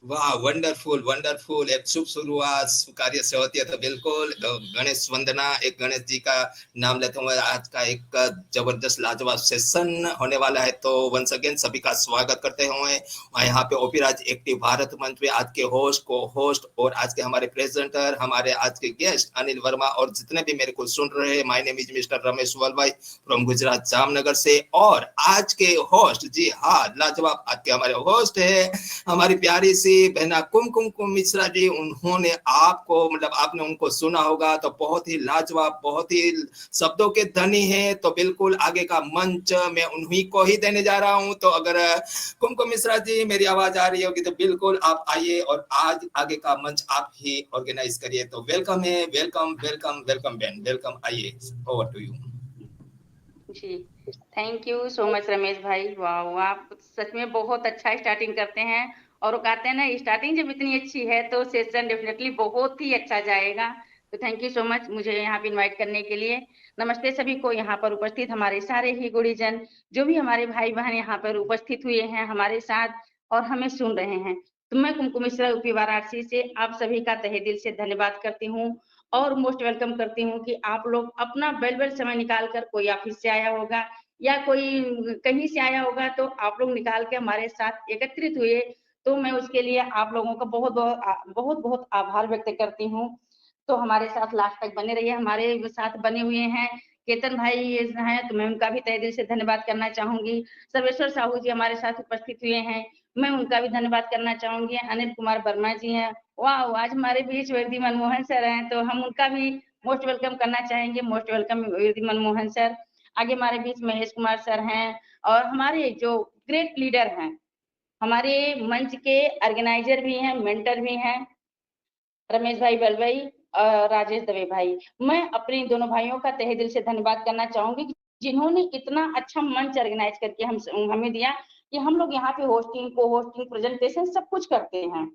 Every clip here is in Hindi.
वाह, वंडरफुल वंडरफुल। एक शुभ शुरुआत कार्य से होती है, तो बिल्कुल गणेश वंदना, एक गणेश जी का नाम लेते हुए आज का एक जबरदस्त लाजवाब सेशन होने वाला है। तो वंस अगेन सभी का स्वागत करते हुए यहाँ पे ओपी राज एक्टिव भारत मंच पे आज के होस्ट, को होस्ट और आज के हमारे प्रेजेंटर, हमारे आज के गेस्ट अनिल वर्मा, और जितने भी मेरे को सुन रहे हैं, my name is mister Ramesh Valbhai from Gujarat Jamnagar से। और आज के होस्ट, जी हाँ, लाजवाब आज के हमारे होस्ट है हमारी प्यारी सी बहना कुमकुम मिश्रा जी। उन्होंने आपको, मतलब आपने उनको सुना होगा, तो बहुत ही लाजवाब, बहुत ही शब्दों के धनी है। तो बिल्कुल आगे का मंच मैं उन्हीं को ही देने जा रहा हूं। तो अगर कुमकुम मिश्रा जी मेरी आवाज आ रही होगी तो बिल्कुल आप आइए और आज आगे का मंच आप ही ऑर्गेनाइज करिए। तो वेलकम है, वेलकम वेलकम वेलकम बहन, वेलकम, आइए, ओवर टू यू। जी, thank you so much Ramesh bhai. वाह, आप सच में बहुत अच्छा स्टार्टिंग करते हैं। और वो कहते हैं ना, स्टार्टिंग जब इतनी अच्छी है तो सेशन डेफिनेटली बहुत ही अच्छा जाएगा। तो थैंक यू सो मच मुझे यहाँ पे इनवाइट करने के लिए। नमस्ते सभी को यहाँ पर उपस्थित हमारे सारे ही गुड़ीजन, जो भी हमारे भाई बहन यहाँ पर उपस्थित हुए हैं हमारे साथ और हमें सुन रहे हैं। तो मैं कुमकुम मिश्रा यूपी वाराणसी से आप सभी का तहे दिल से धन्यवाद करती हूँ और मोस्ट वेलकम करती हूँ कि आप लोग अपना वेल समय निकाल कर, कोई ऑफिस से आया होगा या कोई कहीं से आया होगा, तो आप लोग निकाल के हमारे साथ एकत्रित हुए। तो मैं उसके लिए आप लोगों का बहुत बहुत आभार व्यक्त करती हूँ। तो हमारे साथ लास्ट तक बने रहिए। हमारे साथ बने हुए हैं केतन भाई हैं, तो मैं उनका भी तहे दिल से धन्यवाद करना चाहूंगी। सर्वेश्वर साहू जी हमारे साथ उपस्थित हुए हैं, मैं उनका भी धन्यवाद करना चाहूंगी। अनिल कुमार वर्मा जी हैं, वाह, आज हमारे बीच वर्दी मनमोहन सर हैं, तो हम उनका भी मोस्ट वेलकम करना चाहेंगे। मोस्ट वेलकम वर्दी मनमोहन सर। आगे हमारे बीच महेश कुमार सर हैं और हमारे जो ग्रेट लीडर हैं, हमारे मंच के ऑर्गेनाइजर भी हैं, मेंटर भी हैं, रमेश भाई बलवई और राजेश दवे भाई। मैं अपने दोनों भाइयों का तहे दिल से धन्यवाद करना चाहूंगी, जिन्होंने इतना अच्छा मंच ऑर्गेनाइज करके हमें दिया कि हम लोग यहाँ पे होस्टिंग, को होस्टिंग, प्रेजेंटेशन सब कुछ करते हैं।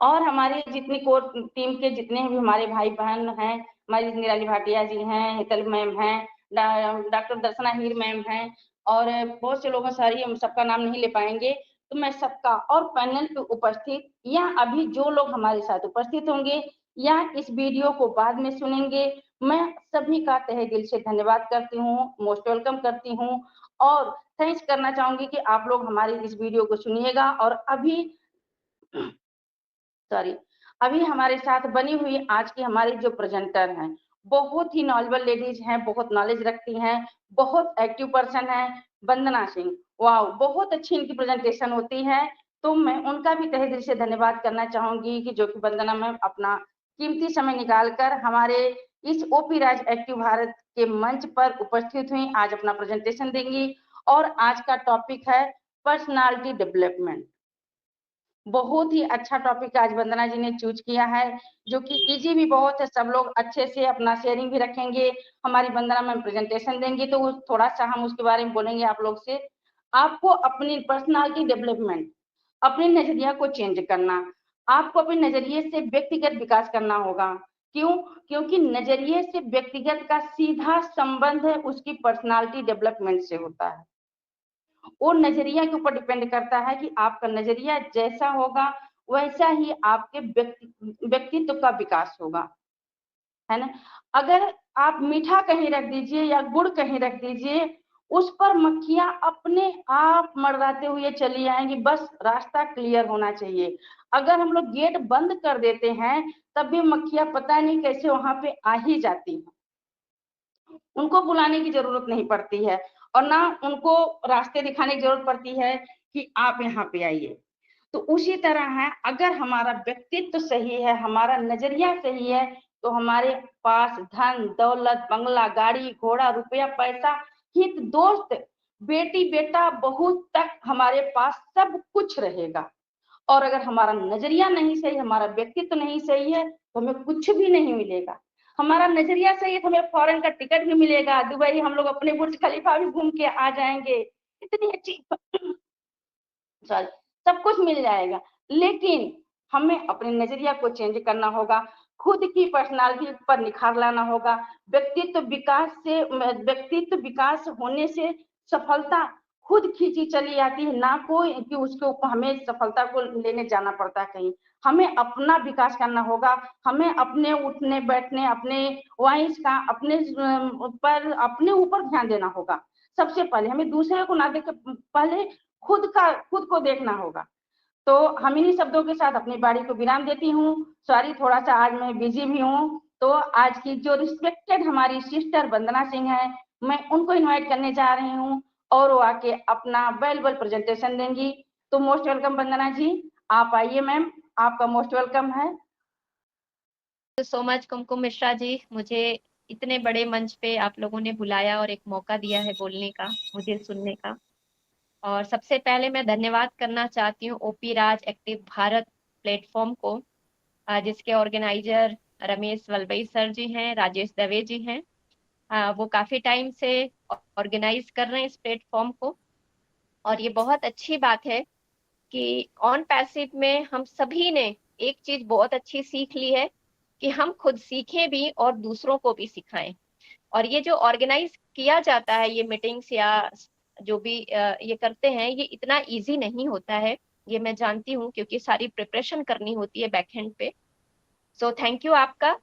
और हमारे जितनी कोर टीम के जितने भी हमारे भाई बहन हैं, हमारी निराली भाटिया जी हैं, हेतल मैम हैं, डॉक्टर दर्शना हीर मैम हैं, और बहुत से लोगों, सारी हम सबका नाम नहीं ले पाएंगे। तो मैं सबका और पैनल पे उपस्थित या अभी जो लोग हमारे साथ उपस्थित होंगे या इस वीडियो को बाद में सुनेंगे, मैं सभी का तहे दिल से धन्यवाद करती हूँ, मोस्ट वेलकम करती हूँ और थैंक्स करना चाहूंगी कि आप लोग हमारी इस वीडियो को सुनिएगा। और अभी सॉरी, अभी हमारे साथ बनी हुई आज की हमारी जो प्रेजेंटर हैं, बहुत ही नॉलेजेबल लेडीज हैं, बहुत नॉलेज रखती हैं, बहुत एक्टिव पर्सन है, वंदना सिंह। वाह, बहुत अच्छी इनकी प्रेजेंटेशन होती है। तो मैं उनका भी तहे दिल से धन्यवाद करना चाहूंगी कि जो कि वंदना मैम अपना कीमती समय निकालकर हमारे इस ओपी राज एक्टिव भारत के मंच पर उपस्थित हुई, आज अपना प्रेजेंटेशन देंगी। और आज का टॉपिक है पर्सनालिटी डेवलपमेंट। बहुत ही अच्छा टॉपिक आज वंदना जी ने चूज किया है, जो कि इजी भी बहुत है, सब लोग अच्छे से अपना शेयरिंग भी रखेंगे। हमारी वंदना मैम प्रेजेंटेशन देंगे तो थोड़ा सा हम उसके बारे में बोलेंगे आप लोग से। आपको अपनी पर्सनालिटी डेवलपमेंट, अपने नजरिया को चेंज करना, आपको अपने नजरिए से व्यक्तिगत विकास करना होगा। क्यों? क्योंकि नजरिए से व्यक्तिगत का सीधा संबंध है उसकी पर्सनालिटी डेवलपमेंट से होता है। वो नजरिया के ऊपर डिपेंड करता है कि आपका नजरिया जैसा होगा वैसा ही आपके व्यक्तित्व का विकास होगा, है ना। अगर आप मीठा कहीं रख दीजिए या गुड़ कहीं रख दीजिए, उस पर मक्खियां अपने आप मंडराते हुए चली आएंगी, बस रास्ता क्लियर होना चाहिए। अगर हम लोग गेट बंद कर देते हैं तब भी मक्खियां पता नहीं कैसे वहां पे आ ही जाती हैं, उनको बुलाने की जरूरत नहीं पड़ती है और ना उनको रास्ते दिखाने की जरूरत पड़ती है कि आप यहाँ पे आइए। तो उसी तरह है, अगर हमारा व्यक्तित्व सही है, हमारा नजरिया सही है, तो हमारे पास धन दौलत, बंगला, गाड़ी घोड़ा, रुपया पैसा, हित दोस्त, बेटी बेटा बहू तक हमारे पास सब कुछ रहेगा। और अगर हमारा नजरिया नहीं सही, हमारा व्यक्तित्व नहीं सही है, तो हमें कुछ भी नहीं मिलेगा। हमारा नजरिया सही है तो हमें फॉरेन का टिकट भी मिलेगा, दुबई हम लोग अपने बुर्ज खलीफा भी घूम के आ जाएंगे, इतनी अच्छी सॉरी, सब कुछ मिल जाएगा। लेकिन हमें अपने नजरिया को चेंज करना होगा, खुद की पर्सनालिटी पर निखार लाना होगा। व्यक्तित्व विकास होने से सफलता खुद खींची चली आती है, ना कोई कि उसके ऊपर हमें सफलता को लेने जाना पड़ता है कहीं। हमें अपना विकास करना होगा, हमें अपने उठने बैठने, अपने वॉइस का, अपने पर अपने ऊपर ध्यान देना होगा। सबसे पहले हमें दूसरे को ना देख पहले खुद को देखना होगा। तो हम इन्हीं शब्दों के साथ अपनी बारी को विराम देती हूँ। सॉरी, थोड़ा सा आज मैं बिजी भी हूँ। तो आज की जो रिस्पेक्टेड हमारी सिस्टर वंदना सिंह है, मैं उनको इनवाइट करने जा रही हूँ और वो आके अपना वेल्युएबल प्रेजेंटेशन देंगी। तो मोस्ट वेलकम वंदना जी, आप आइए मैम, आपका मोस्ट वेलकम है। सो मच कुमकुम मिश्रा जी, मुझे इतने बड़े मंच पे आप लोगों ने बुलाया और एक मौका दिया है बोलने का, मुझे सुनने का। और सबसे पहले मैं धन्यवाद करना चाहती हूँ OP Raj active Bharat platform को, जिसके ऑर्गेनाइजर रमेश वल्लभी सर जी हैं, राजेश दवे जी हैं। वो काफी टाइम से ऑर्गेनाइज कर रहे हैं इस प्लेटफॉर्म को, और ये बहुत अच्छी बात है कि ऑन पैसिव में हम सभी ने एक चीज बहुत अच्छी सीख ली है कि हम खुद सीखें भी और दूसरों को भी सिखाएं। और ये जो ऑर्गेनाइज किया जाता है, ये मीटिंग्स या जो भी ये करते हैं, ये इतना इजी नहीं होता है, ये मैं जानती हूँ, क्योंकि सारी प्रिपरेशन करनी होती है बैकएंड पे। सो थैंक यू आपका।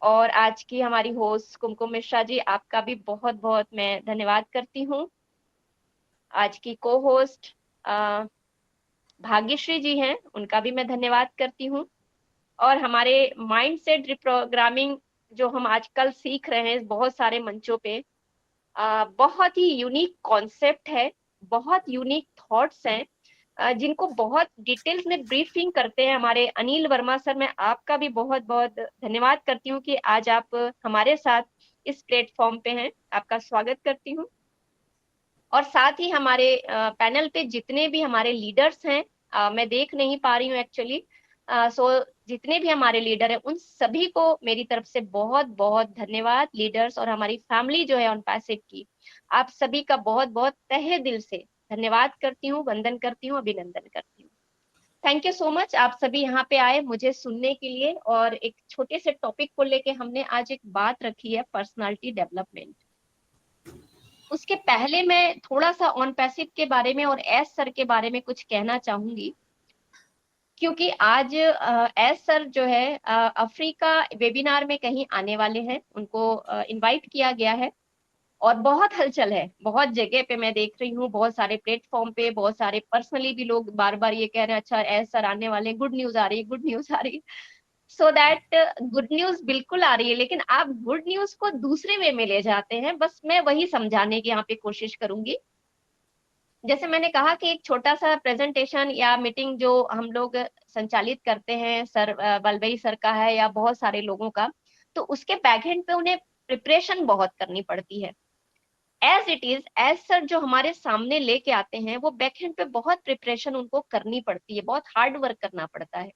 और आज की हमारी होस्ट कुमकुम मिश्रा जी, आपका भी बहुत बहुत मैं धन्यवाद करती हूँ। आज की को होस्ट भाग्यश्री जी हैं, उनका भी मैं धन्यवाद करती हूँ। और हमारे माइंडसेट रिप्रोग्रामिंग जो हम आजकल सीख रहे हैं बहुत सारे मंचों पे, बहुत ही यूनिक कॉन्सेप्ट है, बहुत यूनिक थॉट्स हैं, जिनको बहुत डिटेल्स में ब्रीफिंग करते हैं हमारे अनिल वर्मा सर। मैं आपका भी बहुत बहुत धन्यवाद करती हूँ कि आज आप हमारे साथ इस प्लेटफॉर्म पे हैं, आपका स्वागत करती हूँ। और साथ ही हमारे पैनल पे जितने भी हमारे लीडर्स हैं, मैं देख नहीं पा रही हूँ एक्चुअली, सो जितने भी हमारे लीडर हैं उन सभी को मेरी तरफ से बहुत बहुत धन्यवाद। लीडर्स और हमारी फैमिली जो है ऑन पैसिव की, आप सभी का बहुत बहुत तहे दिल से धन्यवाद करती हूँ, वंदन करती हूँ, अभिनंदन करती हूँ। थैंक यू सो मच, आप सभी यहाँ पे आए मुझे सुनने के लिए। और एक छोटे से टॉपिक को लेके हमने आज एक बात रखी है, पर्सनालिटी डेवलपमेंट। उसके पहले मैं थोड़ा सा ऑन पैसिव के बारे में और एस सर के बारे में कुछ कहना चाहूंगी, क्योंकि आज एस सर जो है अफ्रीका वेबिनार में कहीं आने वाले हैं, उनको इनवाइट किया गया है। और बहुत हलचल है, बहुत जगह पे मैं देख रही हूँ, बहुत सारे प्लेटफॉर्म पे, बहुत सारे पर्सनली भी लोग बार बार ये कह रहे हैं, अच्छा एस सर आने वाले, गुड न्यूज आ रही है, गुड न्यूज आ रही है। सो दैट गुड न्यूज बिल्कुल आ रही है, लेकिन आप गुड न्यूज को दूसरे वे में ले जाते हैं, बस मैं वही समझाने की यहाँ पे कोशिश करूंगी। जैसे मैंने कहा कि एक छोटा सा प्रेजेंटेशन या मीटिंग जो हम लोग संचालित करते हैं, सर वल्लभी सर का है या बहुत सारे लोगों का, तो उसके बैकएंड पे उन्हें प्रिपरेशन बहुत करनी पड़ती है। As it is, as sir जो हमारे सामने लेके आते हैं, वो बैकएंड पे बहुत प्रिपरेशन उनको करनी पड़ती है, बहुत हार्ड वर्क करना पड़ता है।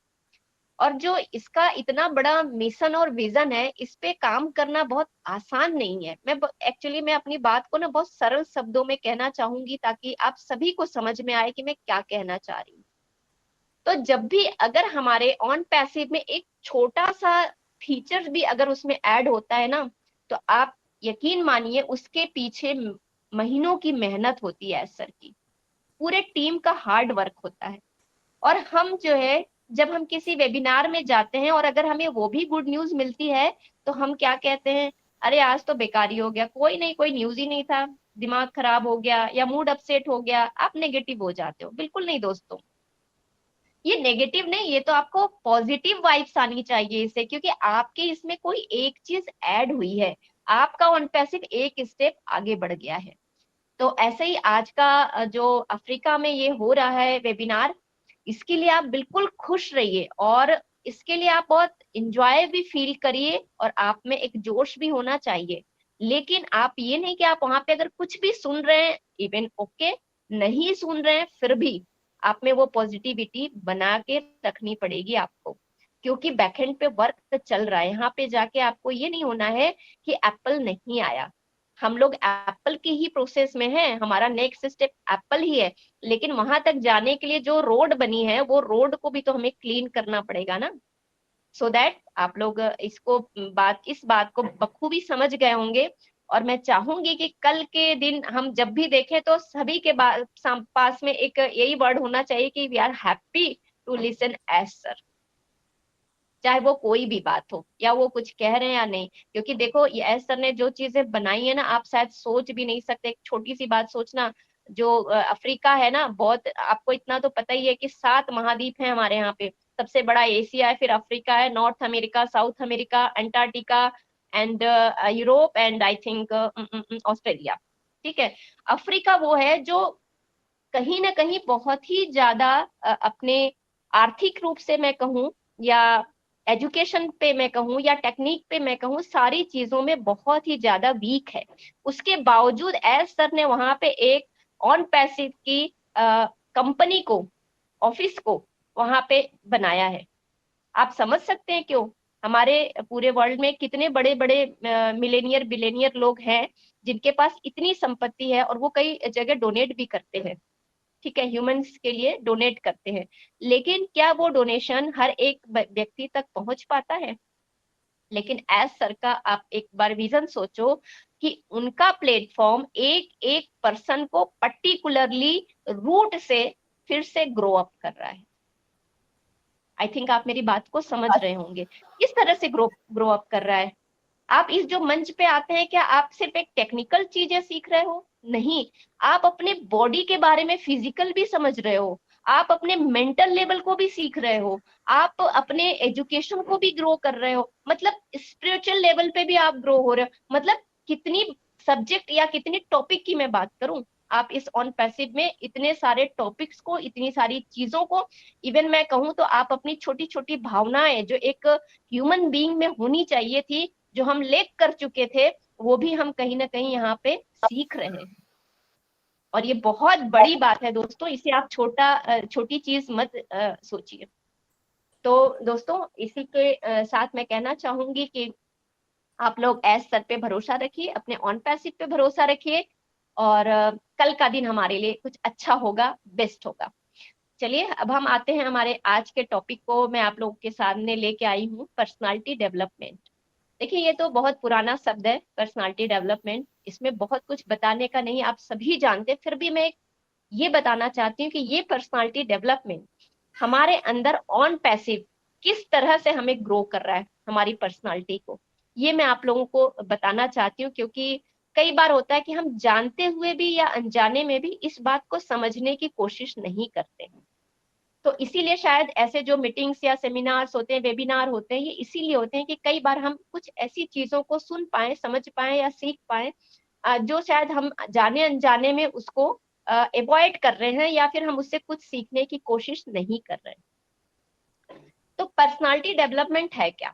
और जो इसका इतना बड़ा मिशन और विजन है, इस पे काम करना बहुत आसान नहीं है। एक्चुअली मैं अपनी बात को ना बहुत सरल शब्दों में कहना चाहूंगी, ताकि आप सभी को समझ में आए कि मैं क्या कहना चाह रही हूँ। तो जब भी अगर हमारे ऑन पैसिव में एक छोटा सा फीचर भी अगर उसमें ऐड होता है ना, तो आप यकीन मानिए उसके पीछे महीनों की मेहनत होती है सर की, पूरे टीम का हार्ड वर्क होता है। और हम जो है, जब हम किसी वेबिनार में जाते हैं और अगर हमें वो भी गुड न्यूज मिलती है, तो हम क्या कहते हैं, अरे आज तो बेकार ही हो गया, कोई नहीं, कोई न्यूज ही नहीं था, दिमाग खराब हो गया या मूड अपसेट हो गया, आप नेगेटिव हो जाते हो। बिल्कुल नहीं दोस्तों, ये नेगेटिव नहीं, ये तो आपको पॉजिटिव वाइब्स आनी चाहिए इससे, क्योंकि आपके इसमें कोई एक चीज ऐड हुई है, आपका ऑन पैसिव एक स्टेप आगे बढ़ गया है। तो ऐसे ही आज का जो अफ्रीका में ये हो रहा है वेबिनार, इसके लिए आप बिल्कुल खुश रहिए और इसके लिए आप बहुत इंजॉय भी फील करिए, और आप में एक जोश भी होना चाहिए। लेकिन आप ये नहीं कि आप वहां पे अगर कुछ भी सुन रहे हैं, इवन ओके, नहीं सुन रहे हैं, फिर भी आप में वो पॉजिटिविटी बना के रखनी पड़ेगी आपको, क्योंकि बैकएंड पे वर्क चल रहा है। यहाँ पे जाके आपको ये नहीं होना है कि एप्पल नहीं आया, हम लोग एप्पल की ही प्रोसेस में हैं, हमारा नेक्स्ट स्टेप एप्पल ही है, लेकिन वहां तक जाने के लिए जो रोड बनी है, वो रोड को भी तो हमें क्लीन करना पड़ेगा ना। सो दैट आप लोग इस बात को बखूबी समझ गए होंगे। और मैं चाहूंगी कि कल के दिन हम जब भी देखें तो सभी के पास में एक यही वर्ड होना चाहिए कि we are happy to listen as sir, चाहे वो कोई भी बात हो या वो कुछ कह रहे हैं या नहीं। क्योंकि देखो ये एस सर ने जो चीजें बनाई है ना, आप शायद सोच भी नहीं सकते। एक छोटी सी बात सोचना, जो अफ्रीका है ना, बहुत आपको इतना तो पता ही है कि 7 महाद्वीप हैं हमारे यहाँ पे। सबसे बड़ा एशिया है, फिर अफ्रीका है, north America, south America, Antarctica and Europe and I think Australia. ठीक है, अफ्रीका वो है जो कहीं ना कहीं बहुत ही ज्यादा अपने आर्थिक रूप से मैं कहूँ, या एजुकेशन पे मैं कहूँ, या टेक्निक पे मैं कहूँ, सारी चीजों में बहुत ही ज्यादा वीक है। उसके बावजूद एस सर ने वहां पे एक ऑन पैसिव की कंपनी को, ऑफिस को वहां पे बनाया है। आप समझ सकते हैं क्यों? हमारे पूरे वर्ल्ड में कितने बड़े बड़े मिलेनियर बिलेनियर लोग हैं जिनके पास इतनी संपत्ति है, और वो कई जगह डोनेट भी करते हैं, ठीक है, ह्यूमंस के लिए डोनेट करते हैं। लेकिन क्या वो डोनेशन हर एक व्यक्ति तक पहुंच पाता है? लेकिन एज सर का आप एक बार विजन सोचो कि उनका प्लेटफॉर्म एक एक पर्सन को पर्टिकुलरली रूट से फिर से ग्रो अप कर रहा है। आई थिंक आप मेरी बात को समझ रहे होंगे किस तरह से ग्रो अप कर रहा है। आप इस जो मंच पे आते हैं, क्या आप सिर्फ एक टेक्निकल चीजें सीख रहे हो? नहीं, आप अपने बॉडी के बारे में फिजिकल भी समझ रहे हो, आप अपने मेंटल लेवल को भी सीख रहे हो, आप अपने एजुकेशन को भी ग्रो कर रहे हो, मतलब स्पिरिचुअल लेवल पे भी आप ग्रो हो रहे हो। मतलब कितनी सब्जेक्ट या कितनी टॉपिक की मैं बात करूं, आप इस ऑन पैसिव में इतने सारे टॉपिक्स को, इतनी सारी चीजों को, इवन मैं कहूं तो आप अपनी छोटी छोटी भावनाएं जो एक ह्यूमन बीइंग में होनी चाहिए थी, जो हम लेक कर चुके थे, वो भी हम कहीं ना कहीं यहाँ पे सीख रहे हैं। और ये बहुत बड़ी बात है दोस्तों, इसे आप छोटी चीज मत सोचिए। तो दोस्तों इसी के साथ मैं कहना चाहूंगी कि आप लोग एस सर पे भरोसा रखिए, अपने ऑन पैसिव पे भरोसा रखिए, और कल का दिन हमारे लिए कुछ अच्छा होगा, बेस्ट होगा। चलिए अब हम आते हैं हमारे आज के टॉपिक को। मैं आप लोगों के सामने लेके आई हूँ पर्सनालिटी डेवलपमेंट। देखिए ये तो बहुत पुराना शब्द है पर्सनालिटी डेवलपमेंट, इसमें बहुत कुछ बताने का नहीं, आप सभी जानते। फिर भी मैं ये बताना चाहती हूँ कि ये पर्सनालिटी डेवलपमेंट हमारे अंदर ऑन पैसिव किस तरह से हमें ग्रो कर रहा है हमारी पर्सनालिटी को, ये मैं आप लोगों को बताना चाहती हूँ। क्योंकि कई बार होता है कि हम जानते हुए भी या अनजाने में भी इस बात को समझने की कोशिश नहीं करते हैं। तो इसीलिए शायद ऐसे जो मीटिंग्स या सेमिनार्स होते हैं, वेबिनार होते हैं, ये इसीलिए होते हैं कि कई बार हम कुछ ऐसी चीजों को सुन पाए, समझ पाए या सीख पाए जो शायद हम जाने अनजाने में उसको अवॉइड कर रहे हैं, या फिर हम उससे कुछ सीखने की कोशिश नहीं कर रहे हैं। तो पर्सनालिटी डेवलपमेंट है क्या?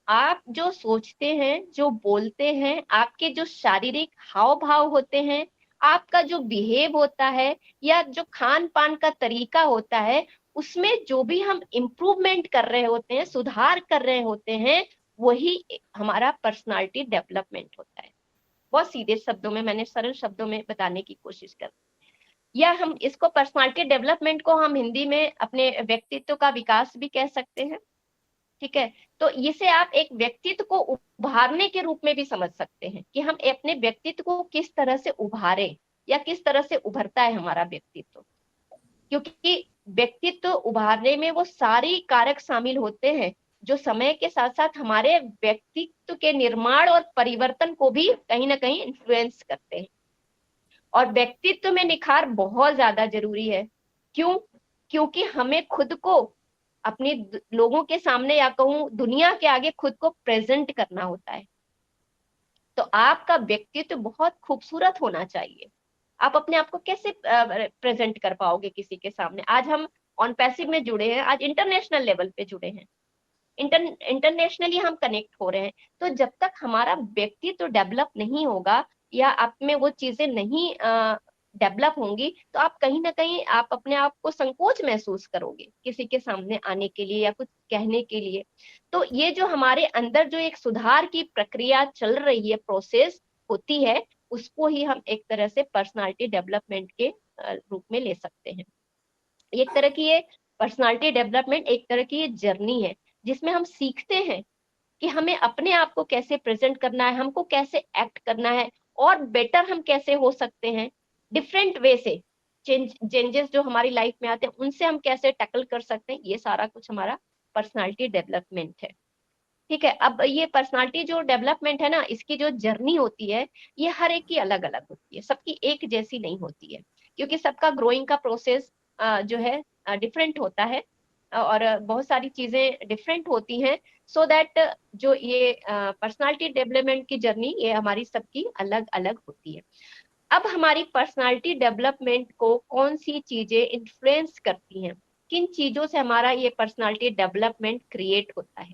आप जो सोचते हैं, जो बोलते हैं, आपके जो शारीरिक हाव भाव होते हैं, आपका जो बिहेव होता है, या जो खान पान का तरीका होता है, उसमें जो भी हम इम्प्रूवमेंट कर रहे होते हैं, सुधार कर रहे होते हैं, वही हमारा पर्सनालिटी डेवलपमेंट होता है। बहुत सीधे शब्दों में, मैंने सरल शब्दों में बताने की कोशिश कर, या हम इसको पर्सनालिटी डेवलपमेंट को हम हिंदी में अपने व्यक्तित्व का विकास भी कह सकते हैं। ठीक है, तो इसे आप एक व्यक्तित्व को उभारने के रूप में भी समझ सकते हैं कि हम अपने व्यक्तित्व को किस तरह से उभारें, या किस तरह से उभरता है हमारा व्यक्तित्व। क्योंकि व्यक्तित्व उभारने में वो सारी कारक शामिल होते हैं जो समय के साथ साथ हमारे व्यक्तित्व के निर्माण और परिवर्तन को भी कहीं ना कहीं इन्फ्लुएंस करते हैं। और व्यक्तित्व में निखार बहुत ज्यादा जरूरी है। क्यों? क्योंकि हमें खुद को अपने लोगों के सामने, या कहूँ दुनिया के आगे, खुद को प्रेजेंट करना होता है। तो आपका व्यक्तित्व बहुत खूबसूरत होना चाहिए। आप अपने आप को कैसे प्रेजेंट कर पाओगे किसी के सामने? आज हम ऑन पैसिव में जुड़े हैं, आज इंटरनेशनल लेवल पे जुड़े हैं, इंटरनेशनली हम कनेक्ट हो रहे हैं। तो जब तक हमारा व्यक्तित्व डेवलप नहीं होगा, या आप में वो चीजें नहीं डेवलप होंगी, तो आप कहीं ना कहीं आप अपने आप को संकोच महसूस करोगे किसी के सामने आने के लिए या कुछ कहने के लिए। तो ये जो हमारे अंदर जो एक सुधार की प्रक्रिया चल रही है, प्रोसेस होती है, उसको ही हम एक तरह से पर्सनालिटी डेवलपमेंट के रूप में ले सकते हैं। एक तरह की ये पर्सनालिटी डेवलपमेंट एक तरह की ये जर्नी है जिसमें हम सीखते हैं कि हमें अपने आप को कैसे प्रेजेंट करना है, हमको कैसे एक्ट करना है, और बेटर हम कैसे हो सकते हैं डिफरेंट वे से। चेंजेस जो हमारी लाइफ में आते हैं उनसे हम कैसे टैकल कर सकते हैं, ये सारा कुछ हमारा पर्सनालिटी डेवलपमेंट है। ठीक है, अब ये पर्सनालिटी जो डेवलपमेंट है ना, इसकी जो जर्नी होती है ये हर एक की अलग अलग होती है, सबकी एक जैसी नहीं होती है, क्योंकि सबका ग्रोइंग का प्रोसेस जो है डिफरेंट होता है, और बहुत सारी चीजें डिफरेंट होती हैं। सो दैट जो ये पर्सनालिटी डेवलपमेंट की जर्नी ये हमारी सबकी अलग अलग होती है। अब हमारी पर्सनालिटी डेवलपमेंट को कौन सी चीजें इन्फ्लुएंस करती हैं, किन चीजों से हमारा ये पर्सनालिटी डेवलपमेंट क्रिएट होता है,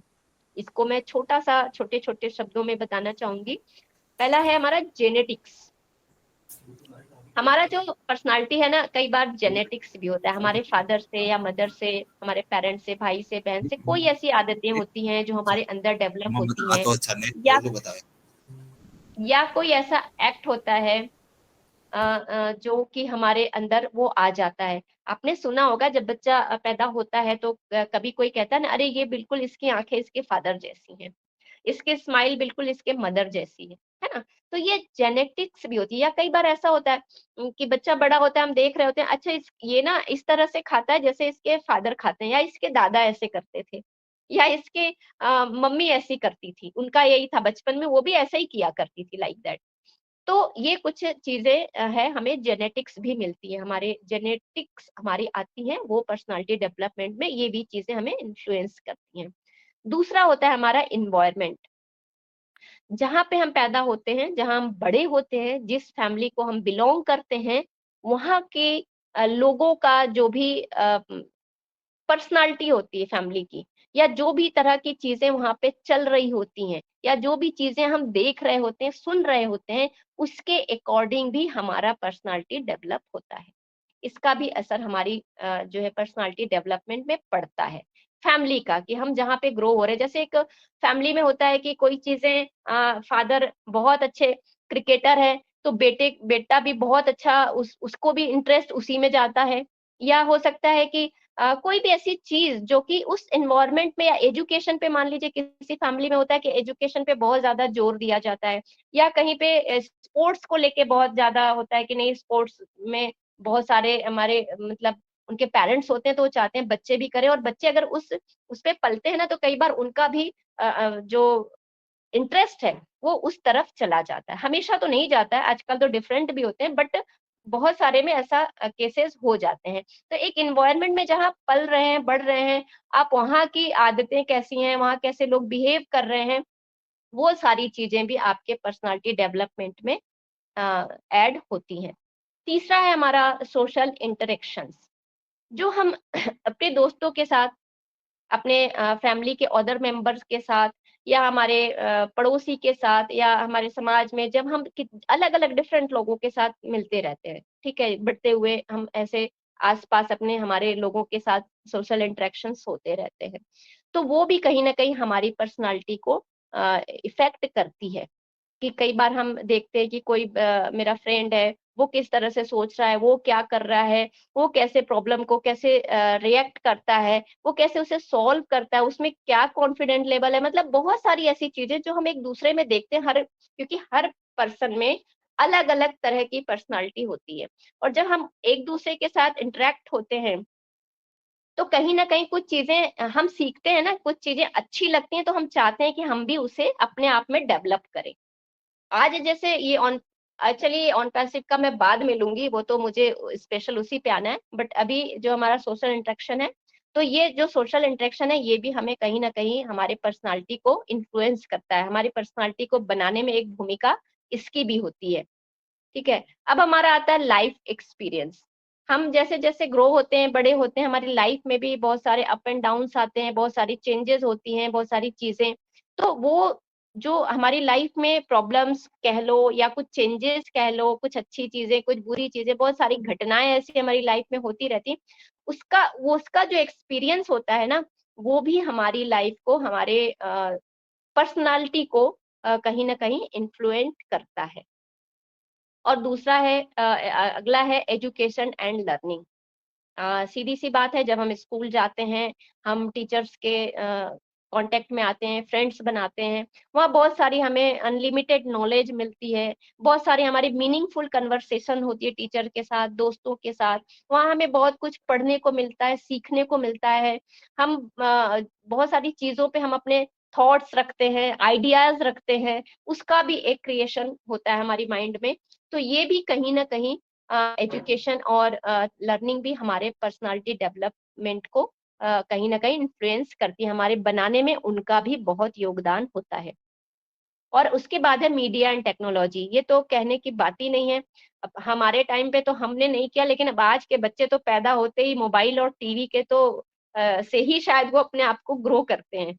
इसको मैं छोटे छोटे शब्दों में बताना चाहूंगी। पहला है हमारा जेनेटिक्स। हमारा जो पर्सनालिटी है ना, कई बार जेनेटिक्स भी होता है, हमारे फादर से या मदर से, हमारे पेरेंट्स से, भाई से, बहन से, कोई ऐसी आदतें होती हैं जो हमारे अंदर डेवलप मैं होती बता हैं, तो अच्छा नहीं या बोलो बताओ। या कोई ऐसा एक्ट होता है जो कि हमारे अंदर वो आ जाता है। आपने सुना होगा जब बच्चा पैदा होता है तो कभी कोई कहता है ना, अरे ये बिल्कुल इसकी आंखें इसके फादर जैसी हैं, इसके स्माइल बिल्कुल इसके मदर जैसी है ना। तो ये जेनेटिक्स भी होती है। या कई बार ऐसा होता है कि बच्चा बड़ा होता है, हम देख रहे होते हैं, अच्छा ये ना इस तरह से खाता है जैसे इसके फादर खाते हैं, या इसके दादा ऐसे करते थे, या इसके मम्मी ऐसी करती थी, उनका यही था बचपन में, वो भी ऐसा ही किया करती थी, लाइक दैट। तो ये कुछ चीजें है, हमें जेनेटिक्स भी मिलती है, हमारे जेनेटिक्स हमारी आती है, वो पर्सनालिटी डेवलपमेंट में ये भी चीजें हमें इन्फ्लुएंस करती हैं। दूसरा होता है हमारा इन्वायरमेंट, जहाँ पे हम पैदा होते हैं, जहाँ हम बड़े होते हैं, जिस फैमिली को हम बिलोंग करते हैं, वहाँ के लोगों का जो भी पर्सनालिटी होती है फैमिली की, या जो भी तरह की चीजें वहां पे चल रही होती हैं, या जो भी चीजें हम देख रहे होते हैं, सुन रहे होते हैं, उसके अकॉर्डिंग भी हमारा पर्सनालिटी डेवलप होता है। इसका भी असर हमारी जो है पर्सनालिटी डेवलपमेंट में पड़ता है। फैमिली का, कि हम जहाँ पे ग्रो हो रहे हैं, जैसे एक फैमिली में होता है कि कोई चीजें फादर बहुत अच्छे क्रिकेटर है, तो बेटा भी बहुत अच्छा, उसको भी इंटरेस्ट उसी में जाता है। या हो सकता है कि कोई भी ऐसी चीज जो कि उस एनवायरनमेंट में, या एजुकेशन पे, मान लीजिए किसी फैमिली में होता है कि एजुकेशन पे बहुत ज्यादा जोर दिया जाता है, या कहीं पे स्पोर्ट्स को लेके बहुत ज्यादा होता है कि नहीं, स्पोर्ट्स में बहुत सारे हमारे मतलब उनके पेरेंट्स होते हैं, तो वो चाहते हैं बच्चे भी करें, और बच्चे अगर उस पे पलते हैं ना, तो कई बार उनका भी जो इंटरेस्ट है वो उस तरफ चला जाता है। हमेशा तो नहीं जाता है, आजकल तो डिफरेंट भी होते हैं, बट बहुत सारे में ऐसा केसेस हो जाते हैं। तो एक एनवायरनमेंट में जहाँ पल रहे हैं, बढ़ रहे हैं, आप वहाँ की आदतें कैसी हैं, वहाँ कैसे लोग बिहेव कर रहे हैं, वो सारी चीजें भी आपके पर्सनालिटी डेवलपमेंट में ऐड होती हैं। तीसरा है हमारा सोशल इंटरेक्शंस, जो हम अपने दोस्तों के साथ, अपने फैमिली के अदर मेंबर्स के साथ, या हमारे पड़ोसी के साथ, या हमारे समाज में जब हम अलग अलग डिफरेंट लोगों के साथ मिलते रहते हैं, ठीक है, बढ़ते हुए हम ऐसे आसपास अपने हमारे लोगों के साथ सोशल इंटरेक्शंस होते रहते हैं, तो वो भी कहीं ना कहीं हमारी पर्सनालिटी को इफेक्ट करती है। कि कई बार हम देखते हैं कि कोई मेरा फ्रेंड है, वो किस तरह से सोच रहा है, वो क्या कर रहा है, वो कैसे प्रॉब्लम को कैसे रिएक्ट करता है, वो कैसे उसे सॉल्व करता है, उसमें क्या कॉन्फिडेंट लेवल है, मतलब बहुत सारी ऐसी चीजें जो हम एक दूसरे में देखते हैं, हर क्योंकि हर पर्सन में अलग अलग तरह की पर्सनालिटी होती है। और जब हम एक दूसरे के साथ इंटरेक्ट होते हैं, तो कहीं ना कहीं कुछ चीजें हम सीखते हैं ना, कुछ चीजें अच्छी लगती हैं, तो हम चाहते हैं कि हम भी उसे अपने आप में डेवलप करें। आज जैसे ये ऑन एक्चुअली ऑन पैसिव का मैं बाद में लूंगी, वो तो मुझे स्पेशल उसी पे आना है, बट अभी जो हमारा सोशल इंटरेक्शन है, तो ये जो सोशल इंटरेक्शन है ये भी हमें कहीं ना कहीं हमारे पर्सनालिटी को इन्फ्लुएंस करता है, हमारी पर्सनालिटी को बनाने में एक भूमिका इसकी भी होती है। ठीक है, अब हमारा आता है लाइफ एक्सपीरियंस। हम जैसे जैसे ग्रो होते हैं, बड़े होते हैं, हमारी लाइफ में भी बहुत सारे अप एंड डाउन्स आते हैं, बहुत सारी चेंजेस होती हैं, बहुत सारी चीजें। तो वो जो हमारी लाइफ में प्रॉब्लम्स कह लो, या कुछ चेंजेस कह लो, कुछ अच्छी चीजें, कुछ बुरी चीजें, बहुत सारी घटनाएं ऐसी हमारी लाइफ में होती रहती, उसका जो एक्सपीरियंस होता है ना, वो भी हमारी लाइफ को, हमारे पर्सनालिटी को कहीं ना कहीं इन्फ्लुएंस करता है। और दूसरा है अगला है एजुकेशन एंड लर्निंग। सीधी सी बात है, जब हम स्कूल जाते हैं, हम टीचर्स के कांटेक्ट में आते हैं, फ्रेंड्स बनाते हैं, वहाँ बहुत सारी हमें अनलिमिटेड नॉलेज मिलती है, बहुत सारी हमारी मीनिंगफुल कन्वर्सेशन होती है टीचर के साथ, दोस्तों के साथ, वहाँ हमें बहुत कुछ पढ़ने को मिलता है, सीखने को मिलता है। हम बहुत सारी चीजों पे हम अपने थॉट्स रखते हैं, आइडियाज रखते हैं, उसका भी एक क्रिएशन होता है हमारी माइंड में। तो ये भी कहीं ना कहीं एजुकेशन और लर्निंग भी हमारे पर्सनालिटी डेवलपमेंट को कहीं ना कहीं इन्फ्लुएंस करती है, हमारे बनाने में उनका भी बहुत योगदान होता है। और उसके बाद है मीडिया एंड टेक्नोलॉजी, ये तो कहने की बात ही नहीं है। अब हमारे टाइम पे तो हमने नहीं किया, लेकिन अब आज के बच्चे तो पैदा होते ही मोबाइल और टीवी के तो से ही शायद वो अपने आप को ग्रो करते हैं।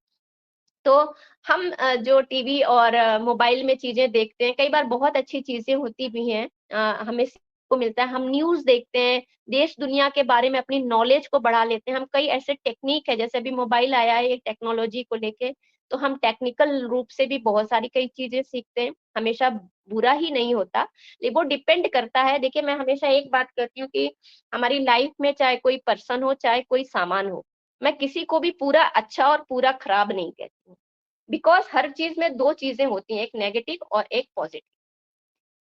तो हम जो टीवी और मोबाइल में चीजें देखते हैं, कई बार बहुत अच्छी चीजें होती भी हैं, हमें सीखने को मिलता है। हम न्यूज़ देखते हैं, देश दुनिया के बारे में अपनी नॉलेज को बढ़ा लेते हैं। हम कई ऐसे टेक्निक है, जैसे अभी मोबाइल आया है एक टेक्नोलॉजी को लेके, तो हम टेक्निकल रूप से भी बहुत सारी कई चीजें सीखते हैं। हमेशा बुरा ही नहीं होता, लेकिन वो डिपेंड करता है। देखिए, मैं हमेशा एक बात कहती हूँ कि हमारी लाइफ में चाहे कोई पर्सन हो, चाहे कोई सामान हो, मैं किसी को भी पूरा अच्छा और पूरा खराब नहीं कहती हूँ। बिकॉज हर चीज में दो चीजें होती हैं, एक नेगेटिव और एक पॉजिटिव।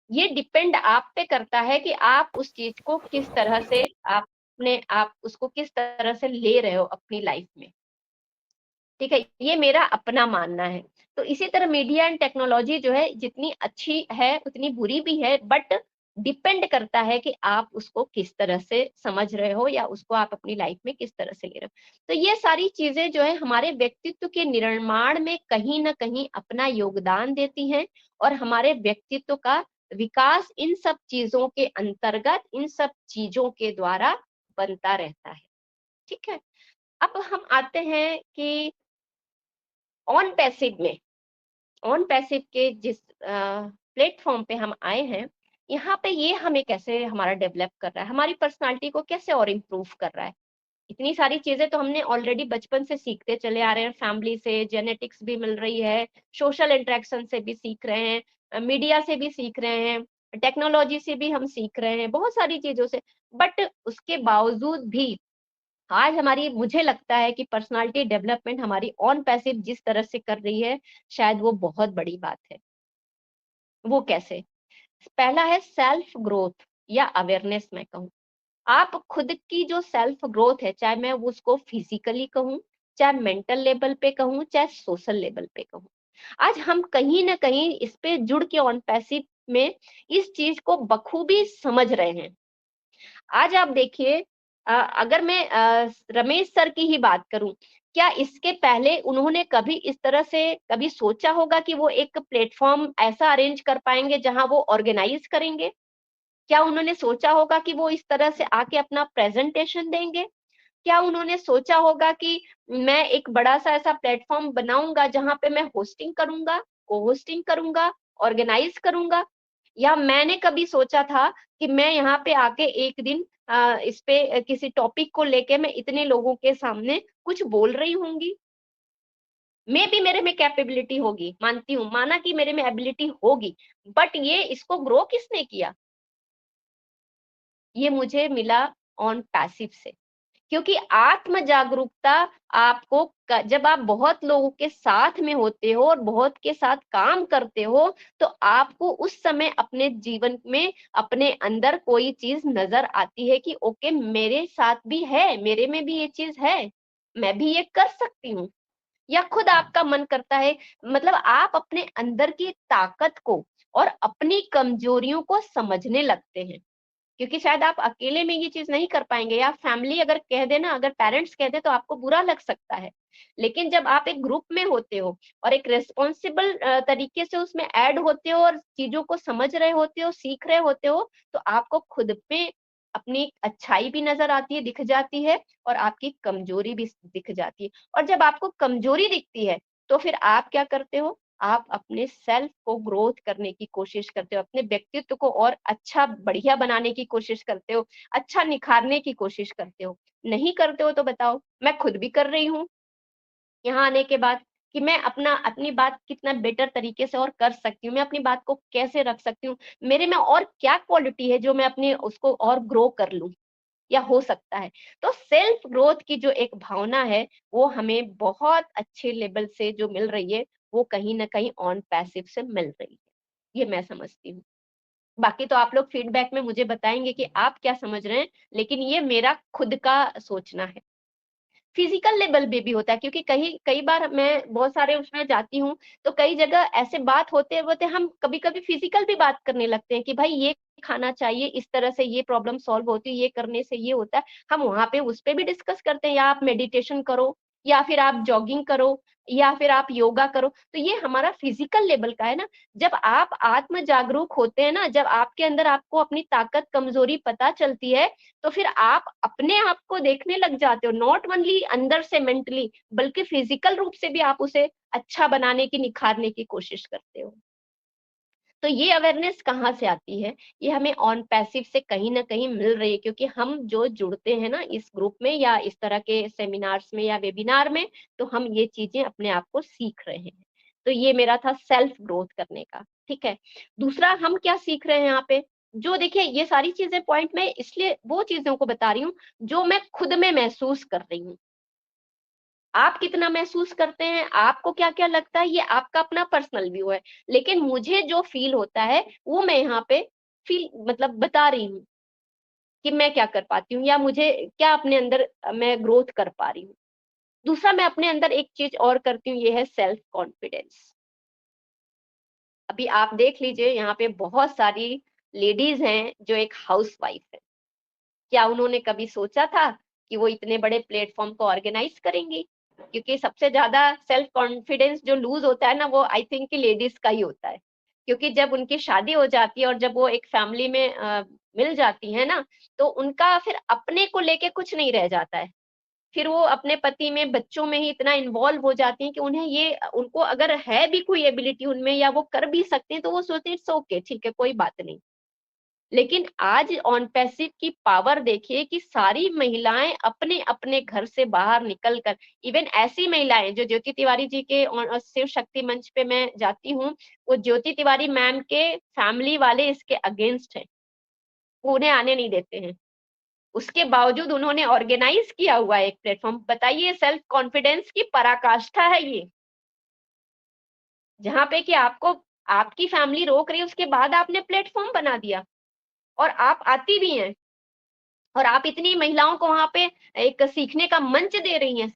ये डिपेंड आप पे करता है कि आप उस चीज को किस तरह से आप उसको किस तरह से ले रहे हो अपनी लाइफ में। ठीक है, ये मेरा अपना मानना है। तो इसी तरह मीडिया एंड टेक्नोलॉजी जो है, जितनी अच्छी है उतनी बुरी भी है, बट डिपेंड करता है कि आप उसको किस तरह से समझ रहे हो या उसको आप अपनी लाइफ में किस तरह से ले रहे हो। तो ये सारी चीजें जो है हमारे व्यक्तित्व के निर्माण में कहीं ना कहीं अपना योगदान देती हैं, और हमारे व्यक्तित्व का विकास इन सब चीजों के अंतर्गत, इन सब चीजों के द्वारा बनता रहता है। ठीक है, अब हम आते हैं कि ऑन पैसिव में, ऑन पैसिव के जिस प्लेटफॉर्म पे हम आए हैं, यहाँ पे ये हमें कैसे हमारा डेवलप कर रहा है, हमारी पर्सनालिटी को कैसे और इम्प्रूव कर रहा है। इतनी सारी चीजें तो हमने ऑलरेडी बचपन से सीखते चले आ रहे हैं, फैमिली से जेनेटिक्स भी मिल रही है, सोशल इंटरेक्शन से भी सीख रहे हैं, मीडिया से भी सीख रहे हैं, टेक्नोलॉजी से भी हम सीख रहे हैं, बहुत सारी चीजों से। बट उसके बावजूद भी आज हमारी, मुझे लगता है कि पर्सनालिटी डेवलपमेंट हमारी ऑन पैसिव जिस तरह से कर रही है, शायद वो बहुत बड़ी बात है। वो कैसे? पहला है सेल्फ ग्रोथ या अवेयरनेस, मैं कहूँ। आप खुद की जो सेल्फ ग्रोथ है, चाहे मैं उसको फिजिकली कहूँ, चाहे मेंटल लेवल पे कहूँ, चाहे सोशल लेवल पे कहूँ, आज हम कहीं ना कहीं इस पे जुड़ के ऑन पैसिव में इस चीज को बखूबी समझ रहे हैं। आज आप देखिए, अगर मैं रमेश सर की ही बात करूं, क्या इसके पहले उन्होंने कभी इस तरह से कभी सोचा होगा कि वो एक प्लेटफॉर्म ऐसा अरेंज कर पाएंगे जहां वो ऑर्गेनाइज करेंगे? क्या उन्होंने सोचा होगा कि वो इस तरह से आके अपना प्रेजेंटेशन देंगे? क्या उन्होंने सोचा होगा कि मैं एक बड़ा सा ऐसा प्लेटफॉर्म बनाऊंगा जहां पे मैं होस्टिंग करूंगा, को होस्टिंग करूंगा, ऑर्गेनाइज करूंगा? या मैंने कभी सोचा था कि मैं यहाँ पे आके एक दिन इस पे किसी टॉपिक को लेके मैं इतने लोगों के सामने कुछ बोल रही होंगी? मे भी मेरे में कैपेबिलिटी होगी, मानती हूँ, माना कि मेरे में एबिलिटी होगी, बट ये इसको ग्रो किसने किया? ये मुझे मिला ऑन पैसिव से। क्योंकि आत्म जागरूकता आपको जब आप बहुत लोगों के साथ में होते हो और बहुत के साथ काम करते हो, तो आपको उस समय अपने जीवन में अपने अंदर कोई चीज नजर आती है कि ओके, मेरे साथ भी है, मेरे में भी ये चीज है, मैं भी ये कर सकती हूँ। या खुद आपका मन करता है, मतलब आप अपने अंदर की ताकत को और अपनी कमजोरियों को समझने लगते हैं। क्योंकि शायद आप अकेले में ये चीज नहीं कर पाएंगे, या फैमिली अगर कह दे ना, अगर पेरेंट्स कह दे तो आपको बुरा लग सकता है। लेकिन जब आप एक ग्रुप में होते हो और एक रिस्पॉन्सिबल तरीके से उसमें ऐड होते हो और चीजों को समझ रहे होते हो, सीख रहे होते हो, तो आपको खुद पे अपनी अच्छाई भी नजर आती है, दिख जाती है, और आपकी कमजोरी भी दिख जाती है। और जब आपको कमजोरी दिखती है, तो फिर आप क्या करते हो? आप अपने सेल्फ को ग्रोथ करने की कोशिश करते हो, अपने व्यक्तित्व को और अच्छा बढ़िया बनाने की कोशिश करते हो, अच्छा निखारने की कोशिश करते हो। नहीं करते हो तो बताओ, मैं खुद भी कर रही हूँ यहाँ आने के बाद, कि मैं अपनी बात कितना बेटर तरीके से और कर सकती हूँ, मैं अपनी बात को कैसे रख सकती हूँ, मेरे में और क्या क्वालिटी है जो मैं अपनी उसको और ग्रो कर लूँ। या हो सकता है। तो सेल्फ ग्रोथ की जो एक भावना है वो हमें बहुत अच्छे लेवल से जो मिल रही है वो कहीं ना कहीं ऑन पैसिव से मिल रही है, ये मैं समझती हूँ। बाकी तो आप लोग फीडबैक में मुझे बताएंगे कि आप क्या समझ रहे हैं, लेकिन ये मेरा खुद का सोचना है। फिजिकल लेवल पे भी होता है, क्योंकि कहीं कई बार मैं बहुत सारे उसमें जाती हूँ, तो कई जगह ऐसे बात होते होते हम कभी कभी फिजिकल भी बात करने लगते हैं कि भाई ये खाना चाहिए, इस तरह से ये प्रॉब्लम सॉल्व होती है, ये करने से ये होता है। हम वहां पे उस पे भी डिस्कस करते हैं, या आप मेडिटेशन करो, या फिर आप जॉगिंग करो, या फिर आप योगा करो। तो ये हमारा फिजिकल लेवल का है ना। जब आप आत्म जागरूक होते हैं ना, जब आपके अंदर आपको अपनी ताकत कमजोरी पता चलती है, तो फिर आप अपने आप को देखने लग जाते हो, नॉट ओनली अंदर से मेंटली, बल्कि फिजिकल रूप से भी आप उसे अच्छा बनाने की, निखारने की कोशिश करते हो। तो ये अवेयरनेस कहाँ से आती है? ये हमें ऑन पैसिव से कहीं न कहीं मिल रही है, क्योंकि हम जो जुड़ते हैं ना इस ग्रुप में या इस तरह के सेमिनार्स में या वेबिनार में, तो हम ये चीज़ें अपने आप को सीख रहे हैं। तो ये मेरा था सेल्फ ग्रोथ करने का, ठीक है? दूसरा हम क्या सीख रहे हैं यहाँ पे? जो देखिए ये सारी चीज़ें पॉइंट मैं इसलिए वो चीज़ों को बता रही हूँ, जो मैं खुद में महसूस कर रही हूँ। आप कितना महसूस करते हैं, आपको क्या-क्या लगता है, ये आपका अपना पर्सनल व्यू है। लेकिन मुझे जो फ़ील होता है, वो मैं यहाँ पे फ़ील मतलब बता रही हूँ कि मैं क्या कर पाती हूँ, या मुझे क्या अपने अंदर मैं ग्रोथ कर पा रही हूँ। दूसरा मैं अपने अंदर एक चीज़ और करती हूँ, ये है सेल्फ कॉन्फिडेंस। अभी आप देख लीजिए यहाँ पे बहुत सारी लेडीज़ हैं जो एक हाउसवाइफ है। क्या उन्होंने कभी सोचा था कि वो इतने बड़े प्लेटफॉर्म को ऑर्गेनाइज करेंगी? क्योंकि सबसे ज्यादा सेल्फ कॉन्फिडेंस जो लूज होता है ना, वो आई थिंक कि लेडीज का ही होता है। क्योंकि जब उनकी शादी हो जाती है और जब वो एक फैमिली में मिल जाती है ना, तो उनका फिर अपने को लेके कुछ नहीं रह जाता है। फिर वो अपने पति में, बच्चों में ही इतना इन्वॉल्व हो जाती हैं कि उन्हें ये उनको अगर है भी कोई एबिलिटी उनमें या वो कर भी सकते हैं, तो वो सोचते हैं इट्स ओके, ठीक है, कोई बात नहीं। लेकिन आज ऑन पैसिव की पावर देखिए कि सारी महिलाएं अपने अपने घर से बाहर निकल कर, इवन ऐसी महिलाएं जो ज्योति तिवारी जी के शिव शक्ति मंच पे मैं जाती हूँ, वो ज्योति तिवारी मैम के फैमिली वाले इसके अगेंस्ट हैं, वो उन्हें आने नहीं देते हैं। उसके बावजूद उन्होंने ऑर्गेनाइज किया हुआ है एक प्लेटफॉर्म। बताइए, सेल्फ कॉन्फिडेंस की पराकाष्ठा है ये, जहाँ पे कि आपको आपकी फैमिली रोक रही है, उसके बाद आपने प्लेटफॉर्म बना दिया और आप आती भी हैं, और आप इतनी महिलाओं को वहाँ पे एक सीखने का मंच दे रही हैं।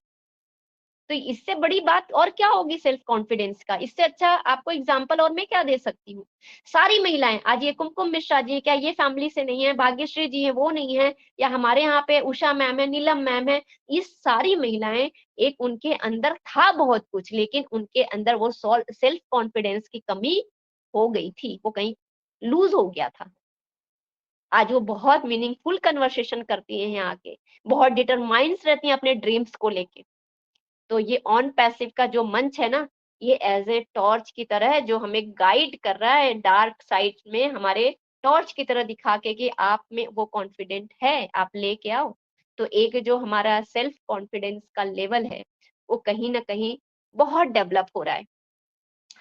तो इससे बड़ी बात और क्या होगी सेल्फ कॉन्फिडेंस का? इससे अच्छा आपको एग्जांपल और मैं क्या दे सकती हूँ? सारी महिलाएं, आज ये कुमकुम मिश्रा जी, क्या ये फैमिली से नहीं है? भाग्यश्री जी है, वो नहीं है? या हमारे यहाँ पे उषा मैम है, नीलम मैम है, ये सारी महिलाएं, एक उनके अंदर था बहुत कुछ, लेकिन उनके अंदर वो सेल्फ कॉन्फिडेंस की कमी हो गई थी, वो कहीं लूज हो गया था। आज वो बहुत मीनिंगफुल कन्वर्सेशन करती हैं यहाँ आके, बहुत डिटरमाइंड्स रहती हैं अपने ड्रीम्स को लेके। तो ये ऑन पैसिव का जो मंच है ना, ये एज ए टॉर्च की तरह है, जो हमें गाइड कर रहा है डार्क साइड में, हमारे टॉर्च की तरह दिखा के कि आप में वो कॉन्फिडेंट है, आप लेके आओ। तो एक जो हमारा सेल्फ कॉन्फिडेंस का लेवल है, वो कहीं ना कहीं बहुत डेवलप हो रहा है।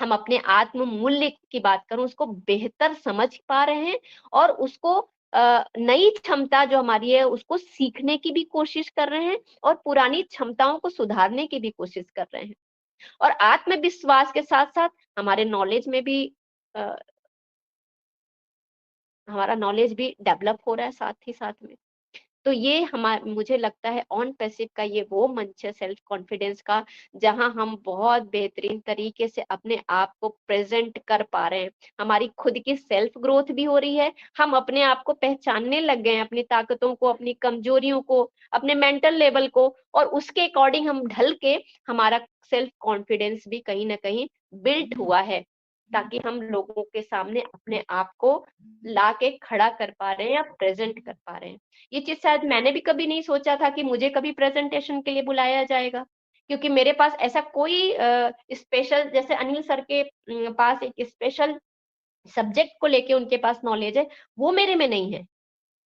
हम अपने आत्म मूल्य की बात करूं, उसको बेहतर समझ पा रहे हैं, और उसको नई क्षमता जो हमारी है उसको सीखने की भी कोशिश कर रहे हैं, और पुरानी क्षमताओं को सुधारने की भी कोशिश कर रहे हैं। और आत्मविश्वास के साथ साथ हमारे नॉलेज में भी अ, हमारा नॉलेज भी डेवलप हो रहा है साथ ही साथ में। तो ये मुझे लगता है ऑन पैसिव का ये वो मंच है सेल्फ कॉन्फिडेंस का, जहां हम बहुत बेहतरीन तरीके से अपने आप को प्रेजेंट कर पा रहे हैं। हमारी खुद की सेल्फ ग्रोथ भी हो रही है, हम अपने आप को पहचानने लग गए हैं, अपनी ताकतों को, अपनी कमजोरियों को, अपने मेंटल लेवल को, और उसके अकॉर्डिंग हम ढल के हमारा सेल्फ कॉन्फिडेंस भी कहीं ना कहीं बिल्ट हुआ है, ताकि हम लोगों के सामने अपने आप को ला के खड़ा कर पा रहे हैं या प्रेजेंट कर पा रहे हैं। ये चीज़ शायद मैंने भी कभी नहीं सोचा था कि मुझे कभी प्रेजेंटेशन के लिए बुलाया जाएगा, क्योंकि मेरे पास ऐसा कोई स्पेशल, जैसे अनिल सर के पास एक स्पेशल सब्जेक्ट को लेके उनके पास नॉलेज है, वो मेरे में नहीं है।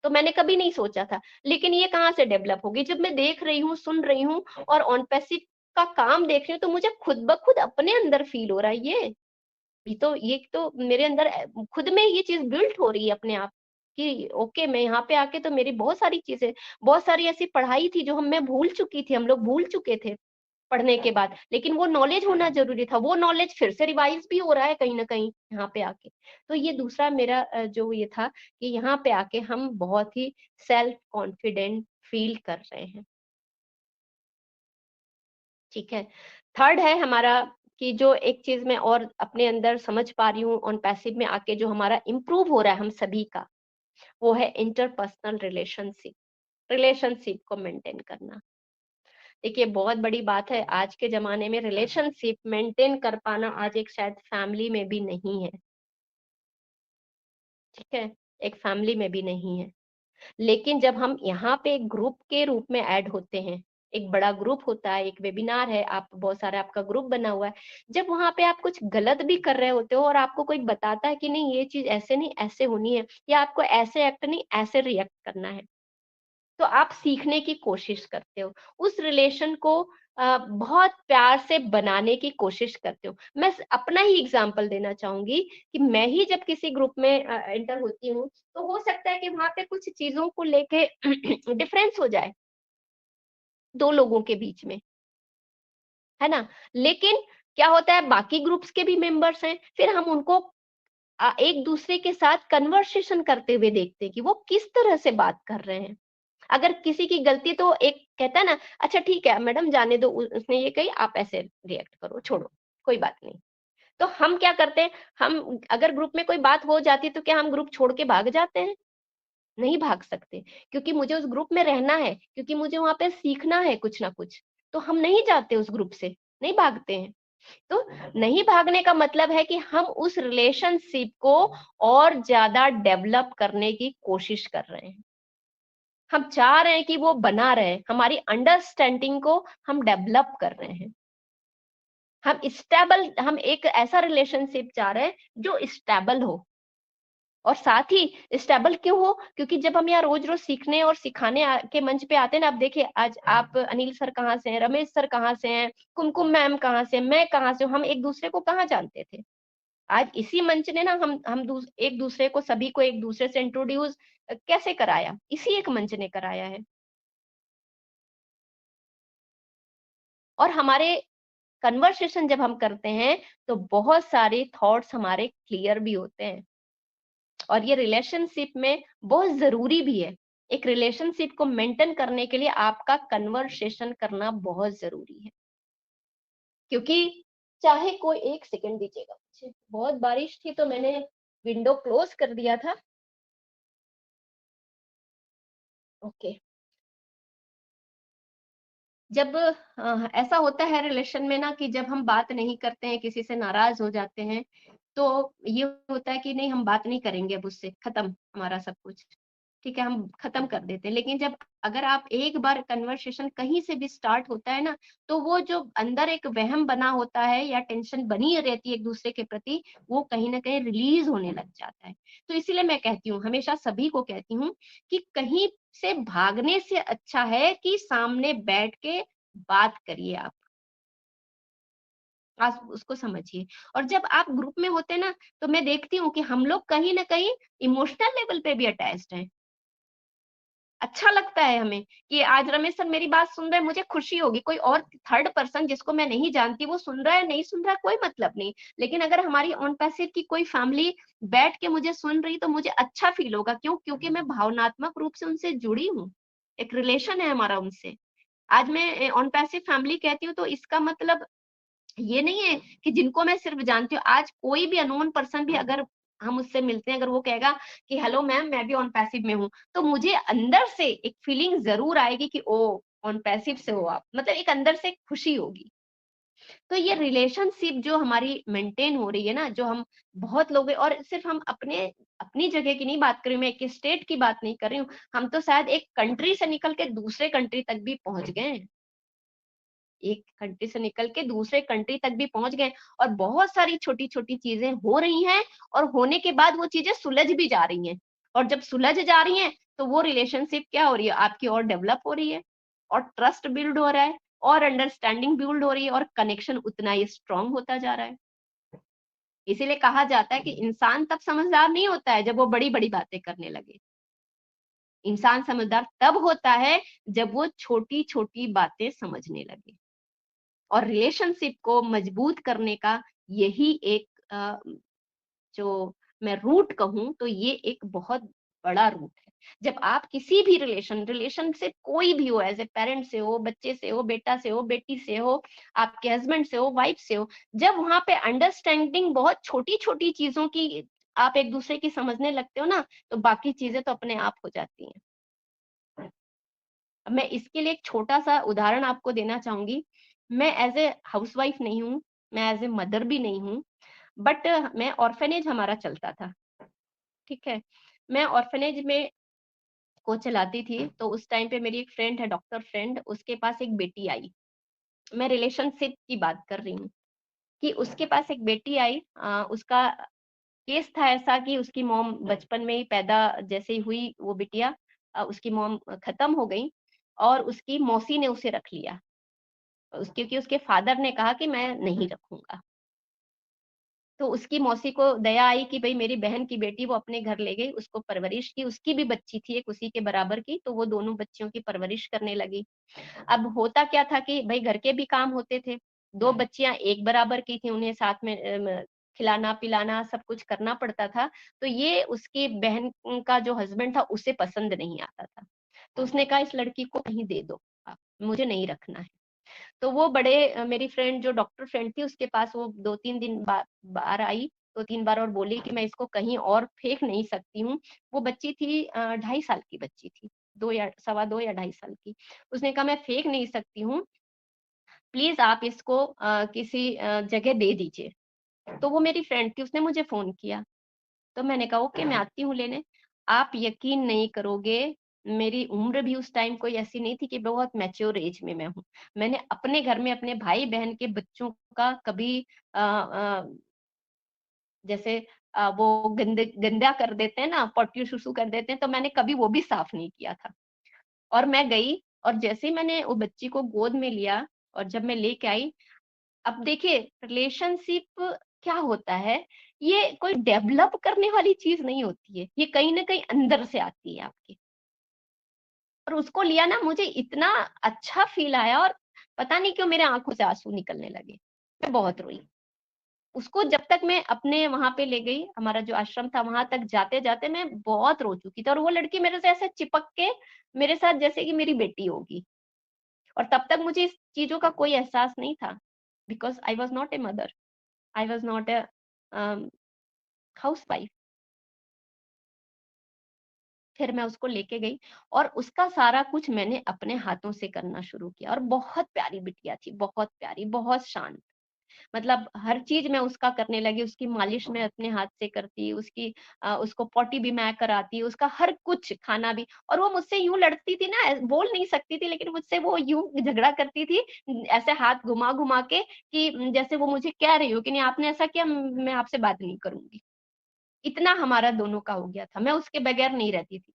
तो मैंने कभी नहीं सोचा था। लेकिन ये कहाँ से डेवलप होगी? जब मैं देख रही हूँ, सुन रही हूँ और ऑन पैसिव का काम देख रही हूँ, तो मुझे खुद ब खुद अपने अंदर फील हो रहा है ये तो मेरे अंदर खुद में ये चीज़ बिल्ट हो रही है अपने आप। कि ओके मैं यहाँ पे आके तो मेरी बहुत सारी चीजें, बहुत सारी ऐसी पढ़ाई थी जो मैं भूल चुकी थी, हम लोग भूल चुके थे पढ़ने के बाद, लेकिन वो नॉलेज होना जरूरी था, वो नॉलेज फिर से रिवाइज भी हो रहा है कहीं ना कहीं यहाँ पे आके। तो ये दूसरा मेरा जो ये था कि यहाँ पे आके हम बहुत ही सेल्फ कॉन्फिडेंट फील कर रहे हैं। ठीक है। थर्ड है हमारा कि जो एक चीज मैं और अपने अंदर समझ पा रही हूँ ऑन पैसिव में आके, जो हमारा इम्प्रूव हो रहा है हम सभी का, वो है इंटरपर्सनल रिलेशनशिप को मेंटेन करना। देखिए बहुत बड़ी बात है आज के जमाने में, रिलेशनशिप मेंटेन कर पाना आज एक शायद फैमिली में भी नहीं है। ठीक है, एक फैमिली में भी नहीं है। लेकिन जब हम यहाँ पे एक ग्रुप के रूप में ऐड होते हैं, एक बड़ा ग्रुप होता है, एक वेबिनार है, आप बहुत सारा आपका ग्रुप बना हुआ है, जब वहां पे आप कुछ गलत भी कर रहे होते हो और आपको कोई बताता है कि नहीं ये चीज ऐसे नहीं ऐसे होनी है, या आपको ऐसे एक्ट नहीं ऐसे रिएक्ट करना है, तो आप सीखने की कोशिश करते हो, उस रिलेशन को बहुत प्यार से बनाने की कोशिश करते हो। मैं अपना ही एग्जांपल देना चाहूंगी कि मैं ही जब किसी ग्रुप में एंटर होती हूँ, तो हो सकता है कि वहां पे कुछ चीजों को लेके डिफरेंस हो जाए दो लोगों के बीच में, है ना। लेकिन क्या होता है, बाकी ग्रुप्स के भी मेंबर्स हैं, फिर हम उनको एक दूसरे के साथ कन्वर्सेशन करते हुए देखते हैं कि वो किस तरह से बात कर रहे हैं। अगर किसी की गलती, तो एक कहता है ना, अच्छा ठीक है मैडम जाने दो, उसने ये कही आप ऐसे रिएक्ट करो, छोड़ो कोई बात नहीं। तो हम क्या करते हैं, हम अगर ग्रुप में कोई बात हो जाती है तो क्या हम ग्रुप छोड़ के भाग जाते हैं? नहीं भाग सकते, क्योंकि मुझे उस ग्रुप में रहना है, क्योंकि मुझे वहां पे सीखना है कुछ ना कुछ, तो हम नहीं जाते उस ग्रुप से, नहीं भागते हैं। तो नहीं भागने का मतलब है कि हम उस रिलेशनशिप को और ज्यादा डेवलप करने की कोशिश कर रहे हैं, हम चाह रहे हैं कि वो बना रहे, हमारी अंडरस्टैंडिंग को हम डेवलप कर रहे हैं, हम एक ऐसा रिलेशनशिप चाह रहे हैं जो स्टेबल हो। और साथ ही स्टेबल क्यों हो, क्योंकि जब हम यहाँ रोज रोज सीखने और सिखाने के मंच पे आते हैं ना, आप देखिए आज आप अनिल सर कहाँ से हैं, रमेश सर कहाँ से हैं, कुमकुम मैम कहाँ से, मैं कहाँ से हूँ, हम एक दूसरे को कहाँ जानते थे। आज इसी मंच ने ना एक दूसरे को, सभी को एक दूसरे से इंट्रोड्यूस कैसे कराया, इसी एक मंच ने कराया है। और हमारे कन्वर्सेशन जब हम करते हैं तो बहुत सारे थॉट्स हमारे क्लियर भी होते हैं, और ये रिलेशनशिप में बहुत जरूरी भी है। एक रिलेशनशिप को मेंटेन करने के लिए आपका कन्वर्सेशन करना बहुत जरूरी है, क्योंकि चाहे कोई, एक सेकंड दीजिएगा मुझे, बहुत बारिश थी तो मैंने विंडो क्लोज कर दिया था। ओके। जब ऐसा होता है रिलेशन में ना कि जब हम बात नहीं करते हैं, किसी से नाराज हो जाते हैं, तो ये होता है कि नहीं हम बात नहीं करेंगे अब उससे, खत्म हमारा सब कुछ, ठीक है हम खत्म कर देते हैं। लेकिन जब अगर आप एक बार कन्वर्सेशन कहीं से भी स्टार्ट होता है ना, तो वो जो अंदर एक वहम बना होता है या टेंशन बनी रहती है एक दूसरे के प्रति, वो कहीं ना कहीं रिलीज होने लग जाता है। तो इसीलिए मैं कहती हूँ, हमेशा सभी को कहती हूँ कि कहीं से भागने से अच्छा है कि सामने बैठ के बात करिए आप उसको समझिए। और जब आप ग्रुप में होते हैं ना, तो मैं देखती हूँ कि हम लोग कहीं ना कहीं इमोशनल लेवल पे भी अटैच्ड हैं। अच्छा लगता है हमें कि आज रमेश सर मेरी बात सुन रहे हैं, मुझे खुशी होगी। कोई और थर्ड पर्सन जिसको मैं नहीं जानती वो सुन रहा है नहीं सुन रहा है कोई मतलब नहीं, लेकिन अगर हमारी ऑन पैसिव की कोई फैमिली बैठ के मुझे सुन रही तो मुझे अच्छा फील होगा। क्यों? क्योंकि मैं भावनात्मक रूप से उनसे जुड़ी हूँ, एक रिलेशन है हमारा उनसे। आज मैं ऑन पैसिव फैमिली कहती हूँ तो इसका मतलब ये नहीं है कि जिनको मैं सिर्फ जानती हूँ, आज कोई भी अननोन पर्सन भी अगर हम उससे मिलते हैं, अगर वो कहेगा कि हेलो मैम मैं भी ऑन पैसिव में हूँ, तो मुझे अंदर से एक फीलिंग जरूर आएगी कि ओ ऑन पैसिव से हो आप, मतलब एक अंदर से खुशी होगी। तो ये रिलेशनशिप जो हमारी मेंटेन हो रही है ना, जो हम बहुत लोग हैं, और सिर्फ हम अपने अपनी जगह की नहीं बात कर रही हूँ, मैं एक स्टेट की बात नहीं कर रही हूँ, हम तो शायद एक कंट्री से निकल के दूसरे कंट्री तक भी पहुंच गए हैं, एक कंट्री से निकल के दूसरे कंट्री तक भी पहुंच गए। और बहुत सारी छोटी छोटी चीजें हो रही हैं, और होने के बाद वो चीजें सुलझ भी जा रही हैं। और जब सुलझ जा रही हैं तो वो रिलेशनशिप क्या हो रही है, आपकी और डेवलप हो रही है, और ट्रस्ट बिल्ड हो रहा है, और अंडरस्टैंडिंग बिल्ड हो रही है, और कनेक्शन उतना ही स्ट्रांग होता जा रहा है। इसीलिए कहा जाता है कि इंसान तब समझदार नहीं होता है जब वो बड़ी बड़ी बातें करने लगे। इंसान समझदार तब होता है जब वो छोटी छोटी बातें समझने लगे। और रिलेशनशिप को मजबूत करने का यही एक जो मैं रूट कहूँ तो ये एक बहुत बड़ा रूट है। जब आप किसी भी रिलेशन से कोई भी हो, एज ए पेरेंट से हो, बच्चे से हो, बेटा से हो, बेटी से हो, आपके हस्बैंड से हो, वाइफ से हो, जब वहां पे अंडरस्टैंडिंग बहुत छोटी छोटी चीजों की आप एक दूसरे की समझने लगते हो ना, तो बाकी चीजें तो अपने आप हो जाती हैं। अब मैं इसके लिए एक छोटा सा उदाहरण आपको देना चाहूंगी। मैं एज ए हाउसवाइफ नहीं हूँ, मैं एज ए मदर भी नहीं हूँ, बट मैं ऑर्फेनेज हमारा चलता था, ठीक है। मैं ऑर्फेनेज में को चलाती थी, तो उस टाइम पे मेरी एक फ्रेंड है, डॉक्टर फ्रेंड, उसके पास एक बेटी आई। मैं रिलेशनशिप की बात कर रही हूँ कि उसके पास एक बेटी आई। उसका केस था ऐसा कि उसकी मॉम बचपन में ही पैदा जैसे ही हुई वो बिटिया, उसकी मॉम खत्म हो गई और उसकी मौसी ने उसे रख लिया। क्योंकि उसके फादर ने कहा कि मैं नहीं रखूंगा। तो उसकी मौसी को दया आई कि भाई मेरी बहन की बेटी वो अपने घर ले गई, उसको परवरिश की, उसकी भी बच्ची थी एक उसी के बराबर की, तो वो दोनों बच्चियों की परवरिश करने लगी। अब होता क्या था कि भाई घर के भी काम होते थे, दो बच्चियां एक बराबर की थी, उन्हें साथ में खिलाना पिलाना सब कुछ करना पड़ता था। तो ये उसकी बहन का जो हस्बैंड था उसे पसंद नहीं आता था, तो उसने कहा इस लड़की को कहीं दे दो आप, मुझे नहीं रखना है। तो वो बड़े मेरी फ्रेंड जो डॉक्टर फ्रेंड थी उसके पास वो 2-3 दिन बार आई, 2-3 बार, और बोली कि मैं इसको कहीं और फेंक नहीं सकती हूँ। वो बच्ची थी 2.5 साल की बच्ची थी, 2 या सवा 2 या 2.5 साल की। उसने कहा मैं फेंक नहीं सकती हूँ, प्लीज आप इसको किसी जगह दे दीजिए। तो वो मेरी फ्रेंड थी, उसने मुझे फोन किया, तो मैंने कहा ओके मैं आती हूँ लेने। आप यकीन नहीं करोगे, मेरी उम्र भी उस टाइम कोई ऐसी नहीं थी कि बहुत मैच्योर एज में मैं हूँ। मैंने अपने घर में अपने भाई बहन के बच्चों का कभी जैसे वो गंदा कर देते हैं ना, पॉटी सुसु कर देते हैं, तो मैंने कभी वो भी साफ नहीं किया था। और मैं गई, और जैसे ही मैंने वो बच्ची को गोद में लिया और जब मैं लेके आई, अब देखिए रिलेशनशिप क्या होता है, ये कोई डेवलप करने वाली चीज नहीं होती है, ये कहीं ना कहीं अंदर से आती है आपके। और उसको लिया ना, मुझे इतना अच्छा फील आया, और पता नहीं क्यों मेरे आंखों से आंसू निकलने लगे, मैं बहुत रोई। उसको जब तक मैं अपने वहां पे ले गई, हमारा जो आश्रम था वहां तक जाते जाते मैं बहुत रो चुकी थी, और वो लड़की मेरे से ऐसे चिपक के मेरे साथ जैसे कि मेरी बेटी होगी। और तब तक मुझे इस चीजों का कोई एहसास नहीं था, because I was not a mother, I was not a house wife. फिर मैं उसको लेके गई और उसका सारा कुछ मैंने अपने हाथों से करना शुरू किया, और बहुत प्यारी बिटिया थी, बहुत प्यारी, बहुत शांत। मतलब हर चीज मैं उसका करने लगी, उसकी मालिश मैं अपने हाथ से करती, उसकी उसको पॉटी भी मैं कराती, उसका हर कुछ खाना भी। और वो मुझसे यूं लड़ती थी ना, बोल नहीं सकती थी, लेकिन मुझसे वो यूं झगड़ा करती थी, ऐसे हाथ घुमा घुमा के कि जैसे वो मुझे कह रही हो कि नहीं आपने ऐसा किया, मैं आपसे बात नहीं करूंगी। इतना हमारा दोनों का हो गया था, मैं उसके बगैर नहीं रहती थी,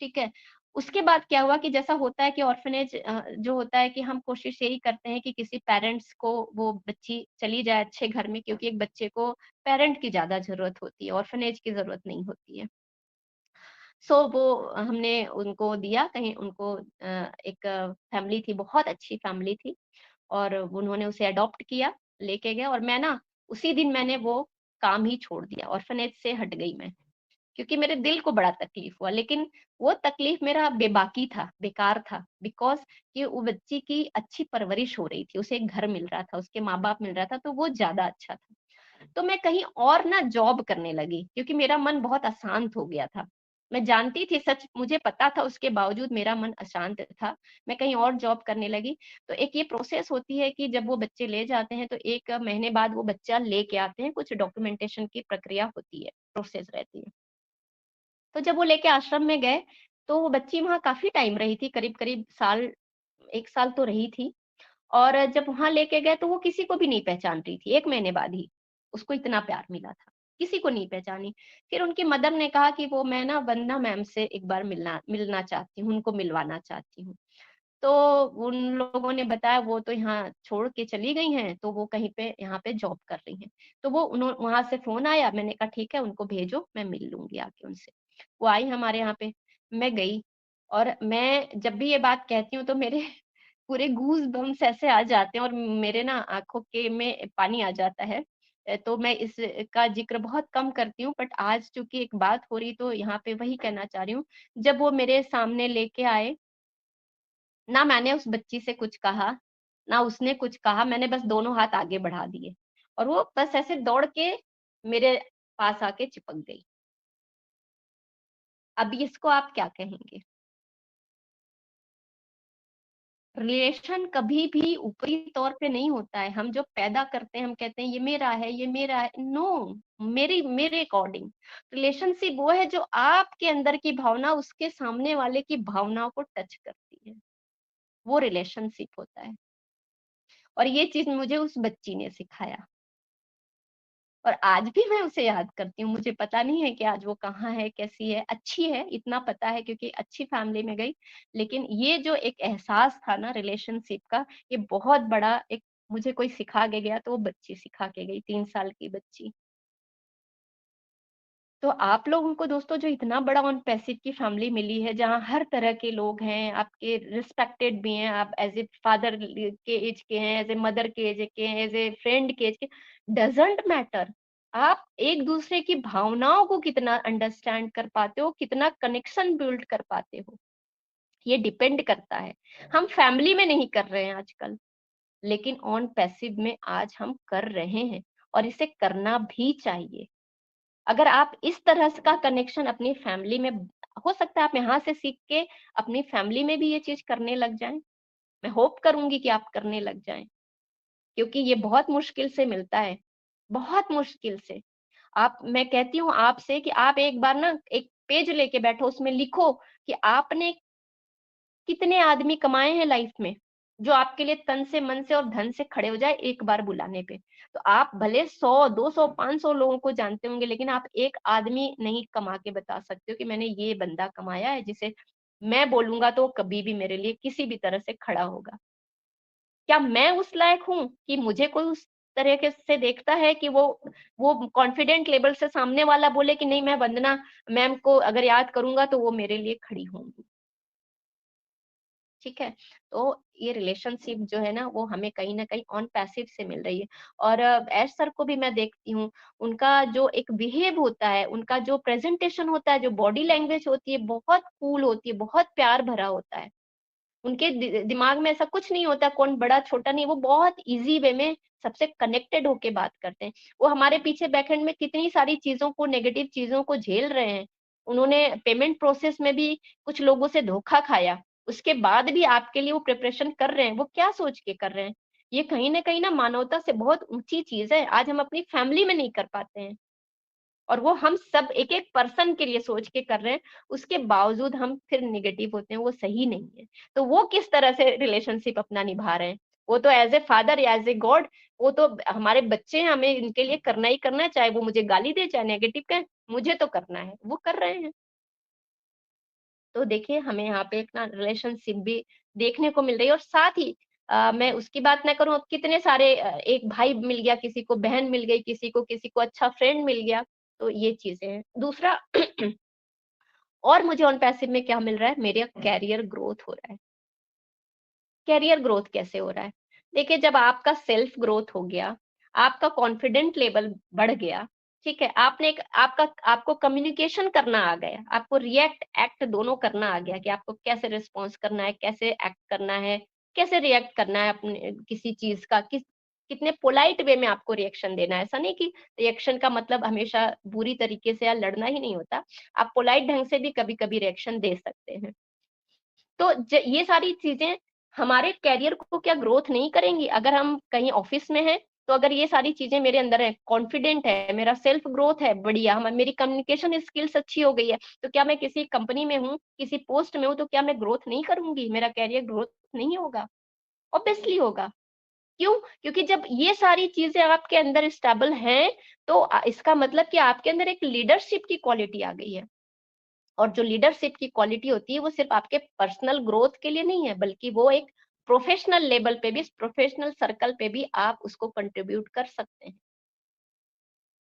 ठीक है। उसके बाद क्या हुआ कि जैसा होता है कि ऑर्फनेज जो होता है कि हम कोशिश यही करते हैं कि किसी पेरेंट्स को वो बच्ची चली जाए अच्छे घर में, क्योंकि एक बच्चे को पेरेंट की ज्यादा जरूरत होती है, ऑर्फनेज की जरूरत नहीं होती है। सो वो हमने उनको दिया कहीं, उनको एक फैमिली थी, बहुत अच्छी फैमिली थी, और उन्होंने उसे अडॉप्ट किया, लेके गए। और मैं ना उसी दिन मैंने वो काम ही छोड़ दिया, ऑर्फनेज से हट गई मैं, क्योंकि मेरे दिल को बड़ा तकलीफ हुआ। लेकिन वो तकलीफ मेरा बेबाकी था, बेकार था, बिकॉज कि वो बच्ची की अच्छी परवरिश हो रही थी, उसे एक घर मिल रहा था, उसके माँ बाप मिल रहा था, तो वो ज्यादा अच्छा था। तो मैं कहीं और ना जॉब करने लगी, क्योंकि मेरा मन बहुत अशांत हो गया था। मैं जानती थी, सच मुझे पता था, उसके बावजूद मेरा मन अशांत था। मैं कहीं और जॉब करने लगी। तो एक ये प्रोसेस होती है कि जब वो बच्चे ले जाते हैं तो 1 महीने बाद वो बच्चा लेके आते हैं, कुछ डॉक्यूमेंटेशन की प्रक्रिया होती है, प्रोसेस रहती है। तो जब वो लेके आश्रम में गए, तो वो बच्ची वहाँ काफ़ी टाइम रही थी, करीब-करीब साल 1 साल तो रही थी। और जब वहाँ लेके गए तो वो किसी को भी नहीं पहचान रही थी, 1 महीने बाद ही। उसको इतना प्यार मिला था, किसी को नहीं पहचानी। फिर उनकी मदर ने कहा कि वो मैं ना वंदना मैम से एक बार मिलना मिलना चाहती हूँ, उनको मिलवाना चाहती हूँ। तो उन लोगों ने बताया वो तो यहाँ छोड़ के चली गई हैं, तो वो कहीं पे यहाँ पे जॉब कर रही हैं। तो वो वहां से फोन आया, मैंने कहा ठीक है उनको भेजो, मैं मिल लूंगी आके उनसे। वो आई हमारे यहाँ पे, मैं गई, और मैं जब भी ये बात कहती हूँ तो मेरे पूरे गूज बम्स ऐसे आ जाते हैं और मेरे ना आंखों के में पानी आ जाता है। तो मैं इसका जिक्र बहुत कम करती हूँ, बट आज चूंकि एक बात हो रही तो यहाँ पे वही कहना चाह रही हूँ। जब वो मेरे सामने लेके आए, ना मैंने उस बच्ची से कुछ कहा, ना उसने कुछ कहा, मैंने बस दोनों हाथ आगे बढ़ा दिए और वो बस ऐसे दौड़ के मेरे पास आके चिपक गई। अब इसको आप क्या कहेंगे? रिलेशन कभी भी ऊपरी तौर पे नहीं होता है। हम जो पैदा करते हैं, हम कहते हैं ये मेरा है, ये मेरा है। नो, मेरे अकॉर्डिंग रिलेशनशिप वो है जो आपके अंदर की भावना उसके सामने वाले की भावनाओं को टच करती है, वो रिलेशनशिप होता है। और ये चीज मुझे उस बच्ची ने सिखाया और आज भी मैं उसे याद करती हूँ। मुझे पता नहीं है कि आज वो कहाँ है, कैसी है। अच्छी है इतना पता है क्योंकि अच्छी फैमिली में गई। लेकिन ये जो एक एहसास था ना रिलेशनशिप का, ये बहुत बड़ा एक मुझे कोई सिखा के गया, तो वो बच्ची सिखा के गई, 3 साल की बच्ची। तो आप लोगों को दोस्तों जो इतना बड़ा ऑन पैसिव की फैमिली मिली है, जहाँ हर तरह के लोग हैं, आपके रिस्पेक्टेड भी हैं, आप एज ए फादर के एज के हैं, एज ए मदर के एज के हैं, एज ए फ्रेंड के एज के, डजेंट मैटर। आप एक दूसरे की भावनाओं को कितना अंडरस्टैंड कर पाते हो, कितना कनेक्शन बिल्ड कर पाते हो, ये डिपेंड करता है। हम फैमिली में नहीं कर रहे हैं आजकल, लेकिन ऑन पैसिव में आज हम कर रहे हैं, और इसे करना भी चाहिए। अगर आप इस तरह का कनेक्शन अपनी फैमिली में, हो सकता है आप यहाँ से सीख के अपनी फैमिली में भी ये चीज करने लग जाएं। मैं होप करूंगी कि आप करने लग जाएं, क्योंकि ये बहुत मुश्किल से मिलता है, बहुत मुश्किल से। आप, मैं कहती हूँ आपसे कि आप एक बार ना एक पेज लेके बैठो, उसमें लिखो कि आपने कितने आदमी कमाए हैं लाइफ में, जो आपके लिए तन से, मन से और धन से खड़े हो जाए एक बार बुलाने पे। तो आप भले 100, 200, 500 लोगों को जानते होंगे, लेकिन आप एक आदमी नहीं कमा के बता सकते हो कि मैंने ये बंदा कमाया है, जिसे मैं बोलूंगा तो वो कभी भी मेरे लिए किसी भी तरह से खड़ा होगा। क्या मैं उस लायक हूँ कि मुझे कोई उस तरह के से देखता है कि वो कॉन्फिडेंट लेवल से सामने वाला बोले कि नहीं, मैं वंदना मैम को अगर याद करूंगा तो वो मेरे लिए खड़ी होंगी। ठीक है। तो ये रिलेशनशिप जो है ना, वो हमें कहीं ना कहीं ऑन पैसिव से मिल रही है। और ऐश सर को भी मैं देखती हूँ, उनका जो एक बिहेव होता है, उनका जो प्रेजेंटेशन होता है, जो बॉडी लैंग्वेज होती है, बहुत कूल होती है, बहुत प्यार भरा होता है। उनके दिमाग में ऐसा कुछ नहीं होता कौन बड़ा छोटा, नहीं, वो बहुत इजी वे में सबसे कनेक्टेड होके बात करते हैं। वो हमारे पीछे बैकएंड में कितनी सारी चीजों को, नेगेटिव चीजों को झेल रहे हैं। उन्होंने पेमेंट प्रोसेस में भी कुछ लोगों से धोखा खाया, उसके बाद भी आपके लिए वो प्रिपरेशन कर रहे हैं। वो क्या सोच के कर रहे हैं? ये कहीं ना मानवता से बहुत ऊंची चीज है, आज हम अपनी फैमिली में नहीं कर पाते हैं। और वो हम सब एक एक पर्सन के लिए सोच के कर रहे हैं, उसके बावजूद हम फिर निगेटिव होते हैं, वो सही नहीं है। तो वो किस तरह से रिलेशनशिप अपना निभा रहे हैं? वो तो एज ए फादर या एज ए गॉड, वो तो हमारे बच्चे हैं, हमें इनके लिए करना ही करना है, चाहे वो मुझे गाली दे चाहे नेगेटिव कहे, मुझे तो करना है, वो कर रहे हैं। तो देखिए हमें यहाँ पे एक ना रिलेशनशिप भी देखने को मिल रही है। और साथ ही मैं उसकी बात ना करूं, अब कितने सारे एक भाई मिल गया किसी को, बहन मिल गई किसी को अच्छा फ्रेंड मिल गया। तो ये चीजें हैं। दूसरा और मुझे ऑन पैसिव में क्या मिल रहा है, मेरा कैरियर ग्रोथ हो रहा है। कैरियर ग्रोथ कैसे हो रहा है? देखिए, जब आपका सेल्फ ग्रोथ हो गया, आपका कॉन्फिडेंट लेवल बढ़ गया, ठीक है, आपने एक आपका आपको कम्युनिकेशन करना आ गया, आपको रिएक्ट एक्ट दोनों करना आ गया कि आपको कैसे रिस्पॉन्स करना है, कैसे एक्ट करना है, कैसे रिएक्ट करना है अपने किसी चीज का, कितने पोलाइट वे में आपको रिएक्शन देना है। ऐसा नहीं कि रिएक्शन का मतलब हमेशा बुरी तरीके से या लड़ना ही नहीं होता, आप पोलाइट ढंग से भी कभी कभी रिएक्शन दे सकते हैं। तो ये सारी चीजें हमारे कैरियर को क्या ग्रोथ नहीं करेंगी? अगर हम कहीं ऑफिस में हैं, तो अगर ये सारी चीजें मेरे अंदर है, कॉन्फिडेंट है, मेरा सेल्फ ग्रोथ है बढ़िया, मेरी कम्युनिकेशन स्किल्स अच्छी हो गई है, तो क्या मैं किसी कंपनी में हूँ, किसी पोस्ट में हूँ, तो क्या मैं ग्रोथ नहीं करूंगी? मेरा कैरियर ग्रोथ नहीं होगा? ऑब्वियसली होगा। क्यों? क्योंकि जब ये सारी चीजें आपके अंदर स्टेबल हैं, तो इसका मतलब कि आपके अंदर एक लीडरशिप की क्वालिटी आ गई है। और जो लीडरशिप की क्वालिटी होती है वो सिर्फ आपके पर्सनल ग्रोथ के लिए नहीं है, बल्कि वो एक प्रोफेशनल लेवल पे भी, प्रोफेशनल सर्कल पे भी आप उसको कंट्रीब्यूट कर सकते हैं।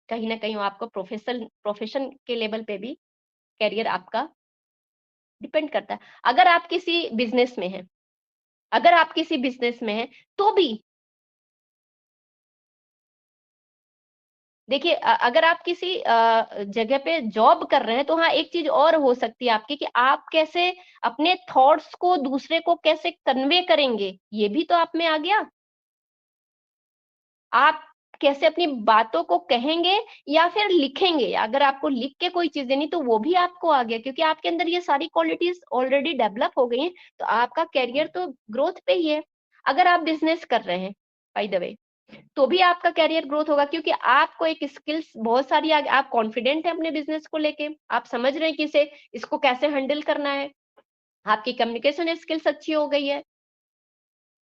कहीं ना कहीं वो आपको प्रोफेशन के लेवल पे भी करियर आपका डिपेंड करता है। अगर आप किसी बिजनेस में हैं, अगर आप किसी बिजनेस में हैं, तो भी देखिए, अगर आप किसी जगह पे जॉब कर रहे हैं, तो हाँ, एक चीज और हो सकती है आपकी कि आप कैसे अपने थॉट्स को दूसरे को कैसे कन्वे करेंगे, ये भी तो आप में आ गया। आप कैसे अपनी बातों को कहेंगे या फिर लिखेंगे, अगर आपको लिख के कोई चीज देनी तो वो भी आपको आ गया, क्योंकि आपके अंदर ये सारी क्वालिटीज ऑलरेडी डेवलप हो गई हैं, तो आपका कैरियर तो ग्रोथ पे ही है। अगर आप बिजनेस कर रहे हैं बाय द वे, तो भी आपका कैरियर ग्रोथ होगा, क्योंकि आपको एक स्किल्स बहुत सारी आप कॉन्फिडेंट है अपने बिजनेस को लेके, आप समझ रहे हैं कि इसको कैसे हैंडल करना है, आपकी कम्युनिकेशन स्किल्स अच्छी हो गई है,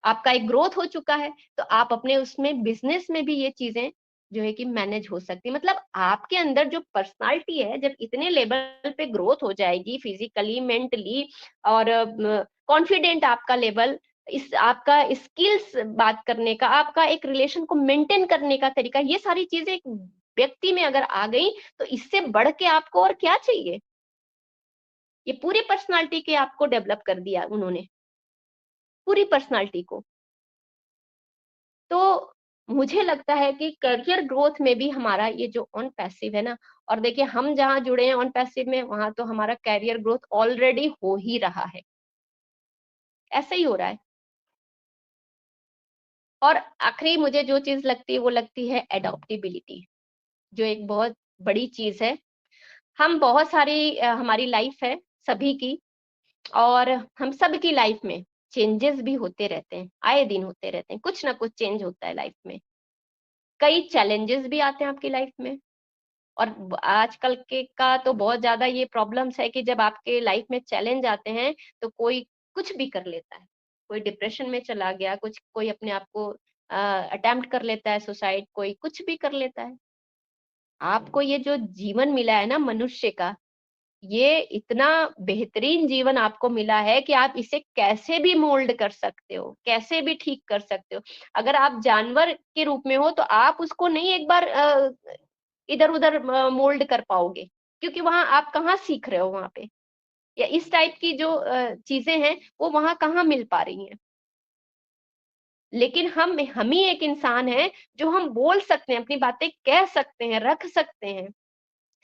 आपका एक ग्रोथ हो चुका है, तो आप अपने उसमें बिजनेस में भी ये चीजें जो है कि मैनेज हो सकती है। मतलब आपके अंदर जो पर्सनालिटी है, जब इतने लेवल पे ग्रोथ हो जाएगी फिजिकली, मेंटली और कॉन्फिडेंट आपका लेवल, इस आपका स्किल्स बात करने का, आपका एक रिलेशन को मेंटेन करने का तरीका, ये सारी चीजें एक व्यक्ति में अगर आ गई, तो इससे बढ़ के आपको और क्या चाहिए। ये पूरी पर्सनालिटी के आपको डेवलप कर दिया उन्होंने, पूरी पर्सनालिटी को। तो मुझे लगता है कि करियर ग्रोथ में भी हमारा ये जो ऑन पैसिव है ना, और देखिए हम जहाँ जुड़े हैं ऑन पैसिव में, वहां तो हमारा कैरियर ग्रोथ ऑलरेडी हो ही रहा है, ऐसे ही हो रहा है। और आखिरी मुझे जो चीज लगती है वो लगती है एडॉप्टेबिलिटी, जो एक बहुत बड़ी चीज है। हम बहुत सारी हमारी लाइफ है सभी की, और हम सब की लाइफ में चेंजेस भी होते रहते हैं, आए दिन होते रहते हैं, कुछ ना कुछ चेंज होता है लाइफ में। कई चैलेंजेस भी आते हैं आपकी लाइफ में, और आजकल के का तो बहुत ज्यादा ये प्रॉब्लम्स है कि जब आपके लाइफ में चैलेंज आते हैं, तो कोई कुछ भी कर लेता है, कोई डिप्रेशन में चला गया, कुछ कोई अपने आप को अटेम्प्ट कर लेता है सुसाइड, कोई कुछ भी कर लेता है। आपको ये जो जीवन मिला है ना मनुष्य का, ये इतना बेहतरीन जीवन आपको मिला है कि आप इसे कैसे भी मोल्ड कर सकते हो, कैसे भी ठीक कर सकते हो। अगर आप जानवर के रूप में हो, तो आप उसको नहीं एक बार इधर-उधर मोल्ड कर पाओगे, क्योंकि वहां आप कहाँ सीख रहे हो वहां पे, या इस टाइप की जो चीजें हैं वो वहां कहाँ मिल पा रही हैं। लेकिन हम ही एक इंसान है जो हम बोल सकते हैं, अपनी बातें कह सकते हैं, रख सकते हैं,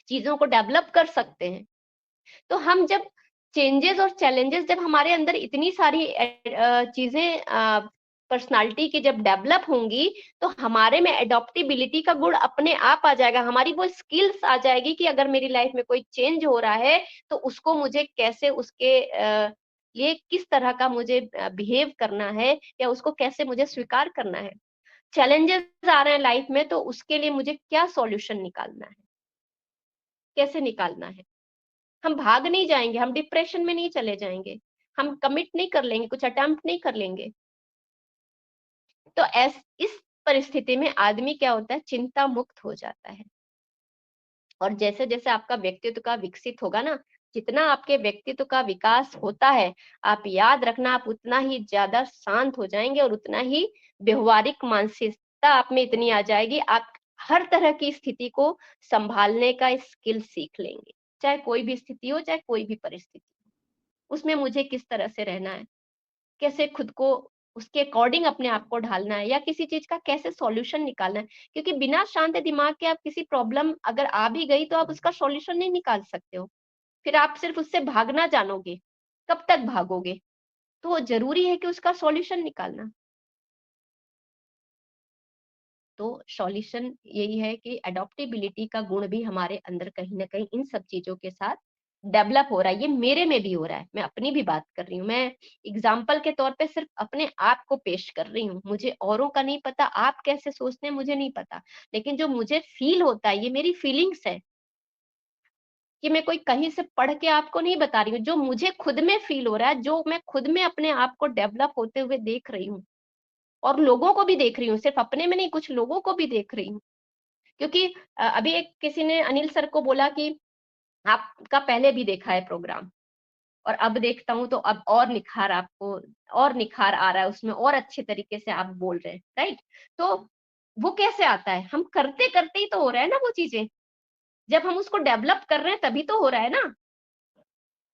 चीजों को डेवलप कर सकते हैं। तो हम जब चेंजेस और चैलेंजेस, जब हमारे अंदर इतनी सारी चीजें पर्सनालिटी की जब डेवलप होंगी, तो हमारे में एडॉप्टेबिलिटी का गुण अपने आप आ जाएगा, हमारी वो स्किल्स आ जाएगी कि अगर मेरी लाइफ में कोई चेंज हो रहा है, तो उसको मुझे कैसे उसके लिए किस तरह का मुझे बिहेव करना है, या उसको कैसे मुझे स्वीकार करना है। चैलेंजेस आ रहे हैं लाइफ में, तो उसके लिए मुझे क्या सॉल्यूशन निकालना है, कैसे निकालना है। हम भाग नहीं जाएंगे, हम डिप्रेशन में नहीं चले जाएंगे, हम कमिट नहीं कर लेंगे, कुछ अटेम्प्ट नहीं कर लेंगे। तो इस परिस्थिति में आदमी क्या होता है, चिंता मुक्त हो जाता है। और जैसे जैसे आपका व्यक्तित्व का विकसित होगा ना, जितना आपके व्यक्तित्व का विकास होता है, आप याद रखना, आप उतना ही ज्यादा शांत हो जाएंगे, और उतना ही व्यवहारिक मानसिकता आप में इतनी आ जाएगी, आप हर तरह की स्थिति को संभालने का स्किल सीख लेंगे। चाहे कोई भी स्थिति हो, चाहे कोई भी परिस्थिति, उसमें मुझे किस तरह से रहना है, कैसे खुद को उसके अकॉर्डिंग अपने आप को ढालना है, या किसी चीज का कैसे सॉल्यूशन निकालना है। क्योंकि बिना शांत दिमाग के आप किसी प्रॉब्लम अगर आ भी गई, तो आप उसका सॉल्यूशन नहीं निकाल सकते हो, फिर आप सिर्फ उससे भागना जानोगे, कब तक भागोगे। तो जरूरी है कि उसका सॉल्यूशन निकालना। तो सॉल्यूशन यही है कि अडॉप्टेबिलिटी का गुण भी हमारे अंदर कहीं ना कहीं इन सब चीजों के साथ डेवलप हो रहा है। ये मेरे में भी हो रहा है, मैं अपनी भी बात कर रही हूँ, मैं एग्जाम्पल के तौर पे सिर्फ अपने आप को पेश कर रही हूँ। मुझे औरों का नहीं पता, आप कैसे सोचते हैं मुझे नहीं पता, लेकिन जो मुझे फील होता है, ये मेरी फीलिंग्स है, कि मैं कोई कहीं से पढ़ के आपको नहीं बता रही हूँ, जो मुझे खुद में फील हो रहा है, जो मैं खुद में अपने आप को डेवलप होते हुए देख रही हूँ, और लोगों को भी देख रही हूँ, सिर्फ अपने में नहीं, कुछ लोगों को भी देख रही हूँ। क्योंकि अभी एक किसी ने अनिल सर को बोला कि आपका पहले भी देखा है प्रोग्राम, और अब देखता हूँ तो अब और निखार आ रहा है उसमें, और अच्छे तरीके से आप बोल रहे हैं, राइट? तो वो कैसे आता है? हम करते करते ही तो हो रहा है ना वो चीजें। जब हम उसको डेवलप कर रहे हैं तभी तो हो रहा है ना।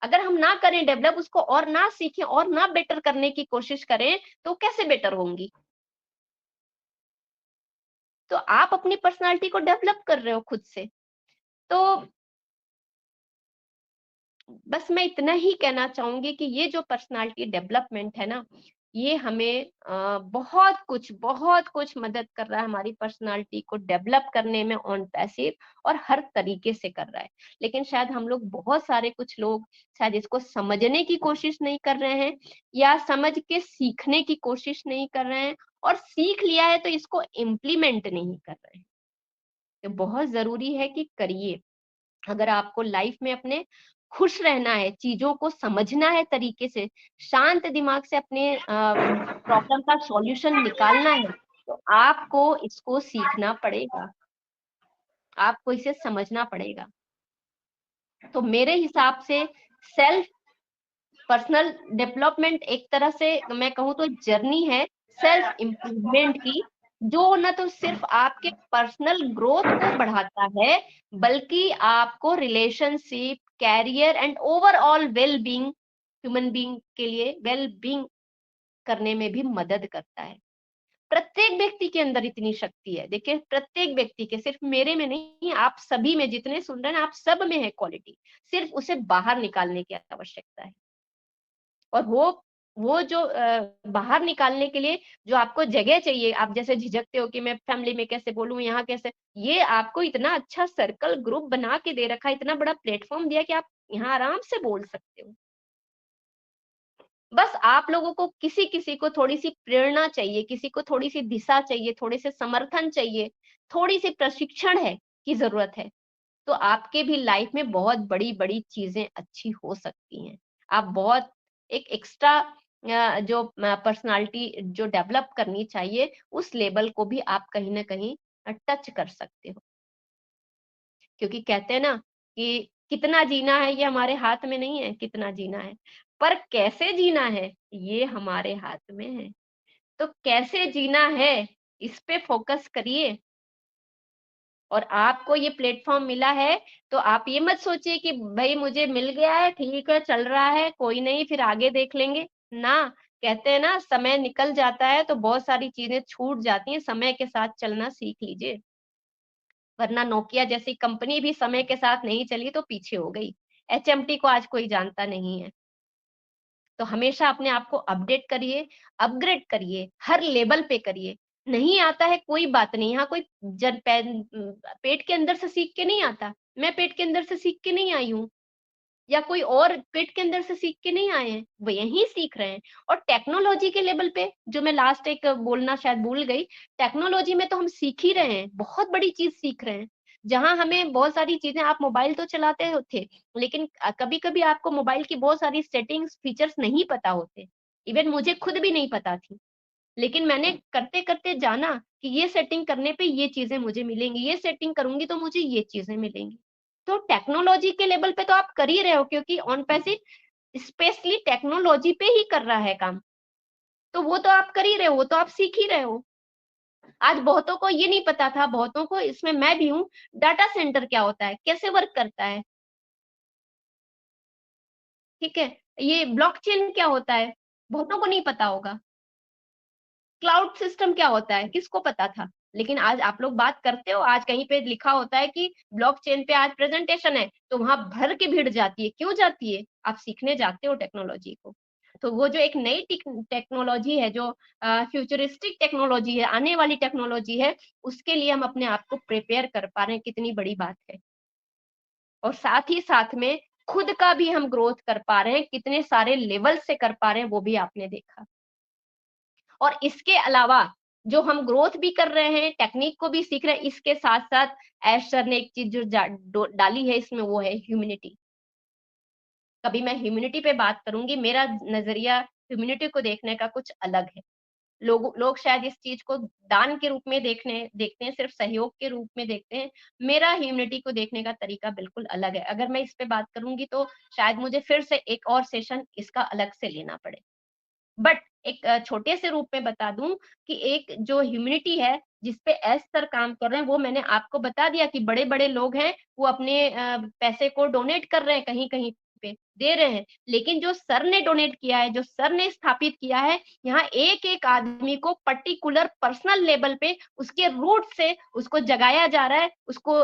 अगर हम ना करें डेवलप उसको, और ना सीखें और ना बेटर करने की कोशिश करें, तो कैसे बेटर होंगी? तो आप अपनी पर्सनालिटी को डेवलप कर रहे हो खुद से। तो बस मैं इतना ही कहना चाहूंगी कि ये जो पर्सनालिटी डेवलपमेंट है ना, ये हमें बहुत कुछ मदद कर रहा है हमारी पर्सनालिटी को डेवलप करने में ऑन पैसिव, और हर तरीके से कर रहा है। लेकिन शायद हम लोग, बहुत सारे कुछ लोग शायद इसको समझने की कोशिश नहीं कर रहे हैं, या समझ के सीखने की कोशिश नहीं कर रहे हैं, और सीख लिया है तो इसको इम्प्लीमेंट नहीं कर रहे हैं। तो बहुत जरूरी है कि करिए। अगर आपको लाइफ में अपने खुश रहना है, चीजों को समझना है तरीके से, शांत दिमाग से अपने प्रॉब्लम का सॉल्यूशन निकालना है, तो आपको इसको सीखना पड़ेगा, आपको इसे समझना पड़ेगा। तो मेरे हिसाब से सेल्फ पर्सनल डेवलपमेंट एक तरह से मैं कहूँ तो जर्नी है सेल्फ इम्प्रूवमेंट की, जो न तो सिर्फ आपके पर्सनल ग्रोथ को बढ़ाता है, बल्कि आपको relationship, career and overall well being, human being के लिए वेल बीइंग करने में भी मदद करता है। प्रत्येक व्यक्ति के अंदर इतनी शक्ति है। देखिए, प्रत्येक व्यक्ति के, सिर्फ मेरे में नहीं, आप सभी में, जितने सुन रहे हैं आप सब में है क्वालिटी, सिर्फ उसे बाहर निकालने की आवश्यकता है। और वो जो बाहर निकालने के लिए जो आपको जगह चाहिए, आप जैसे झिझकते हो कि मैं फैमिली में कैसे बोलूं, यहाँ कैसे, ये आपको इतना अच्छा सर्कल ग्रुप बना के दे रखा है, इतना बड़ा प्लेटफॉर्म दिया कि आप यहाँ आराम से बोल सकते हो। बस आप लोगों को किसी किसी को थोड़ी सी प्रेरणा चाहिए, किसी को थोड़ी सी दिशा चाहिए, थोड़े से समर्थन चाहिए, थोड़ी सी प्रशिक्षण है की जरूरत है, तो आपके भी लाइफ में बहुत बड़ी बड़ी चीजें अच्छी हो सकती हैं। आप बहुत एक एक्स्ट्रा जो पर्सनालिटी जो डेवलप करनी चाहिए, उस लेवल को भी आप कहीं ना कहीं टच कर सकते हो। क्योंकि कहते हैं ना कि कितना जीना है ये हमारे हाथ में नहीं है, कितना जीना है, पर कैसे जीना है ये हमारे हाथ में है। तो कैसे जीना है, इस पे फोकस करिए। और आपको ये प्लेटफॉर्म मिला है, तो आप ये मत सोचिए कि भाई मुझे मिल गया है, ठीक है, चल रहा है, कोई नहीं, फिर आगे देख लेंगे ना। कहते हैं ना, समय निकल जाता है तो बहुत सारी चीजें छूट जाती हैं, समय के साथ चलना सीख लीजिए। वरना नोकिया जैसी कंपनी भी समय के साथ नहीं चली तो पीछे हो गई। एचएमटी को आज कोई जानता नहीं है। तो हमेशा अपने आप को अपडेट करिए, अपग्रेड करिए, हर लेवल पे करिए। नहीं आता है कोई बात नहीं, यहाँ कोई पेट के अंदर से सीख के नहीं आता। मैं पेट के अंदर से सीख के नहीं आई हूँ, या कोई और पेट के अंदर से सीख के नहीं आए हैं, वो यहीं सीख रहे हैं। और टेक्नोलॉजी के लेवल पे, जो मैं लास्ट एक बोलना शायद भूल गई, टेक्नोलॉजी में तो हम सीख ही रहे हैं, बहुत बड़ी चीज सीख रहे हैं। जहां हमें बहुत सारी चीजें, आप मोबाइल तो चलाते थे, लेकिन कभी कभी आपको मोबाइल की बहुत सारी सेटिंग्स, फीचर्स नहीं पता होते। इवन मुझे खुद भी नहीं पता थी, लेकिन मैंने करते करते जाना कि ये सेटिंग करने पे ये चीजें मुझे मिलेंगी, ये सेटिंग करूंगी तो मुझे ये चीजें मिलेंगी। तो टेक्नोलॉजी के लेवल पे तो आप कर ही रहे हो, क्योंकि ऑन पैसिव स्पेशली टेक्नोलॉजी पे ही कर रहा है काम। तो वो तो आप कर ही रहे हो, वो तो आप सीख ही रहे हो। आज बहुतों को ये नहीं पता था, बहुतों को, इसमें मैं भी हूँ, डाटा सेंटर क्या होता है, कैसे वर्क करता है, ठीक है, ये ब्लॉकचेन क्या होता है, बहुतों को नहीं पता होगा। क्लाउड सिस्टम क्या होता है, किसको पता था। लेकिन आज आप लोग बात करते हो, आज कहीं पे लिखा होता है कि ब्लॉकचेन पे आज प्रेजेंटेशन है, तो वहां भर के भीड़ जाती है। क्यों जाती है? आप सीखने जाते हो टेक्नोलॉजी को। तो वो जो एक नई टेक्नोलॉजी है, जो फ्यूचरिस्टिक टेक्नोलॉजी है, आने वाली टेक्नोलॉजी है, उसके लिए हम अपने आप को प्रिपेयर कर पा रहे हैं, कितनी बड़ी बात है। और साथ ही साथ में खुद का भी हम ग्रोथ कर पा रहे हैं, कितने सारे लेवल से कर पा रहे हैं, वो भी आपने देखा। और इसके अलावा जो हम ग्रोथ भी कर रहे हैं, टेक्निक को भी सीख रहे हैं, इसके साथ साथ ऐश सर ने एक चीज जो डाली है इसमें, वो है ह्यूमैनिटी। कभी मैं ह्यूमैनिटी पे बात करूंगी, मेरा नजरिया ह्यूमैनिटी को देखने का कुछ अलग है। लोग शायद इस चीज को दान के रूप में देखते हैं, सिर्फ सहयोग के रूप में देखते हैं। मेरा ह्यूमैनिटी को देखने का तरीका बिल्कुल अलग है। अगर मैं इस पे बात करूंगी तो शायद मुझे फिर से एक और सेशन इसका अलग से लेना पड़े। बट एक छोटे से रूप में बता दूं कि एक जो ह्यूमैनिटी है जिसपे एस सर काम कर रहे हैं, वो मैंने आपको बता दिया कि बड़े बड़े लोग हैं, वो अपने पैसे को डोनेट कर रहे हैं, कहीं कहीं पे दे रहे हैं। लेकिन जो सर ने डोनेट किया है, जो सर ने स्थापित किया है, यहाँ एक एक आदमी को पर्टिकुलर पर्सनल लेवल पे उसके रूट से उसको जगाया जा रहा है, उसको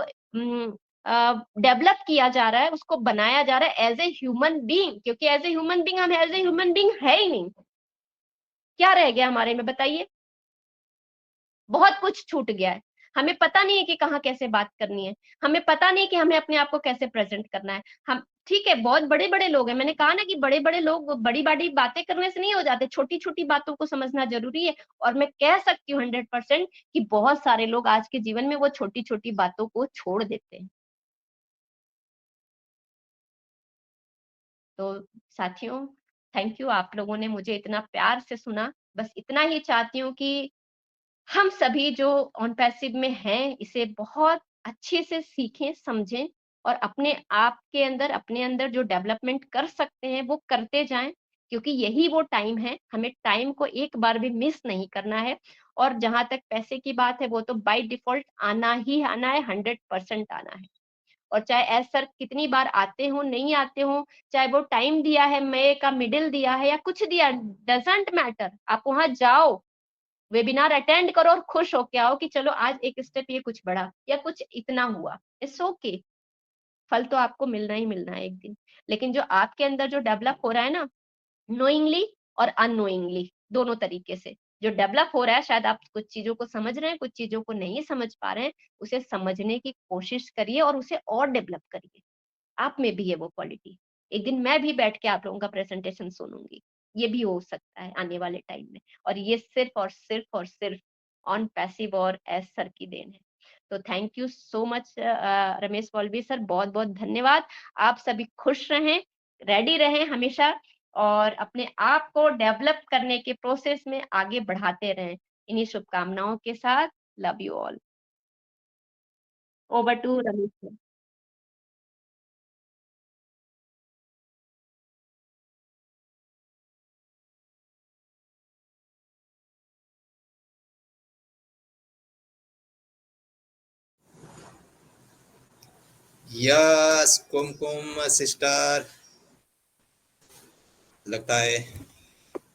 डेवलप किया जा रहा है, उसको बनाया जा रहा है एज ए ह्यूमन बीइंग। क्योंकि एज ए ह्यूमन बीइंग हम एज ए ह्यूमन बीइंग है ही नहीं। क्या रह गया हमारे में, बताइए? बहुत कुछ छूट गया है। हमें पता नहीं है कि कहाँ कैसे बात करनी है, हमें पता नहीं कि हमें अपने आप को कैसे प्रेजेंट करना है। हम ठीक है, बहुत बड़े बड़े लोग हैं, मैंने कहा ना कि बड़े बड़े लोग बड़ी बड़ी बातें करने से नहीं हो जाते, छोटी छोटी बातों को समझना जरूरी है। और मैं कह सकती हूँ 100% कि बहुत सारे लोग आज के जीवन में वो छोटी छोटी बातों को छोड़ देते हैं। तो साथियों, थैंक यू, आप लोगों ने मुझे इतना प्यार से सुना। बस इतना ही चाहती हूँ कि हम सभी जो ऑन पैसिव में हैं, इसे बहुत अच्छे से सीखें, समझें और अपने आप के अंदर, अपने अंदर जो डेवलपमेंट कर सकते हैं वो करते जाएं। क्योंकि यही वो टाइम है, हमें टाइम को एक बार भी मिस नहीं करना है। और जहां तक पैसे की बात है, वो तो बाय डिफॉल्ट आना ही आना है, 100% आना है। और चाहे एज सर कितनी बार आते हो, नहीं आते हो, चाहे वो टाइम दिया है, मे का मिडिल दिया है या कुछ दिया, डजेंट मैटर। आप वहां जाओ, वेबिनार अटेंड करो और खुश होके आओ कि चलो आज एक स्टेप ये कुछ बढ़ा या कुछ इतना हुआ। इट्स ओके, फल तो आपको मिलना ही मिलना है एक दिन। लेकिन जो आपके अंदर जो डेवलप हो रहा है ना, नोइंगली और अननोइंगली, दोनों तरीके से जो डेवलप हो रहा है, शायद आप कुछ चीजों को समझ रहे हैं, कुछ चीजों को नहीं समझ पा रहे हैं, उसे समझने की कोशिश करिए और उसे और डेवलप करिए। आप में भी है वो क्वालिटी। एक दिन मैं भी बैठ के आप लोगों का प्रेजेंटेशन सुनूंगी, ये भी हो सकता है आने वाले टाइम में। और ये सिर्फ ऑन पैसिव और एस सर की देन है। तो thank you so much Ramesh Valvi sir, बहुत बहुत धन्यवाद। आप सभी खुश रहें, रेडी रहें हमेशा, और अपने आप को डेवलप करने के प्रोसेस में आगे बढ़ाते रहें। इन्हीं शुभकामनाओं के साथ, love you all. Over to Ramesh sir. Yes Kumkum sister, लगता है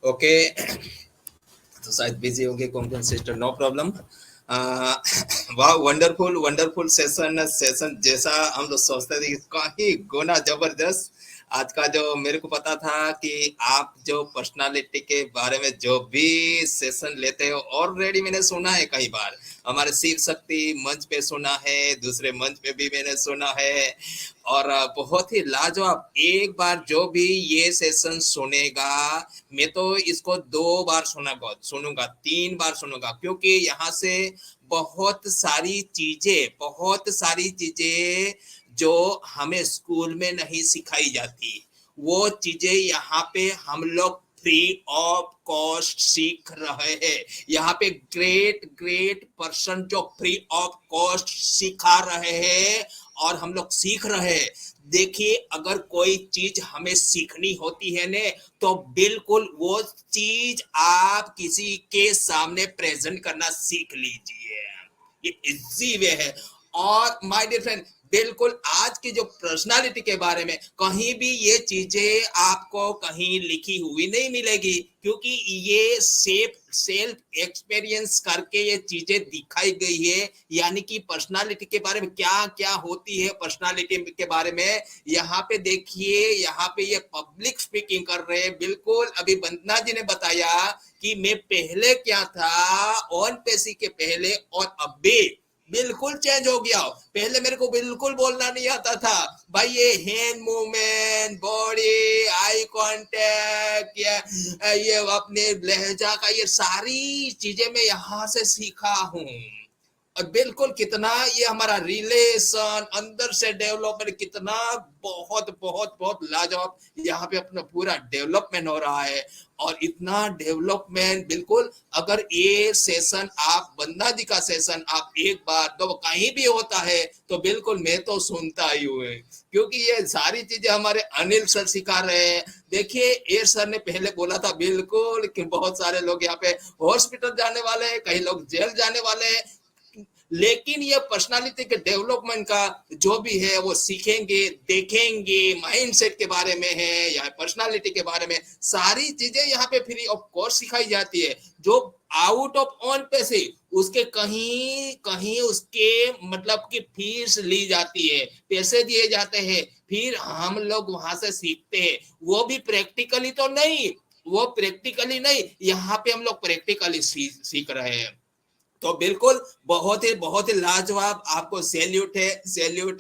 ओके। तो शायद बिजी होंगे कुमकुम सिस्टर, नो प्रॉब्लम। वाह, वंडरफुल वंडरफुल सेशन जैसा हम लोग सोचते थे, कहीं गुना जबरदस्त। आज का जो मेरे को पता था कि आप जो पर्सनालिटी के बारे में जो भी सेशन लेते हो, ऑलरेडी मैंने सुना है कई बार। हमारे शिव शक्ति मंच पे सुना है, दूसरे मंच पे भी मैंने सुना है। और बहुत ही लाजवाब। एक बार जो भी ये सेशन सुनेगा, मैं तो इसको 2 बार सुनूंगा, 3 बार सुनूंगा, क्योंकि यहाँ से बहुत सारी चीजें जो हमें स्कूल में नहीं सिखाई जाती, वो चीजें यहाँ पे हम लोग फ्री ऑफ कॉस्ट सीख रहे हैं। यहाँ पे ग्रेट ग्रेट पर्सन जो फ्री ऑफ कॉस्ट सिखा रहे हैं और हम लोग सीख रहे हैं। देखिए, अगर कोई चीज हमें सीखनी होती है ने, तो बिल्कुल वो चीज आप किसी के सामने प्रेजेंट करना सीख लीजिए, ये इजी वे है। और माय डियर फ्रेंड, बिल्कुल आज की जो पर्सनालिटी के बारे में कहीं भी ये चीजें आपको कहीं लिखी हुई नहीं मिलेगी, क्योंकि ये सेल्फ एक्सपीरियंस करके ये चीजें दिखाई गई है। यानी कि पर्सनालिटी के बारे में क्या क्या होती है, पर्सनालिटी के बारे में यहाँ पे देखिए, यहाँ पे ये पब्लिक स्पीकिंग कर रहे हैं। बिल्कुल अभी वंदना जी ने बताया कि मैं पहले क्या था, ऑन पेसी के पहले और अभी बिल्कुल चेंज हो गया। पहले मेरे को बिल्कुल बोलना नहीं आता था भाई, ये hand movement, body, eye contact, ये अपने लहजा का, ये सारी चीजें मैं यहाँ से सीखा हूँ। और बिल्कुल कितना ये हमारा रिलेशन अंदर से डेवलपमेंट कितना बहुत बहुत बहुत लाजवाब यहाँ पे अपना पूरा डेवलपमेंट हो रहा है। और इतना डेवलपमेंट बिल्कुल, अगर ये सेशन आप वंदना जी का सेशन आप एक बार तो कहीं भी होता है तो बिल्कुल मैं तो सुनता ही हूँ, क्योंकि ये सारी चीजें हमारे अनिल सर सिखा रहे हैं। देखिए ये सर ने पहले बोला था बिल्कुल कि बहुत सारे लोग यहाँ पे हॉस्पिटल जाने वाले हैं, कई लोग जेल जाने वाले हैं, लेकिन ये पर्सनालिटी के डेवलपमेंट का जो भी है वो सीखेंगे, देखेंगे, माइंडसेट के बारे में है या पर्सनालिटी के बारे में सारी चीजें यहाँ पे फ्री ऑफ कॉस्ट सिखाई जाती है। जो आउट ऑफ ऑन पैसे उसके कहीं कहीं उसके मतलब की फीस ली जाती है, पैसे दिए जाते हैं, फिर हम लोग वहां से सीखते हैं, वो भी प्रैक्टिकली तो नहीं, वो प्रैक्टिकली नहीं, यहाँ पे हम लोग प्रैक्टिकली सीख रहे हैं। तो बिल्कुल बहुत ही लाजवाब, आपको सैल्यूट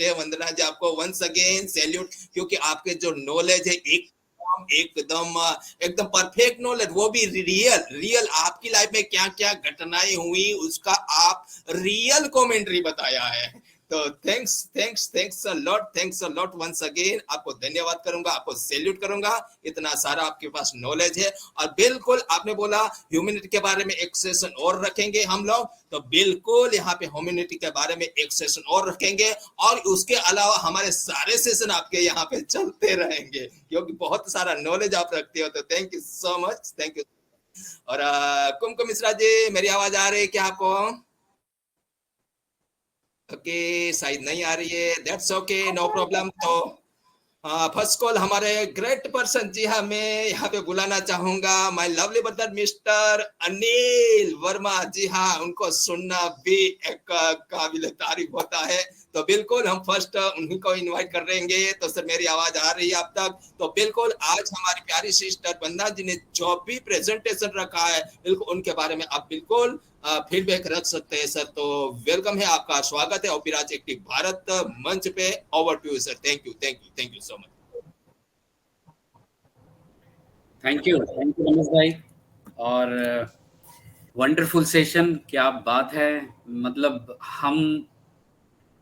है वंदना जी, आपको वंस अगेन सैल्यूट, क्योंकि आपके जो नॉलेज है एकदम एकदम परफेक्ट नॉलेज, वो भी रियल आपकी लाइफ में क्या क्या घटनाएं हुई उसका आप रियल कमेंट्री बताया है। तो thanks a lot once again, आपको धन्यवाद करूंगा, आपको सैल्यूट करूंगा, इतना सारा आपके पास नॉलेज है। और बिल्कुल आपने बोला ह्यूमैनिटी के बारे में एक सेशन और रखेंगे हम लोग, तो बिल्कुल यहाँ पे ह्यूमैनिटी के बारे में एक सेशन और रखेंगे, और उसके अलावा हमारे सारे सेशन आपके यहाँ पे चलते रहेंगे, क्योंकि बहुत सारा नॉलेज आप रखते हो। तो thank you so much, thank you. और कुमकुम मिश्रा जी, मेरी आवाज आ रही है क्या आपको? ओके, शायद नहीं आ रही है, दैट्स ओके, नो प्रॉब्लम। तो फर्स्ट कॉल हमारे ग्रेट पर्सन, जी हाँ मैं यहाँ पे बुलाना चाहूंगा my lovely brother mister Anil Verma. जी हाँ, उनको सुनना भी एक काबिल तारीफ होता है, तो बिल्कुल हम फर्स्ट उन्हीं को इनवाइट कर रहेंगे। तो सर मेरी आवाज आ रही है आप तक? तो बिल्कुल आज हमारी प्यारी सिस्टर वंदना जी ने जो भी प्रेजेंटेशन रखा है बिल्कुल उनके बारे में आप बिल्कुल फीडबैक रख सकते हैं सर। तो वेलकम है, आपका स्वागत है ओपिराज एक्टिव भारत मंच पे। Over to you sir. Thank you so much. Thank you Ramesh bhai, और वंडरफुल सेशन, क्या बात है। मतलब हम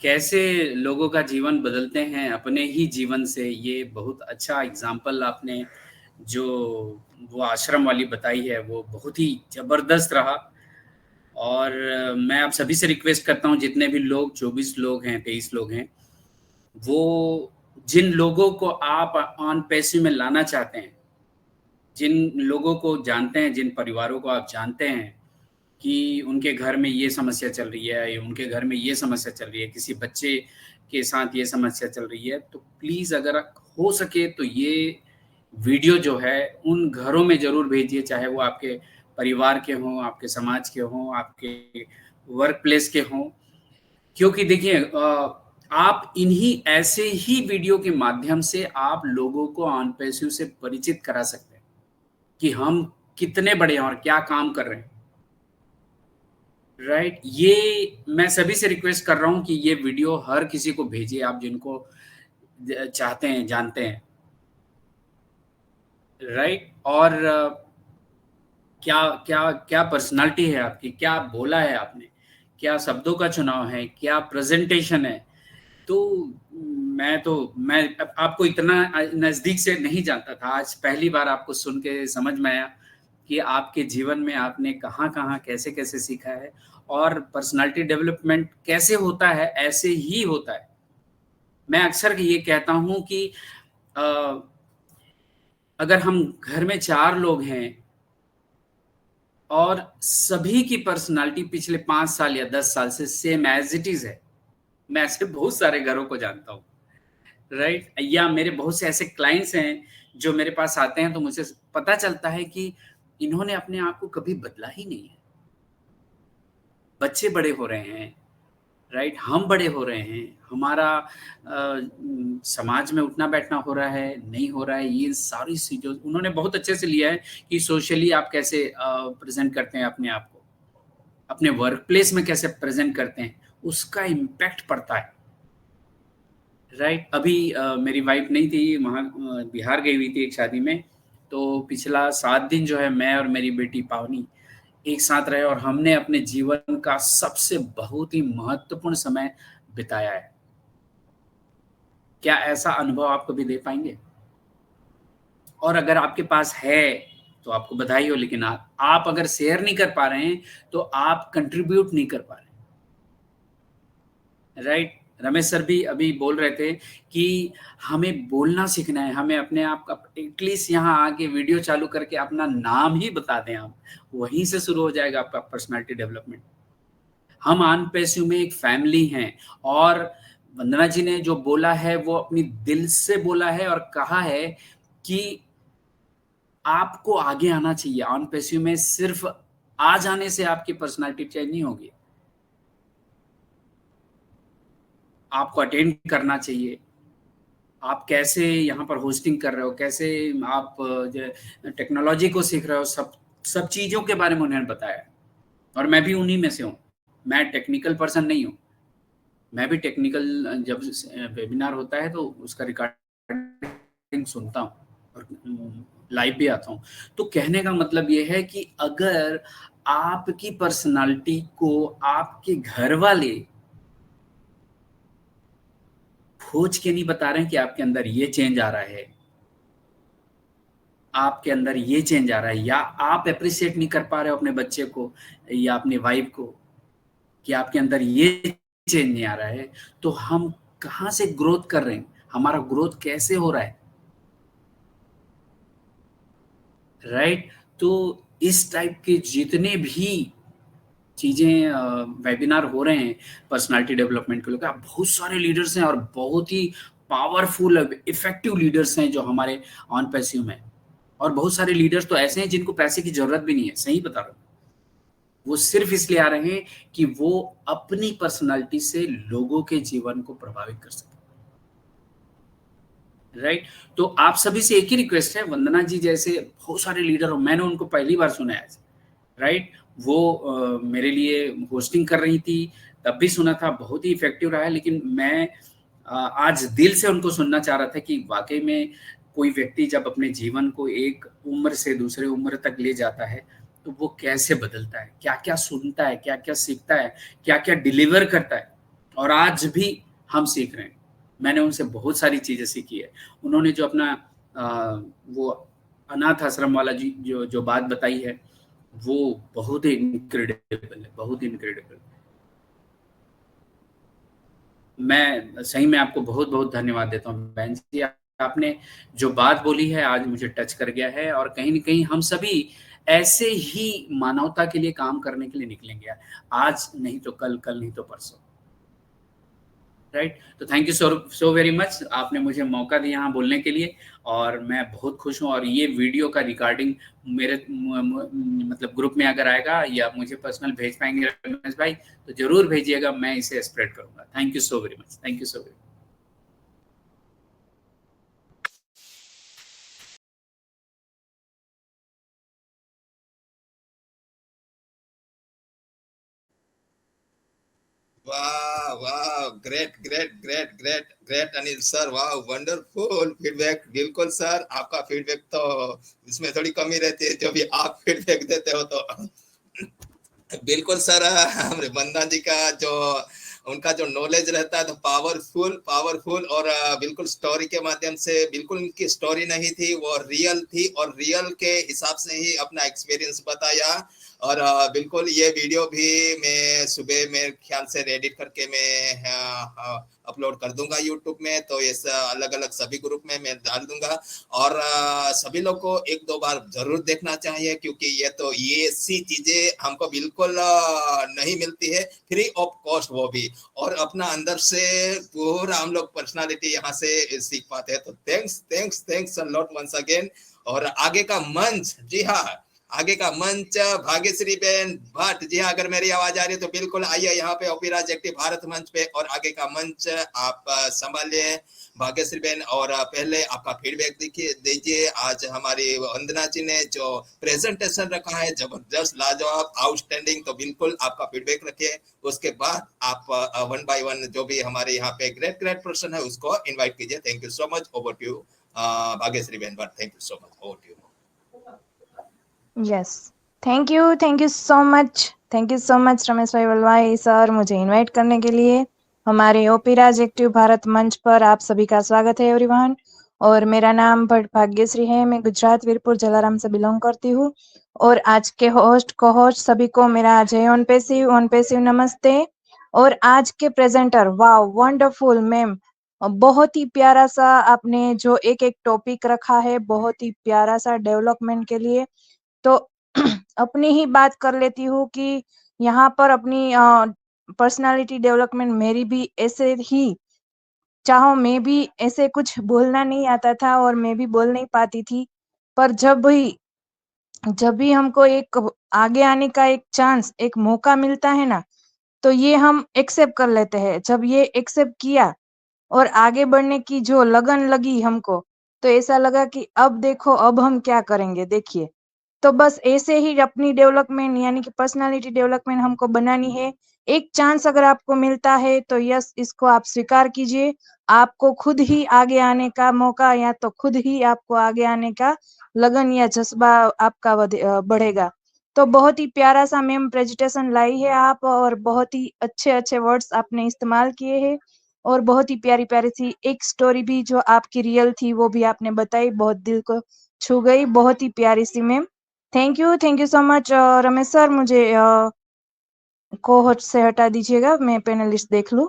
कैसे लोगों का जीवन बदलते हैं अपने ही जीवन से, ये बहुत अच्छा एग्जाम्पल आपने जो वो आश्रम वाली बताई है वो बहुत ही जबरदस्त रहा। और मैं आप सभी से रिक्वेस्ट करता हूँ, जितने भी लोग 24 लोग हैं 23 लोग हैं, वो जिन लोगों को आप ऑन पैसे में लाना चाहते हैं, जिन लोगों को जानते हैं, जिन परिवारों को आप जानते हैं कि उनके घर में ये समस्या चल रही है, उनके घर में ये समस्या चल रही है, किसी बच्चे के साथ ये समस्या चल रही है, तो प्लीज़ अगर हो सके तो ये वीडियो जो है उन घरों में ज़रूर भेजिए, चाहे वो आपके परिवार के हों, आपके समाज के हों, आपके वर्क प्लेस के हों। क्योंकि देखिए आप इन्हीं ऐसे ही वीडियो के माध्यम से आप लोगों को ऑन पैसिव से परिचित करा सकते हैं कि हम कितने बड़े हैं और क्या काम कर रहे हैं। राइट, ये मैं सभी से रिक्वेस्ट कर रहा हूं कि ये वीडियो हर किसी को भेजिए, आप जिनको चाहते हैं, जानते हैं। राइट, और क्या क्या क्या पर्सनालिटी है आपकी, क्या बोला है आपने, क्या शब्दों का चुनाव है, क्या प्रेजेंटेशन है। तो मैं आपको इतना नजदीक से नहीं जानता था, आज पहली बार आपको सुन के समझ में आया कि आपके जीवन में आपने कहाँ कहाँ कैसे कैसे सीखा है, और पर्सनालिटी डेवलपमेंट कैसे होता है, ऐसे ही होता है। मैं अक्सर ये कहता हूँ कि अगर हम घर में 4 लोग हैं और सभी की पर्सनालिटी पिछले 5 साल या 10 साल से सेम एज इट इज है, मैं ऐसे बहुत सारे घरों को जानता हूँ। राइट, या मेरे बहुत से ऐसे क्लाइंट्स हैं जो मेरे पास आते हैं, तो मुझे पता चलता है कि इन्होंने अपने आप को कभी बदला ही नहीं है। बच्चे बड़े हो रहे हैं, राइट, हम बड़े हो रहे हैं, हमारा समाज में उठना बैठना हो रहा है, नहीं हो रहा है, ये सारी चीज़ें उन्होंने बहुत अच्छे से लिया है कि सोशली आप कैसे प्रेजेंट करते हैं अपने आप को, अपने वर्क प्लेस में कैसे प्रेजेंट करते हैं, उसका इम्पैक्ट पड़ता है। राइट, अभी मेरी वाइफ नहीं थी, वहाँ बिहार गई हुई थी एक शादी में, तो पिछला 7 दिन जो है मैं और मेरी बेटी पावनी एक साथ रहे और हमने अपने जीवन का सबसे बहुत ही महत्वपूर्ण समय बिताया है। क्या ऐसा अनुभव आप कभी दे पाएंगे? और अगर आपके पास है तो आपको बधाई हो, लेकिन आप अगर शेयर नहीं कर पा रहे हैं तो आप कंट्रीब्यूट नहीं कर पा रहे, राइट? रमेश सर भी अभी बोल रहे थे कि हमें बोलना सीखना है, हमें अपने आप का एटलीस्ट यहाँ आके वीडियो चालू करके अपना नाम ही बता दें आप, वहीं से शुरू हो जाएगा आपका पर्सनालिटी डेवलपमेंट। हम AnPSU में एक फैमिली हैं और वंदना जी ने जो बोला है वो अपनी दिल से बोला है और कहा है कि आपको आगे आना चाहिए। AnPSU में सिर्फ आ जाने से आपकी पर्सनालिटी चेंज नहीं होगी, आपको अटेंड करना चाहिए। आप कैसे यहाँ पर होस्टिंग कर रहे हो, कैसे आप टेक्नोलॉजी को सीख रहे हो, सब चीज़ों के बारे में उन्होंने बताया। और मैं भी उन्हीं में से हूँ। मैं टेक्निकल पर्सन नहीं हूँ, मैं भी टेक्निकल जब वेबिनार होता है तो उसका रिकॉर्डिंग सुनता हूँ और लाइव भी आता हूँ। तो कहने का मतलब ये है कि अगर आपकी पर्सनालिटी को आपके घर वाले खोज के नहीं बता रहे हैं कि आपके अंदर ये चेंज आ रहा है, आपके अंदर ये चेंज आ रहा है, या आप अप्रिशिएट नहीं कर पा रहे हो अपने बच्चे को या अपनी वाइफ को कि आपके अंदर ये चेंज नहीं आ रहा है, तो हम कहाँ से ग्रोथ कर रहे हैं, हमारा ग्रोथ कैसे हो रहा है, राइट? तो इस टाइप के जितने भी चीजें वेबिनार हो रहे हैं पर्सनालिटी डेवलपमेंट को लेकर, बहुत सारे लीडर्स हैं और बहुत ही पावरफुल इफेक्टिव लीडर्स हैं जो हमारे AnPSU में। और बहुत सारे लीडर्स तो ऐसे हैं जिनको पैसे की जरूरत भी नहीं है, सही बता रहा हूँ। वो सिर्फ इसलिए आ रहे हैं कि वो अपनी पर्सनालिटी से लोगों के जीवन को प्रभावित कर सके, राइट? तो आप सभी से एक ही रिक्वेस्ट है, वंदना जी जैसे बहुत सारे लीडर हो, मैंने उनको पहली बार सुना है, राइट? वो मेरे लिए होस्टिंग कर रही थी, तब भी सुना था, बहुत ही इफेक्टिव रहा है। लेकिन मैं आज दिल से उनको सुनना चाह रहा था कि वाकई में कोई व्यक्ति जब अपने जीवन को एक उम्र से दूसरे उम्र तक ले जाता है तो वो कैसे बदलता है, क्या क्या सुनता है, क्या क्या सीखता है, क्या क्या डिलीवर करता है। और आज भी हम सीख रहे हैं। मैंने उनसे बहुत सारी चीजें सीखी है। उन्होंने जो अपना वो अनाथ आश्रम वाला जो बात बताई है वो बहुत ही इनक्रेडिबल है, बहुत ही इनक्रेडिबल। मैं सही में आपको बहुत बहुत धन्यवाद देता हूँ बहन जी, आपने जो बात बोली है आज मुझे टच कर गया है और कहीं ना कहीं हम सभी ऐसे ही मानवता के लिए काम करने के लिए निकलेंगे, आज नहीं तो कल, कल नहीं तो परसों, राइट? तो thank you so very much, आपने मुझे मौका दिया यहाँ बोलने के लिए और मैं बहुत खुश हूँ। और ये वीडियो का रिकॉर्डिंग मेरे मतलब ग्रुप में अगर आएगा या मुझे पर्सनल भेज पाएंगे रमेश भाई तो जरूर भेजिएगा, मैं इसे स्प्रेड करूंगा। Thank you so very much, thank you so very much. Wow, wow, great, great, great, great, great, Anil sir, वाह, वंडरफुल फीडबैक। बिल्कुल सर, आपका फीडबैक तो इसमें थोड़ी कमी रहती है, जो भी आप फीडबैक देते हो तो बिल्कुल सर, हमारे वंदना जी का जो उनका जो नॉलेज रहता है तो पावरफुल पावरफुल, और बिल्कुल स्टोरी के माध्यम से, बिल्कुल उनकी स्टोरी नहीं थी, वो रियल थी और रियल के हिसाब से ही अपना एक्सपीरियंस बताया। और बिल्कुल ये वीडियो भी मैं सुबह मेरे ख्याल से एडिट करके मैं अपलोड कर दूंगा यूट्यूब में, तो ये अलग अलग सभी ग्रुप में मैं डाल दूंगा। और सभी लोग को एक दो बार जरूर देखना चाहिए, क्योंकि ये सी चीजें हमको बिल्कुल नहीं मिलती है, फ्री ऑफ कॉस्ट, वो भी, और अपना अंदर से पूरा हम लोग पर्सनालिटी यहाँ से सीख पाते हैं। तो thanks thanks thanks a lot once again. और आगे का मंच, जी हाँ, आगे का मंच भाग्यश्री बेन भट्ट, जी हाँ, अगर मेरी आवाज आ रही है तो बिल्कुल आइए यहाँ पे ओपेराज एक्टिव भारत मंच पे, और आगे का मंच आप संभालिए भाग्यश्री बेन। और पहले आपका फीडबैक दीजिए। आज हमारी वंदना जी ने जो प्रेजेंटेशन रखा है जबरदस्त, लाजवाब, आउटस्टैंडिंग, तो बिल्कुल आपका फीडबैक रखिए। उसके बाद आप वन बाय वन जो भी हमारे यहाँ पे ग्रेट ग्रेट पर्सन है उसको इन्वाइट कीजिए। Thank you so much, over to you Bhagyashree ben Bhatt, thank you so much, over to you. Yes, thank you so much Ramesh bhai Vallabhbhai sir मुझे इनवाइट करने के लिए हमारे ओपी राज एक्टिव भारत मंच पर आप सभी का स्वागत है एवरीवन। और मेरा नाम भट्ट भाग्यश्री है, मैं गुजरात वीरपुर जलाराम से बिलोंग करती हूँ। और आज के होस्ट को होस्ट सभी को मेरा जय ऑन पैसिव नमस्ते। और आज के प्रेजेंटर वाह वंडरफुल मैम, बहुत ही प्यारा सा आपने जो एक एक टॉपिक रखा है, बहुत ही प्यारा सा डेवलपमेंट के लिए। तो अपनी ही बात कर लेती हूँ कि यहाँ पर अपनी पर्सनालिटी डेवलपमेंट मेरी भी ऐसे ही चाहो, मैं भी ऐसे कुछ बोलना नहीं आता था और मैं भी बोल नहीं पाती थी। पर जब भी हमको एक आगे आने का एक चांस, एक मौका मिलता है ना, तो ये हम एक्सेप्ट कर लेते हैं। जब ये एक्सेप्ट किया और आगे बढ़ने की जो लगन लगी हमको, तो ऐसा लगा कि अब देखो अब हम क्या करेंगे देखिए। तो बस ऐसे ही अपनी डेवलपमेंट यानी कि पर्सनालिटी डेवलपमेंट हमको बनानी है। एक चांस अगर आपको मिलता है तो यस, इसको आप स्वीकार कीजिए। आपको खुद ही आगे आने का मौका या तो खुद ही आपको आगे आने का लगन या जज्बा आपका बढ़ेगा। तो बहुत ही प्यारा सा मैम प्रेजेंटेशन लाई है आप, और बहुत ही अच्छे अच्छे वर्ड्स आपने इस्तेमाल किए हैं। और बहुत ही प्यारी प्यारी सी एक स्टोरी भी जो आपकी रियल थी वो भी आपने बताई, बहुत दिल को छू गई, बहुत ही प्यारी सी ma'am. Thank you so much Ramesh sir. मुझे को होस्ट से हटा दीजिएगा, मैं पैनलिस्ट देख लूं।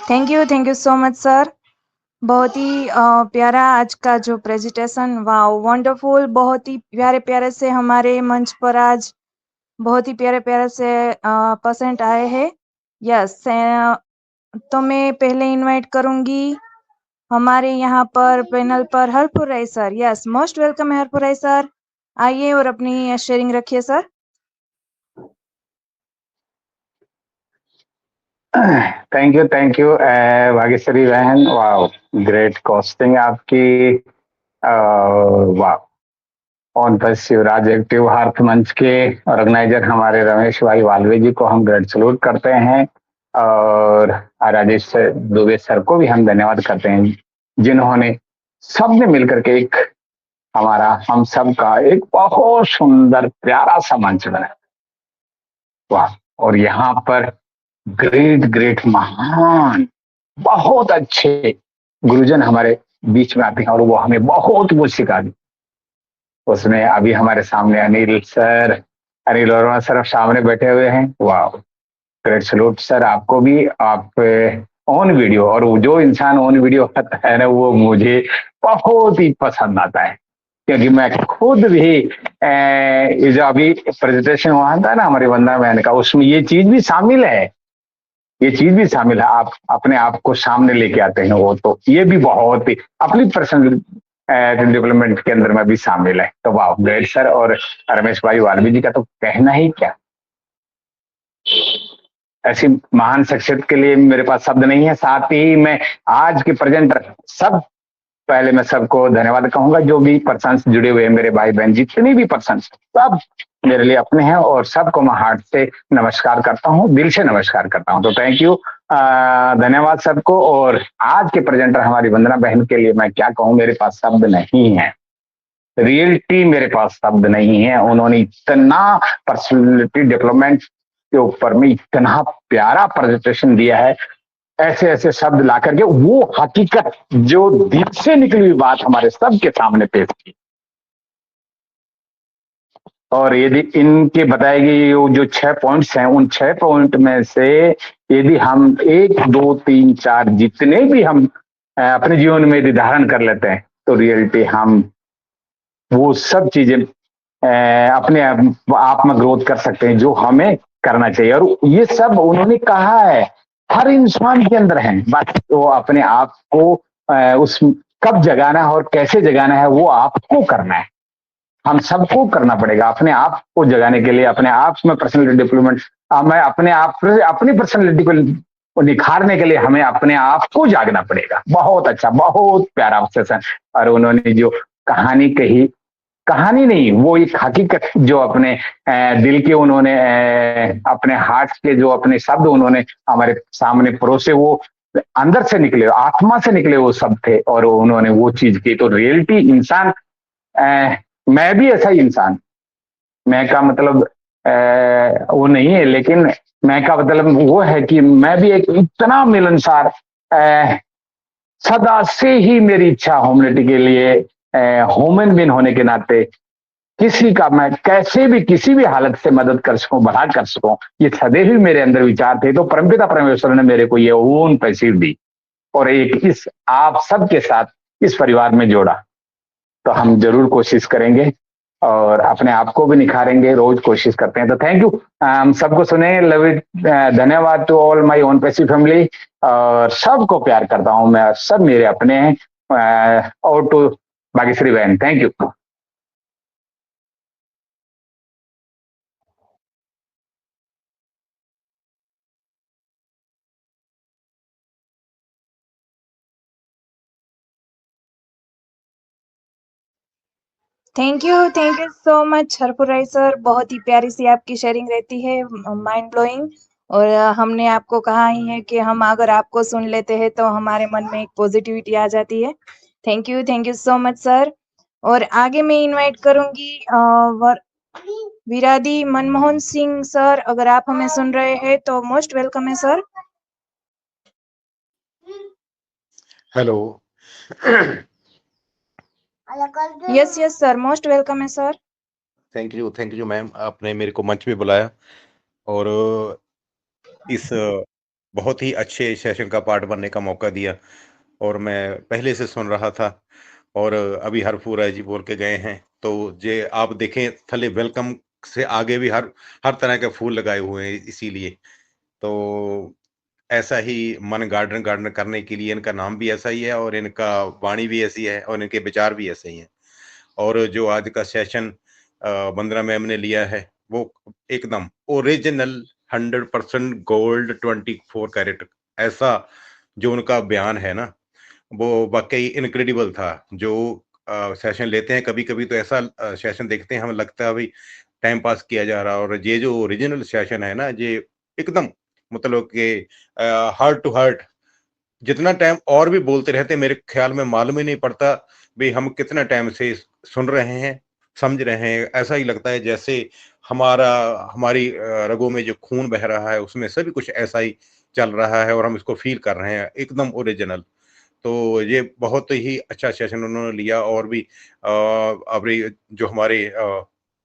Thank you so much sir. बहुत ही प्यारा आज का जो प्रेजेंटेशन, वाओ वंडरफुल। बहुत ही प्यारे प्यारे से हमारे मंच पर आज बहुत ही प्यारे प्यारे से पर्सेंट आए हैं। यस, तो मैं पहले इनवाइट करूंगी हमारे यहाँ पर पैनल पर Harpur Rai sir. Yes, most welcome है हरपुर राय सर। आइए और अपनी शेयरिंग रखिए सर। थैंक यू भाग्यश्री बहन। वाह, ग्रेट कॉस्टिंग आपकी। वाह, on the Shivraj active Bharat मंच के ऑर्गेनाइजर हमारे रमेश भाई वाल्वे जी को हम ग्रेट सलूट करते हैं, और राजेश दुबे सर को भी हम धन्यवाद करते हैं, जिन्होंने सबने मिलकर के एक हमारा हम सब का एक बहुत सुंदर प्यारा सा मंच बनाया। वाह, और यहाँ पर ग्रेट ग्रेट महान बहुत अच्छे गुरुजन हमारे बीच में आते हैं, और वो हमें बहुत कुछ सिखा दी। उसमें अभी हमारे सामने अनिल वर्मा सर सामने बैठे हुए हैं। वाह, ग्रेट सलूट सर आपको भी। आप ऑन वीडियो, और वो जो इंसान ऑन वीडियो करता है ना, वो मुझे बहुत ही पसंद आता है, क्योंकि मैं खुद भी ये जो अभी प्रेजेंटेशन हुआ था ना हमारी वंदना बहन का, उसमें ये चीज भी शामिल है, ये चीज भी शामिल है। आप अपने आप को सामने लेके आते हैं, वो तो ये भी बहुत ही अपनी पर्सनल डेवलपमेंट के अंदर में भी शामिल है। तो वाह, ग्रेट सर। और रमेश भाई वाल्मी जी का तो कहना ही क्या, ऐसी महान शख्सियत के लिए मेरे पास शब्द नहीं है। साथ ही मैं आज के प्रेजेंटर सब, पहले मैं सबको धन्यवाद कहूंगा, जो भी पर्सन्स जुड़े हुए हैं मेरे भाई बहन, जितने भी पर्सन्स सब मेरे लिए अपने हैं, और सबको मैं हार्ट से नमस्कार करता हूँ, दिल से नमस्कार करता हूँ। तो थैंक यू, धन्यवाद सबको। और आज के प्रेजेंटर हमारी वंदना बहन के लिए मैं क्या कहूँ, मेरे पास शब्द नहीं है, रियलिटी मेरे पास शब्द नहीं है। उन्होंने इतना पर्सनैलिटी डेवलपमेंट के ऊपर में इतना प्यारा प्रेजेंटेशन दिया है, ऐसे ऐसे शब्द ला करके वो हकीकत जो दिल से निकली हुई बात हमारे सबके सामने पेश की। और यदि इनके बताए गए जो 6 पॉइंट्स हैं, उन 6 पॉइंट में से यदि हम 1, 2, 3, 4 जितने भी हम अपने जीवन में यदि धारण कर लेते हैं, तो रियलिटी हम वो सब चीजें अपने आप में ग्रोथ कर सकते हैं जो हमें करना चाहिए। और ये सब उन्होंने कहा है हर इंसान के अंदर है, बस वो अपने आप को उस कब जगाना है और कैसे जगाना है वो आपको करना है, हम सबको करना पड़ेगा। अपने आप को जगाने के लिए अपने आप में पर्सनैलिटी डेवलपमेंट, हमें अपने आप अपनी पर्सनैलिटी को निखारने के लिए हमें अपने आप को जागना पड़ेगा। बहुत अच्छा, बहुत प्यारा सेशन। और उन्होंने जो कहानी कही, कहानी नहीं, वो एक हकीकत जो अपने दिल के उन्होंने अपने हार्ट के जो अपने शब्द उन्होंने हमारे सामने परोसे, वो अंदर से निकले, आत्मा से निकले वो शब्द थे और उन्होंने वो चीज की। तो रियलिटी इंसान, मैं भी ऐसा ही इंसान, मैं का मतलब वो नहीं है, लेकिन मैं का मतलब वो है कि मैं भी एक इतना मिलनसार, सदा से ही मेरी इच्छा ह्यूमैनिटी के लिए, ह्यूमन बीइंग होने के नाते किसी का मैं कैसे भी किसी भी हालत से मदद कर सकूं, बढ़ा कर सकूं, ये सदैव ही मेरे अंदर विचार थे। तो परमपिता परमेश्वर ने मेरे को ये ओन पैसिव दी और एक इस आप सबके साथ इस परिवार में जोड़ा। तो हम जरूर कोशिश करेंगे और अपने आप को भी निखारेंगे, रोज कोशिश करते हैं। तो थैंक यू, हम सबको सुने, लव इट, धन्यवाद to all my own passive family, और सबको प्यार करता हूं मैं, सब मेरे अपने हैं। और टू भाग्यश्री बहन, thank you. Thank you so much Harpur Rai sir, बहुत ही प्यारी सी आपकी शेयरिंग रहती है, माइंड ब्लोइंग। और हमने आपको कहा ही है कि हम अगर आपको सुन लेते हैं तो हमारे मन में एक पॉजिटिविटी आ जाती है। Thank you so much sir. और आगे मैं इनवाइट करूंगी विरादी मनमोहन सिंह सर, अगर आप हमें सुन रहे हैं तो मोस्ट वेलकम है sir. Hello. Yes sir, most welcome है सर। थैंक यू मैम, आपने मेरे को मंच पे बुलाया और इस बहुत ही अच्छे सेशन का पार्ट बनने का मौका दिया। और मैं पहले से सुन रहा था और अभी हरपुर राय जी बोल के गए हैं, तो जे आप देखें थले वेलकम से आगे भी हर तरह के फूल लगाए हुए हैं, इसीलिए तो ऐसा ही मन गार्डन करने के लिए इनका नाम भी ऐसा ही है और इनका वाणी भी ऐसी है और इनके विचार भी ऐसे ही हैं। और जो आज का सेशन वंदना मैम ने लिया है वो एकदम ओरिजिनल 100% गोल्ड 24 कैरेट, ऐसा जो उनका बयान है ना, वो वाकई इनक्रेडिबल था। जो सेशन लेते हैं कभी कभी तो ऐसा सेशन देखते हैं, हमें लगता है भाई टाइम पास किया जा रहा है, और ये जो ओरिजिनल सेशन है ना, ये एकदम मतलब कि हार्ट टू हार्ट, जितना टाइम और भी बोलते रहते मेरे ख्याल में मालूम ही नहीं पड़ता भाई हम कितना टाइम से सुन रहे हैं, समझ रहे हैं। ऐसा ही लगता है जैसे हमारी रगों में जो खून बह रहा है उसमें सभी कुछ ऐसा ही चल रहा है और हम इसको फील कर रहे हैं, एकदम ओरिजिनल। तो ये बहुत ही अच्छा सेशन उन्होंने लिया। और भी अभी जो हमारे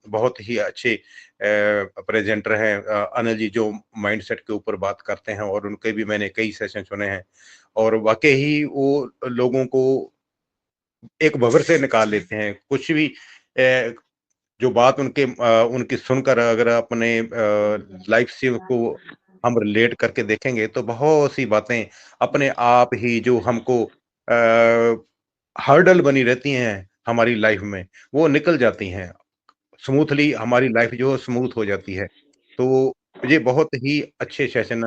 बहुत ही अच्छे प्रेजेंटर हैं अनिल जी, जो माइंडसेट के ऊपर बात करते हैं, और उनके भी मैंने कई सेशन सुने हैं और वाकई ही वो लोगों को एक भंवर से निकाल लेते हैं। कुछ भी जो बात उनकी सुनकर अगर अपने लाइफ से उसको हम रिलेट करके देखेंगे तो बहुत सी बातें अपने आप ही जो हमको हर्डल बनी रहती हैं हमारी लाइफ में, वो निकल जाती हैं स्मूथली, हमारी लाइफ जो स्मूथ हो जाती है। तो ये बहुत ही अच्छे सेशन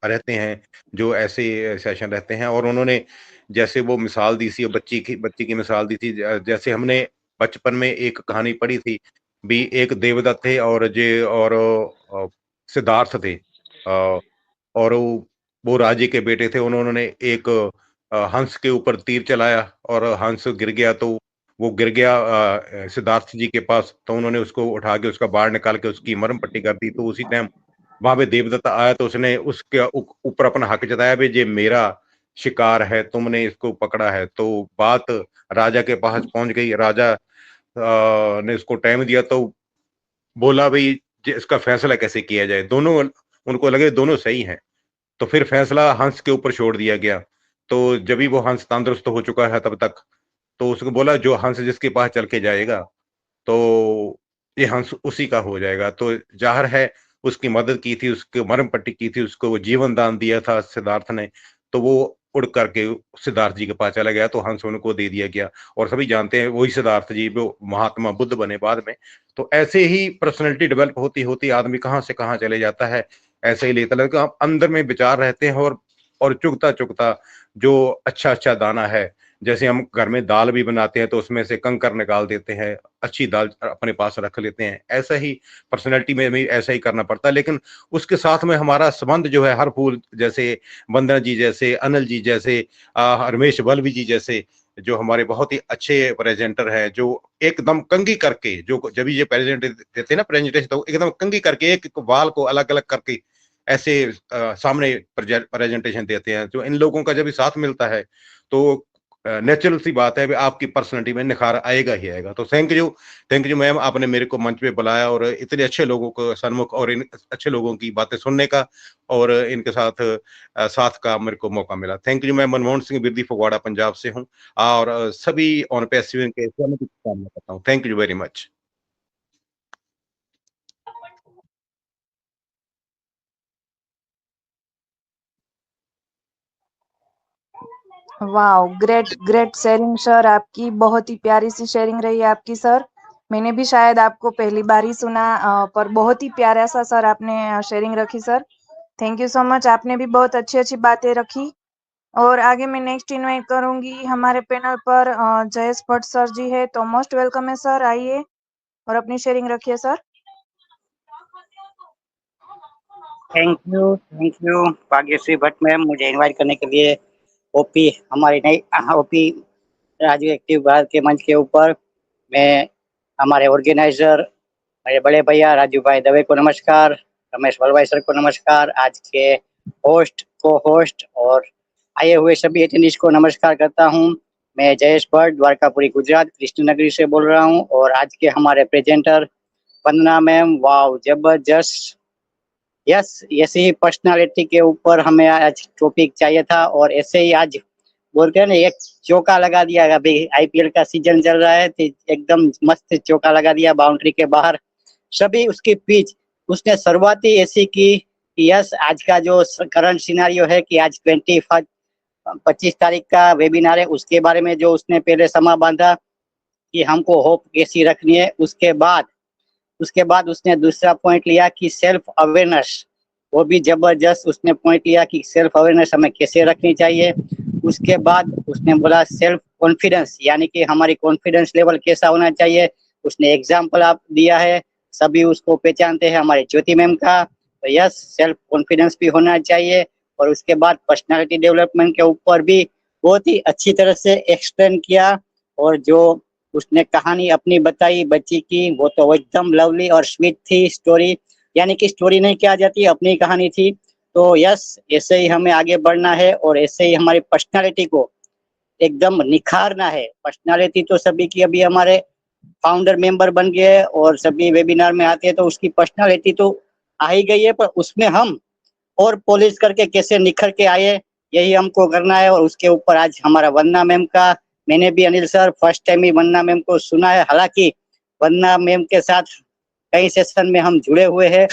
रहते हैं जो ऐसे सेशन रहते हैं। और उन्होंने जैसे वो मिसाल दी थी, बच्ची की मिसाल दी थी, जैसे हमने बचपन में एक कहानी पढ़ी थी भी, एक देवदत्त थे और सिद्धार्थ थे, और वो राजे के बेटे थे। उन्होंने एक हंस के ऊपर तीर चलाया और हंस गिर गया, तो वो गिर गया सिद्धार्थ जी के पास, तो उन्होंने उसको उठा के उसका बाढ़ निकाल के उसकी मरहम पट्टी कर दी। तो उसी टाइम वहां पे देवदत्त आया, तो उसने उसके ऊपर अपना हक जताया भी ये मेरा शिकार है, तुमने इसको पकड़ा है। तो बात राजा के पास पहुंच गई, राजा ने उसको टाइम दिया, तो बोला भाई इसका फैसला कैसे किया जाए। दोनों उनको लगे दोनों सही हैं, तो फिर फैसला हंस के ऊपर छोड़ दिया गया। तो जब भी वो हंस तंदुरुस्त हो चुका है तब तक, तो उसको बोला जो हंस जिसके पास चल के जाएगा तो ये हंस उसी का हो जाएगा। तो जाहिर है उसकी मदद की थी, उसको मरहम पट्टी की थी, उसको वो जीवन दान दिया था सिद्धार्थ ने, तो वो उड़ करके सिद्धार्थ जी के पास चला गया, तो हंस उनको दे दिया गया। और सभी जानते हैं वही सिद्धार्थ जी वो महात्मा बुद्ध बने बाद में। तो ऐसे ही पर्सनैलिटी डेवलप होती होती आदमी कहाँ से कहाँ चले जाता है, ऐसे ही लेता लगता अंदर में विचार रहते हैं, और चुगता चुगता जो अच्छा अच्छा दाना है जैसे हम घर में दाल भी बनाते हैं तो उसमें से कंकर निकाल देते हैं, अच्छी दाल अपने पास रख लेते हैं, ऐसा ही पर्सनैलिटी में भी ऐसा ही करना पड़ता है। लेकिन उसके साथ में हमारा संबंध जो है, हर फूल जैसे वंदना जी जैसे, अनिल जी जैसे, रमेश बल्वी जी जैसे, जो हमारे बहुत ही अच्छे प्रेजेंटर हैं, जो एकदम कंघी करके, जो जब भी ये प्रेजेंट देते हैं ना प्रेजेंटेशन, तो एकदम कंघी करके एक बाल को अलग अलग करके ऐसे सामने प्रेजेंटेशन देते हैं। जो इन लोगों का जब भी साथ मिलता है तो नेचुरल सी बात है, आपकी पर्सनैलिटी में निखार आएगा ही आएगा। तो थैंक यू मैम, आपने मेरे को मंच पे बुलाया और इतने अच्छे लोगों को सन्मुख और इन अच्छे लोगों की बातें सुनने का और इनके साथ साथ का मेरे को मौका मिला। Thank you. मैं मनमोहन सिंह बिरदी फगवाड़ा पंजाब से हूँ और सभी ऑन पैसिव के कामना करता हूँ। Thank you very much. Wow, great great sharing sir, आपकी बहुत ही प्यारी सी शेयरिंग रही आपकी सर। मैंने भी शायद आपको पहली बार ही सुना, पर बहुत ही प्यारा सा सर आपने शेयरिंग रखी sir. Thank you so much, आपने भी बहुत अच्छी अच्छी बातें रखी। और आगे मैं नेक्स्ट इनवाइट करूंगी हमारे पैनल पर जयेश भट्ट सर जी है, तो मोस्ट वेलकम है सर, आइए और अपनी शेयरिंग रखिए sir. Thank you Bhagyashree Bhatt ma'am, मुझे इनवाइट करने के लिए ओपी हमारी नई ओपी राजू एक्टिव भारत के मंच के ऊपर। मैं हमारे ऑर्गेनाइजर मेरे बड़े भैया राजू भाई दवे को नमस्कार, रमेश वलवाई सर को नमस्कार, आज के होस्ट को होस्ट और आए हुए सभी अटेंडीज को नमस्कार करता हूं। मैं जयेश भट्ट, द्वारकापुरी गुजरात कृष्णनगरी से बोल रहा हूं और आज के हमारे प्रेजेंटर वंदना मैम, वाव जबरदस्त। यस, ऐसे ही पर्सनालिटी के ऊपर हमें आज टॉपिक चाहिए था और ऐसे ही आज बोलते हैं ना, एक चौका लगा दिया। अभी आईपीएल का सीजन चल रहा है तो एकदम मस्त चौका लगा दिया बाउंड्री के बाहर। सभी उसकी पिच उसने शुरुआत ही ऐसी की कि यस, आज का जो करंट सिनारियो है कि आज 25 तारीख का वेबिनार है, उसके बारे में जो उसने पहले समा बांधा कि हमको होप कैसी रखनी है। उसके बाद उसने दूसरा पॉइंट लिया कि सेल्फ अवेयरनेस, वो भी जबरदस्त उसने पॉइंट लिया कि सेल्फ अवेयरनेस हमें कैसे रखनी चाहिए। उसके बाद उसने बोला सेल्फ कॉन्फिडेंस, यानी कि हमारी कॉन्फिडेंस लेवल कैसा होना चाहिए। उसने एग्जाम्पल आप दिया है, सभी उसको पहचानते हैं, हमारे ज्योति मैम का। तो यस, सेल्फ कॉन्फिडेंस भी होना चाहिए। और उसके बाद पर्सनालिटी डेवलपमेंट के ऊपर भी बहुत ही अच्छी तरह से एक्सप्लेन किया। और जो उसने कहानी अपनी बताई बच्ची की, वो तो एकदम लवली और स्वीट थी स्टोरी, यानी कि स्टोरी नहीं कहा जाती, अपनी कहानी थी। तो यस, ऐसे ही हमें आगे बढ़ना है और ऐसे ही हमारी पर्सनालिटी को एकदम निखारना है। पर्सनालिटी तो सभी की अभी हमारे फाउंडर मेंबर बन गए और सभी वेबिनार में आते हैं तो उसकी पर्सनालिटी तो आ ही गई है, पर उसमें हम और पॉलिश करके कैसे निखर के आए, यही हमको करना है। और उसके ऊपर आज हमारा वंदना मैम का, मैंने भी अनिल सर फर्स्ट टाइम ही वंदना मैम को सुना है, हालांकि वंदना मैम के साथ कई सेशन में हम जुड़े हुए हैं,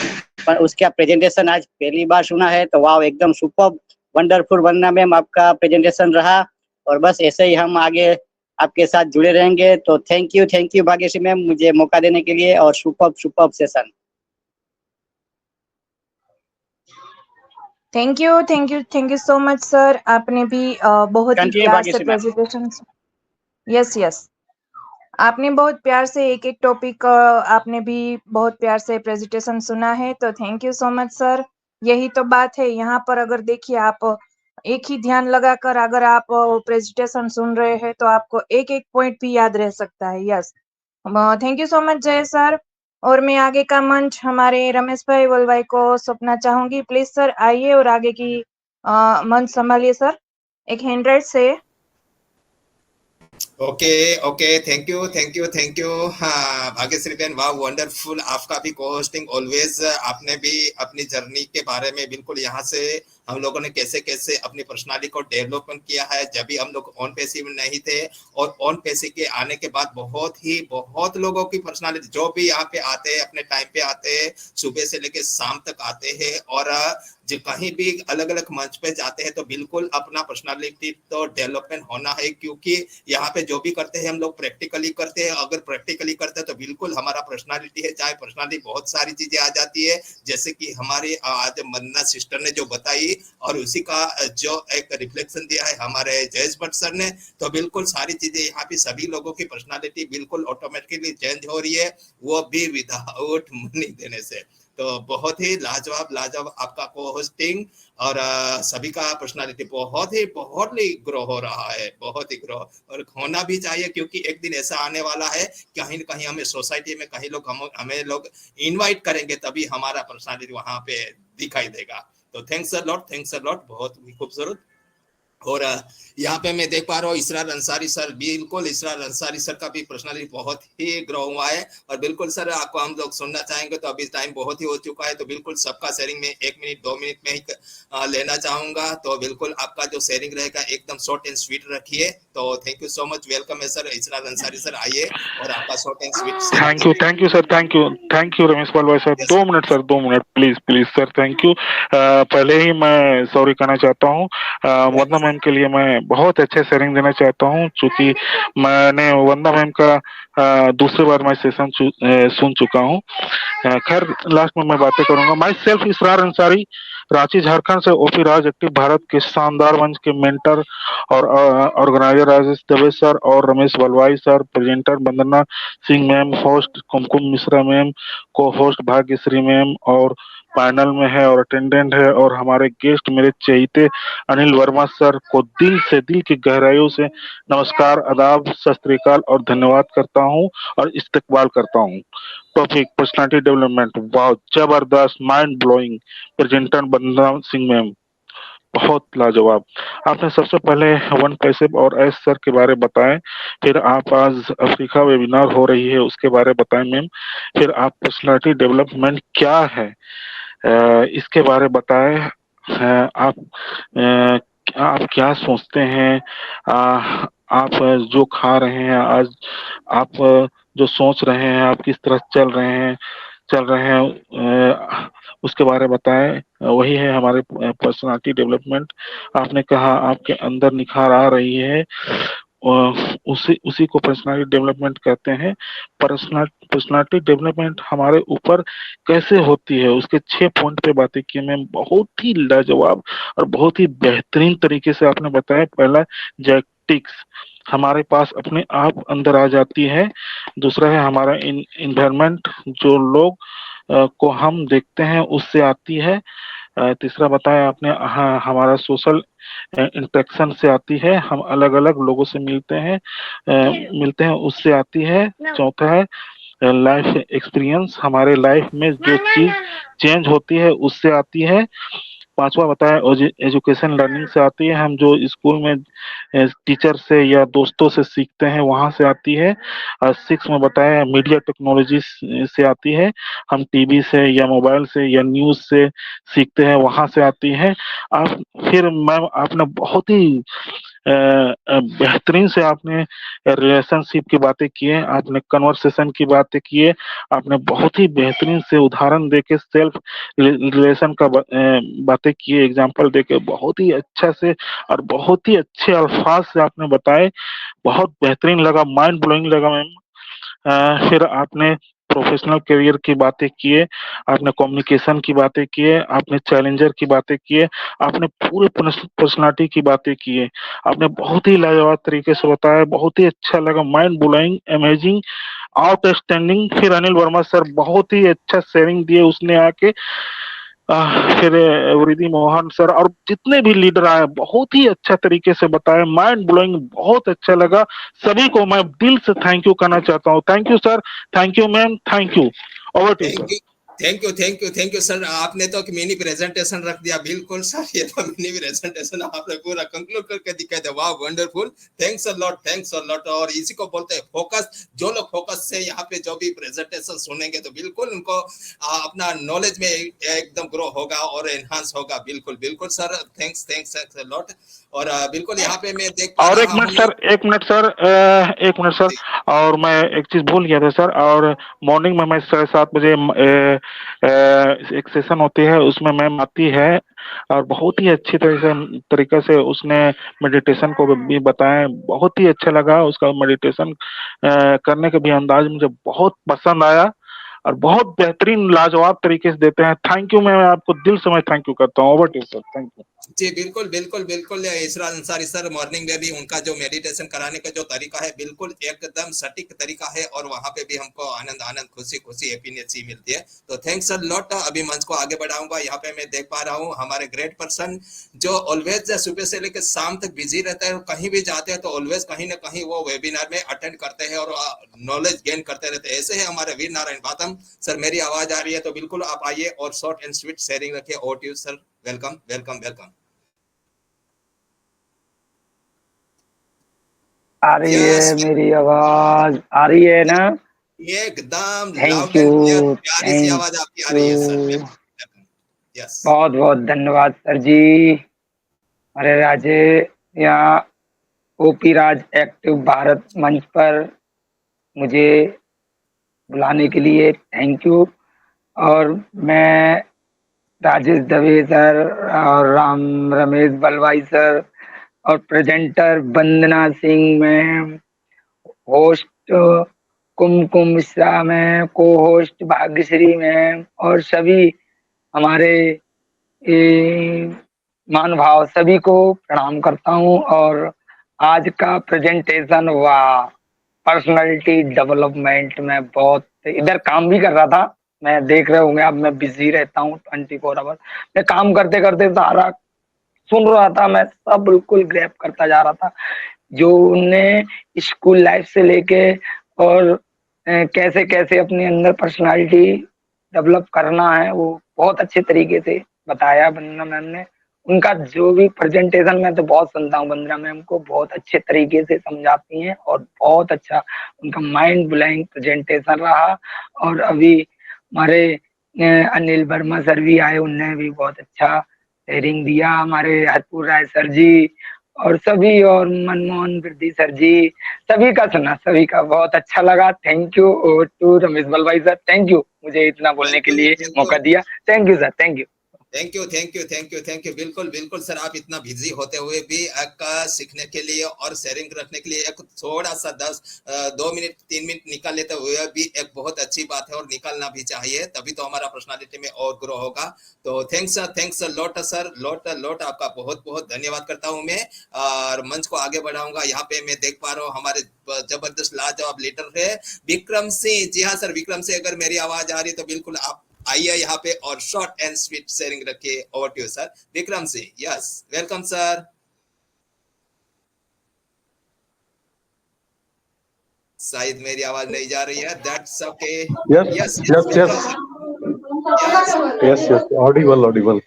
पर उसका प्रेजेंटेशन आज पहली बार सुना है। तो वाह, एकदम सुपर वंडरफुल वंदना मैम आपका प्रेजेंटेशन रहा। और बस ऐसे ही हम आगे आपके साथ जुड़े रहेंगे। तो थैंक यू भाग्यश्री मैम, मुझे मौका देने के लिए, और super session. Thank you so much sir, आपने भी बहुत ही कंटिन्यू प्यार से भाग्यश्री मैम। प्रेजेंटेशन। यस, आपने बहुत प्यार से एक एक टॉपिक आपने भी बहुत प्यार से प्रेजेंटेशन सुना है, तो thank you so much sir. यही तो बात है, यहाँ पर अगर देखिए आप एक ही ध्यान लगाकर अगर आप प्रेजेंटेशन सुन रहे हैं तो आपको एक एक पॉइंट भी याद रह सकता है। Yes, thank you so much जय सर। और मैं आगे का मंच हमारे रमेश भाई वलवाई को सौंपना चाहूंगी। प्लीज सर आइए और आगे की मंच संभालिए सर। एक हैंड राइज से। Okay, thank you. हाँ भाग्यश्री बहन, वाह वंडरफुल, आपका भी कोहोस्टिंग ऑलवेज। आपने भी अपनी जर्नी के बारे में बिल्कुल यहाँ से हम लोगों ने कैसे कैसे अपनी पर्सनालिटी को डेवलपमेंट किया है, जब भी हम लोग ऑन पैसिव नहीं थे और ऑन पैसिव के आने के बाद बहुत लोगों की पर्सनालिटी जो भी यहाँ पे आते हैं अपने टाइम पे आते हैं, सुबह से लेके शाम तक आते हैं और जो कहीं भी अलग अलग मंच पे जाते हैं तो बिल्कुल अपना पर्सनालिटी तो डेवलपमेंट होना है, क्योंकि यहाँ पे जो भी करते हैं हम लोग प्रैक्टिकली करते हैं। अगर प्रैक्टिकली करते हैं तो बिल्कुल हमारा पर्सनालिटी है, चाहे पर्सनालिटी बहुत सारी चीजें आ जाती है, जैसे कि हमारी आज वंदना सिस्टर ने जो बताई और उसी का जो एक रिफ्लेक्शन दिया है हमारे जयेश भट्ट सर ने, तो बिल्कुल सारी चीजें यहाँ पे सभी लोगों की पर्सनालिटी बिल्कुल ऑटोमेटिकली चेंज हो रही है, वो भी विदाउट मनी देने से। तो बहुत ही लाजवाब आपका को होस्टिंग और सभी का पर्सनालिटी बहुत ही ग्रो हो रहा है, बहुत ही ग्रो, और होना भी चाहिए, क्योंकि एक दिन ऐसा आने वाला है कहीं न कहीं हमें सोसाइटी में कहीं लोग हमें लोग इनवाइट करेंगे, तभी हमारा पर्सनालिटी वहां पे दिखाई देगा। तो थैंक्स अ लॉट, बहुत खूबसूरत। और यहाँ पे मैं देख पा रहा हूँ इसरार अंसारी सर, बिल्कुल इसरार अंसारी सर का भी पर्सनालिटी बहुत ही ग्रो हुआ है। और बिल्कुल सर आपको हम लोग सुनना चाहेंगे, तो अभी टाइम बहुत ही हो चुका है, तो बिल्कुल सबका शेयरिंग में 1 मिनट 2 मिनट में ही लेना चाहूंगा। तो बिल्कुल आपका जो शेयरिंग रहेगा एकदम शॉर्ट एंड स्वीट रखिए। तो thank you so much, welcome है सर इसरार अंसारी सर, आइए और आपका short and sweet. Thank you sir, thank you Ramesh Pal भाई sir. 2 minute sir, 2 minute please sir, thank you. पहले ही मैं सॉरी कहना चाहता हूँ, वंदना मैम के लिए मैं बहुत अच्छे शेयरिंग देना चाहता हूँ, चूंकि मैंने वंदना मैम का दूसरी बार मैं सेशन सुन चुका हूँ। खैर लास्ट में मैं बातें करूंगा। माई सेल्फ इसरार अंसारी, रांची झारखंड से ओपी राज एक्टिव भारत के शानदार मंच के मेंटर और ऑर्गेनाइजर राजेश दवे सर और रमेश बलवाई सर, प्रेजेंटर वंदना सिंह मैम, होस्ट कुमकुम मिश्रा मैम, को होस्ट भाग्यश्री मैम, और पैनल में है और अटेंडेंट है, और हमारे गेस्ट मेरे चहेते अनिल वर्मा सर को दिल की गहराइयों से नमस्कार, आदाब, सत श्री अकाल और धन्यवाद करता हूँ और इस्तकबाल करता हूँ। टॉपिक पर्सनालिटी डेवलपमेंट, वाह जबरदस्त, माइंड ब्लोइंग। प्रेजेंटर वंदना सिंह मैम बहुत लाजवाब। आपने सबसे पहले वन पैसे और एस सर के बारे बताएं, फिर आप आज अफ्रीका वेबिनार हो रही है उसके बारे बताएं मैम, फिर आप पर्सनालिटी डेवलपमेंट क्या है इसके बारे बताएं। आप क्या सोचते हैं, आप जो खा रहे हैं आज, आप जो सोच रहे हैं, आप किस तरह चल रहे हैं उसके बारे बताएं। वही है हमारे पर्सनालिटी डेवलपमेंट। आपने कहा आपके अंदर निखार आ रही है, उसी को पर्सनालिटी डेवलपमेंट कहते हैं। पर्सनालिटी डेवलपमेंट हमारे ऊपर कैसे होती है उसके 6 पॉइंट पे बातें की मैम, बहुत ही लाजवाब और बहुत ही बेहतरीन तरीके से आपने बताया। पहला जेनेटिक्स हमारे पास अपने आप अंदर आ जाती है। दूसरा है हमारा इन्वायरमेंट, जो लोग को हम देखते हैं उससे आती है। तीसरा बताया आपने हमारा सोशल इंटरेक्शन से आती है, हम अलग अलग लोगों से मिलते हैं उससे आती है। चौथा है लाइफ एक्सपीरियंस, हमारे लाइफ में जो चीज चेंज होती है उससे आती है। पांचवा बताया एजुकेशन लर्निंग से आती है, हम जो स्कूल में टीचर से या दोस्तों से सीखते हैं वहां से आती है। 6 में बताया मीडिया टेक्नोलॉजी से आती है, हम टीवी से या मोबाइल से या न्यूज से सीखते हैं वहां से आती है। आप फिर मैम आपने बहुत ही बेहतरीन से आपने रिलेशनशिप की बातें किए, आपने कन्वर्सेशन की बातें किए, आपने बहुत ही बेहतरीन से उदाहरण देके सेल्फ रिलेशन का बातें किए, एग्जांपल देके बहुत ही अच्छा से और बहुत ही अच्छे अल्फाज से आपने बताए, बहुत बेहतरीन लगा, माइंड ब्लोइंग लगा मैम। फिर आपने प्रोफेशनल करियर की बातें किए, आपने कम्युनिकेशन की बातें किए, आपने चैलेंजर की बातें किए, आपने पूरे पर्सनालिटी की बातें किए, आपने बहुत ही लाजवाब तरीके से बताया, बहुत ही अच्छा लगा, माइंड ब्लोइंग, अमेजिंग, आउटस्टैंडिंग। फिर अनिल वर्मा सर बहुत ही अच्छा शेयरिंग दिए उसने आके। फिर वृद्धि मोहन सर और जितने भी लीडर आए बहुत ही अच्छा तरीके से बताया, माइंड ब्लोइंग, बहुत अच्छा लगा। सभी को मैं दिल से थैंक यू कहना चाहता हूँ। Thank you sir, thank you ma'am, thank you. Over to sir. Thank you sir, आपने तो मिनी प्रेजेंटेशन रख दिया। बिल्कुल सर, ये तो मिनी प्रेजेंटेशन आपने पूरा कंक्लूड करके दिखाया था। वाह वंडरफुल, थैंक्स अ लॉट। और इसी को बोलते हैं फोकस। जो लोग फोकस से यहाँ पे जो भी प्रेजेंटेशन सुनेंगे तो बिल्कुल उनको अपना नॉलेज में एकदम ग्रो होगा और एनहांस होगा। बिल्कुल सर, थैंक्स अ लॉट। और बिल्कुल यहाँ पे मैं देख और एक मिनट सर, और मैं एक चीज भूल गया था सर। और मॉर्निंग में मैं 7:30 बजे एक सेशन होती है, उसमें मैम आती है और बहुत ही अच्छी तरीके से उसने मेडिटेशन को भी बताया। बहुत ही अच्छा लगा उसका मेडिटेशन करने का भी अंदाज मुझे बहुत पसंद आया और बहुत बेहतरीन लाजवाब तरीके से देते हैं। थैंक यू, मैं आपको दिल से मैं थैंक यू करता हूँ। Over to sir, thank you. जी बिल्कुल बिल्कुल बिल्कुल इसरार अंसारी सर, मॉर्निंग में भी उनका जो मेडिटेशन कराने का जो तरीका है बिल्कुल एकदम सटीक तरीका है और वहां पे भी हमको आनंद आनंद खुशी खुशी हैप्पीनेस ही मिलती है। तो थैंक्स अ लॉट। अभी मंच को आगे बढ़ाऊंगा। यहाँ पे मैं देख पा रहा हूँ हमारे ग्रेट पर्सन जो ऑलवेज सुबह से लेकर शाम तक बिजी रहता है, कहीं भी जाते हैं तो ऑलवेज कहीं ना कहीं वो वेबिनार में अटेंड करते हैं और नॉलेज गेन करते रहते हैं। ऐसे है हमारे वीर नारायण बातम सर। मेरी आवाज आ रही है तो बिल्कुल आप आइए और शॉर्ट एंड स्वीट शेयरिंग रखिए। Over to you sir. Welcome welcome welcome. आ रही है मेरी आवाज, आ रही है ना? एकदम thank loud you, and clear, प्यारी सी थैंक आवाज आपकी आ रही है सर। यू, यस बहुत बहुत धन्यवाद सर जी। अरे राजे, यहाँ ओपी राज एक्टिव भारत मंच पर मुझे बुलाने के लिए थैंक यू। और मैं राजेश दवे सर और रमेश बलवाई सर और प्रेजेंटर वंदना सिंह मैम, होस्ट कुमकुम मिश्रा मैम, को होस्ट भाग्यश्री मैम और सभी हमारे महानुभाव सभी को प्रणाम करता हूँ। और आज का प्रेजेंटेशन वाह, पर्सनालिटी डेवलपमेंट में बहुत इधर काम भी कर रहा था। मैं देख रहे होंगे, अब मैं बिजी रहता हूँ 24 आवर। मैं काम करते करते सारा सुन रहा था, मैं सब बिल्कुल ग्रैब करता जा रहा था जो उनने स्कूल लाइफ से लेके और कैसे कैसे अपने अंदर पर्सनालिटी डेवलप करना है वो बहुत अच्छे तरीके से बताया वंदना मैम ने। उनका जो भी प्रेजेंटेशन मैं तो बहुत सुनता हूँ, वंदना मैम को बहुत अच्छे तरीके से समझाती हैं और बहुत अच्छा उनका माइंड ब्लोइंग प्रेजेंटेशन रहा। और अभी हमारे अनिल वर्मा सर भी आए, उनने भी बहुत अच्छा शेयरिंग दिया। हमारे हरपुर राय सर जी और सभी और मनमोहन वृद्धि सर जी, सभी का सुना, सभी का बहुत अच्छा लगा। Thank you. और to Ramesh Balvai sir, thank you मुझे इतना बोलने के लिए मौका दिया। Thank you sir, thank you. Thank you thank you thank you thank you. बिल्कुल बिल्कुल सर, आप इतना बिजी होते हुए भी आपका सीखने के लिए और शेयरिंग रखने के लिए एक थोड़ा सा 2 मिनट 3 मिनट निकाल लेते हुए भी एक बहुत अच्छी बात है और निकालना भी चाहिए, तभी तो हमारा पर्सनालिटी में और ग्रो होगा। तो थैंक्स लॉट सर, लॉट आपका बहुत बहुत धन्यवाद करता हूँ मैं। और मंच को आगे बढ़ाऊंगा। यहाँ पे मैं देख पा रहा हूँ हमारे जबरदस्त लाजवाब लीडर है विक्रम सिंह। जी हाँ सर, विक्रम सिंह, अगर मेरी आवाज आ रही तो बिल्कुल आप आइए यहाँ पे और शॉर्ट एंड स्वीट शेयरिंग रखिए। Over to you sir. Vikram Singh, yes welcome sir. शायद मेरी आवाज नहीं जा रही है, that's okay. Yes, audible.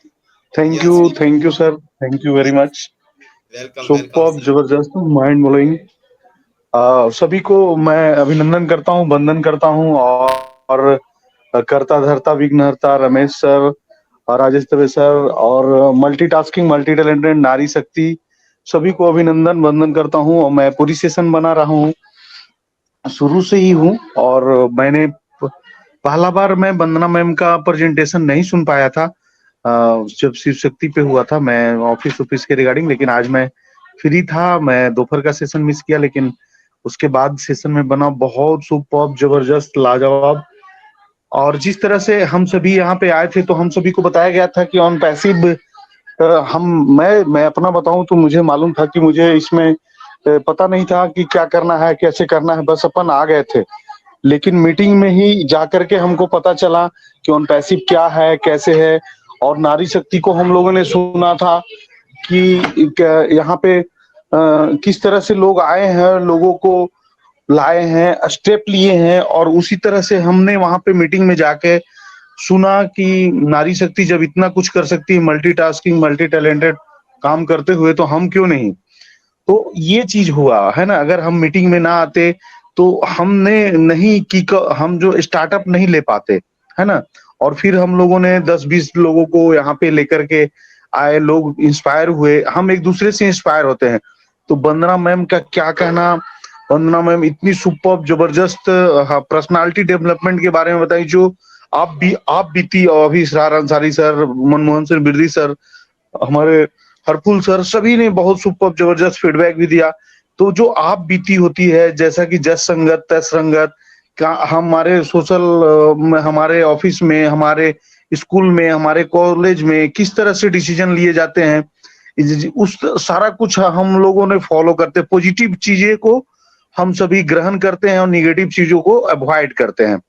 Thank you, sir. Thank you very much. Welcome Superb, जबरदस्त, mind blowing. सभी को मैं अभिनंदन करता हूँ, वंदन करता हूँ और करता धरता विघ्नहर्ता रमेश सर और राजेश दवे सर और मल्टीटास्किंग मल्टी टैलेंटेड नारी शक्ति, सभी को अभिनंदन वंदन करता हूँ। और मैं पूरी सेशन बना रहा हूँ, शुरू से ही हूँ। और मैंने पहला बार मैं वंदना मैम का प्रेजेंटेशन नहीं सुन पाया था जब शिव शक्ति पे हुआ था, मैं ऑफिस के रिगार्डिंग। लेकिन आज मैं फ्री था, मैं दोपहर का सेशन मिस किया, लेकिन उसके बाद सेशन में बना बहुत सुपर्ब, जबरदस्त, लाजवाब। और जिस तरह से हम सभी यहाँ पे आए थे तो हम सभी को बताया गया था कि ऑन पैसिव मैं अपना बताऊं तो मुझे मालूम था कि मुझे इसमें पता नहीं था कि क्या करना है, कैसे करना है, बस अपन आ गए थे। लेकिन मीटिंग में ही जाकर के हमको पता चला कि ऑन पैसिव क्या है, कैसे है। और नारी शक्ति को हम लोगों ने सुना था कि यहाँ पे किस तरह से लोग आए हैं, लोगों को लाए हैं, स्टेप लिए हैं। और उसी तरह से हमने वहां पे मीटिंग में जाके सुना कि नारी शक्ति जब इतना कुछ कर सकती है, मल्टीटास्किंग मल्टी टैलेंटेड काम करते हुए, तो हम क्यों नहीं। तो ये चीज हुआ है ना। अगर हम मीटिंग में ना आते तो हमने नहीं की, हम जो स्टार्टअप नहीं ले पाते, है ना। और फिर हम लोगों ने 10-20 लोगों को यहाँ पे लेकर के आए, लोग इंस्पायर हुए, हम एक दूसरे से इंस्पायर होते हैं। तो वंदना मैम का क्या कहना, वंदना मैम इतनी सुपर्ब, जबरदस्त पर्सनालिटी डेवलपमेंट के बारे में बताई, जो आप बीती और अभी इसरार अंसारी सर, मनमोहन सिंह बिरदी सर, हमारे हरफुल सर, सभी ने बहुत सुपर जबरदस्त फीडबैक भी दिया। तो जो आप बीती होती है, जैसा कि जस संगत तस संगत का, हमारे सोशल हमारे ऑफिस में, हमारे स्कूल में, हमारे कॉलेज में किस तरह से डिसीजन लिए जाते हैं, उस सारा कुछ हम लोगों ने फॉलो करते, पॉजिटिव चीजें को हम सभी ग्रहण करते हैं और निगेटिव चीजों को अवॉइड करते हैं,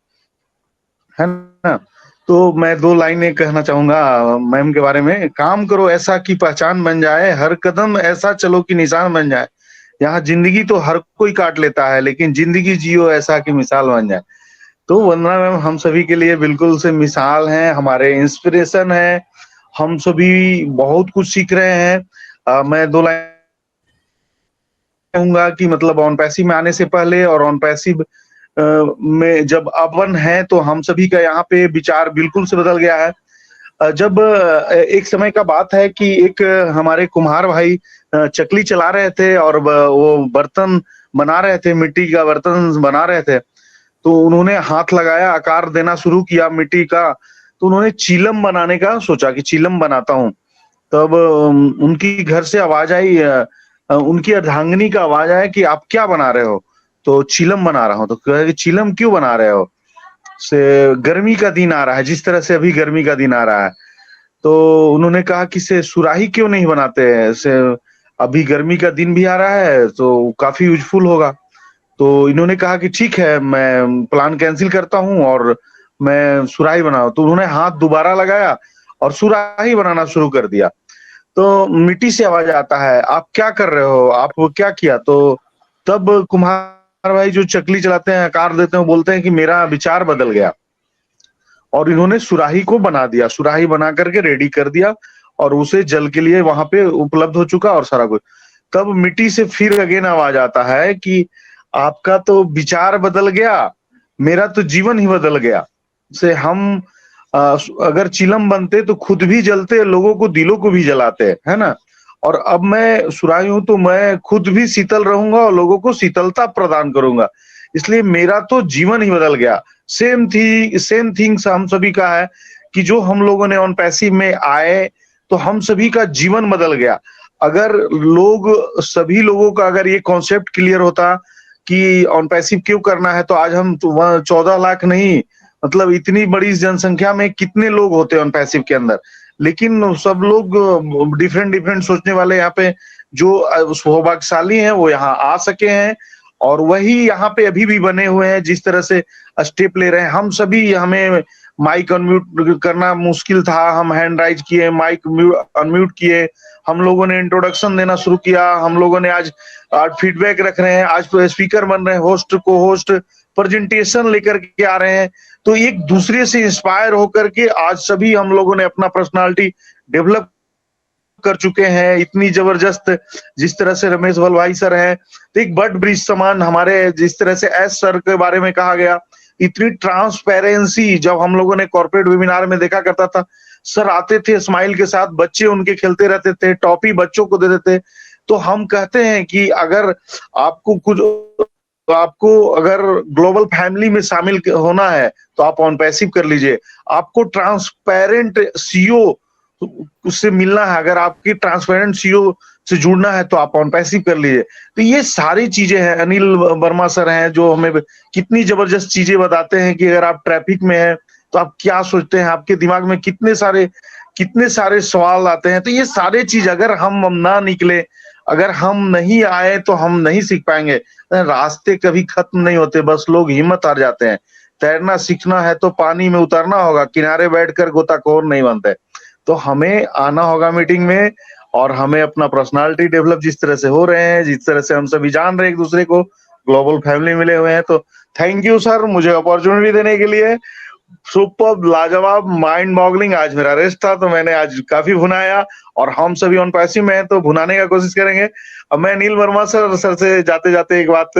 है ना। तो मैं 2 लाइनें कहना चाहूंगा मैम के बारे में। काम करो ऐसा कि पहचान बन जाए, हर कदम ऐसा चलो कि निशान बन जाए। यहाँ जिंदगी तो हर कोई काट लेता है, लेकिन जिंदगी जियो ऐसा कि मिसाल बन जाए। तो वंदना मैम हम सभी के लिए बिल्कुल से मिसाल हैं, हमारे इंस्पिरेशन है। हम सभी बहुत कुछ सीख रहे हैं। मैं 2 लाइन कहूंगा कि मतलब ऑन पैसिव में आने से पहले और ऑन पैसिव में जब अपन है, तो हम सभी का यहाँ पे विचार बिल्कुल से बदल गया है। जब एक समय का बात है कि एक हमारे कुम्हार भाई चकली चला रहे थे और वो बर्तन बना रहे थे, मिट्टी का बर्तन बना रहे थे। तो उन्होंने हाथ लगाया, आकार देना शुरू किया मिट्टी का। तो उन्होंने चीलम बनाने का सोचा कि चीलम बनाता हूँ। तब उनकी घर से आवाज आई, उनकी अर्धांगिनी का आवाज आया कि आप क्या बना रहे हो? तो चीलम बना रहा हूँ। तो कहा कि चीलम क्यों बना रहे हो? से गर्मी का दिन आ रहा है, जिस तरह से अभी गर्मी का दिन आ रहा है। तो उन्होंने कहा कि से सुराही क्यों नहीं बनाते हैं, से अभी गर्मी का दिन भी आ रहा है तो काफी यूजफुल होगा। तो इन्होंने कहा कि ठीक है, मैं प्लान कैंसिल करता हूँ और मैं सुराही बनाऊं। तो उन्होंने हाथ दोबारा लगाया और सुराही बनाना शुरू कर दिया। तो मिट्टी से आवाज आता है, आप क्या कर रहे हो, आप क्या किया? तो तब कुम्हार भाई जो चकली चलाते हैं, आकार देते हैं, बोलते हैं कि मेरा विचार बदल गया और इन्होंने सुराही को बना दिया। सुराही बना करके रेडी कर दिया और उसे जल के लिए वहां पे उपलब्ध हो चुका और सारा कुछ। तब मिट्टी से फिर अगेन आवाज आता है कि आपका तो विचार बदल गया, मेरा तो जीवन ही बदल गया। से हम अगर चिलम बनते तो खुद भी जलते, लोगों को दिलों को भी जलाते, है ना। और अब मैं सुराही हूं तो मैं खुद भी शीतल रहूंगा और लोगों को शीतलता प्रदान करूंगा, इसलिए मेरा तो जीवन ही बदल गया। सेम थिंग्स हम सभी का है कि जो हम लोगों ने ऑन पैसिव में आए तो हम सभी का जीवन बदल गया। अगर सभी लोगों का अगर ये कॉन्सेप्ट क्लियर होता कि ऑन पैसिव क्यों करना है, तो आज हम 14 लाख नहीं, मतलब इतनी बड़ी जनसंख्या में कितने लोग होते हैं ऑन पैसिव के अंदर। लेकिन सब लोग डिफरेंट सोचने वाले यहाँ पे जो सौभाग्यशाली हैं वो यहाँ आ सके हैं और वही यहाँ पे अभी भी बने हुए हैं, जिस तरह से स्टेप ले रहे हैं। हम सभी, हमें माइक अनम्यूट करना मुश्किल था, हम हैंड राइज किए, माइक अनम्यूट किए, हम लोगों ने इंट्रोडक्शन देना शुरू किया, हम लोगों ने आज फीडबैक रख रहे हैं, आज तो स्पीकर बन रहे हैं, होस्ट को होस्ट प्रेजेंटेशन लेकर के आ रहे हैं। तो एक दूसरे से इंस्पायर होकर के आज सभी हम लोगों ने अपना पर्सनालिटी डेवलप कर चुके हैं। इतनी जबरदस्त जिस तरह से रमेश भलवाई सर हैं, तो एक बर्ड ब्रिज समान हमारे, जिस तरह से एस सर के बारे में कहा गया, इतनी ट्रांसपेरेंसी जब हम लोगों ने कॉर्पोरेट वेबिनार में देखा करता था, सर आते थे स्माइल के साथ, बच्चे उनके खेलते रहते थे, टॉफी बच्चों को दे देते। तो हम कहते हैं कि अगर आपको अगर ग्लोबल फैमिली में शामिल होना है तो आप ऑन पैसिव कर लीजिए। आपको ट्रांसपेरेंट सीईओ उससे मिलना है, अगर आपकी ट्रांसपेरेंट सीईओ से जुड़ना है तो आप ऑन पैसिव कर लीजिए। तो ये सारी चीजें हैं। अनिल वर्मा सर हैं जो हमें कितनी जबरदस्त चीजें बताते हैं कि अगर आप ट्रैफिक में हैं तो आप क्या सोचते हैं, आपके दिमाग में कितने सारे सवाल आते हैं। तो ये सारे चीज अगर हम ना निकले, अगर हम नहीं आए तो हम नहीं सीख पाएंगे। रास्ते कभी खत्म नहीं होते, बस लोग हिम्मत हार जाते हैं। तैरना सीखना है तो पानी में उतरना होगा, किनारे बैठकर गोताखोर नहीं बनते। तो हमें आना होगा मीटिंग में और हमें अपना पर्सनालिटी डेवलप जिस तरह से हो रहे हैं, जिस तरह से हम सभी जान रहे हैं एक दूसरे को, ग्लोबल फैमिली मिले हुए हैं। तो थैंक यू सर मुझे अपॉर्चुनिटी देने के लिए। सुपर लाजवाब, माइंड बॉगलिंग। आज मेरा रेस्ट था तो मैंने आज काफी भुनाया और हम सभी ऑन पैसिव में हैं तो भुनाने का कोशिश करेंगे। अब मैं अनिल वर्मा सर से जाते जाते एक बात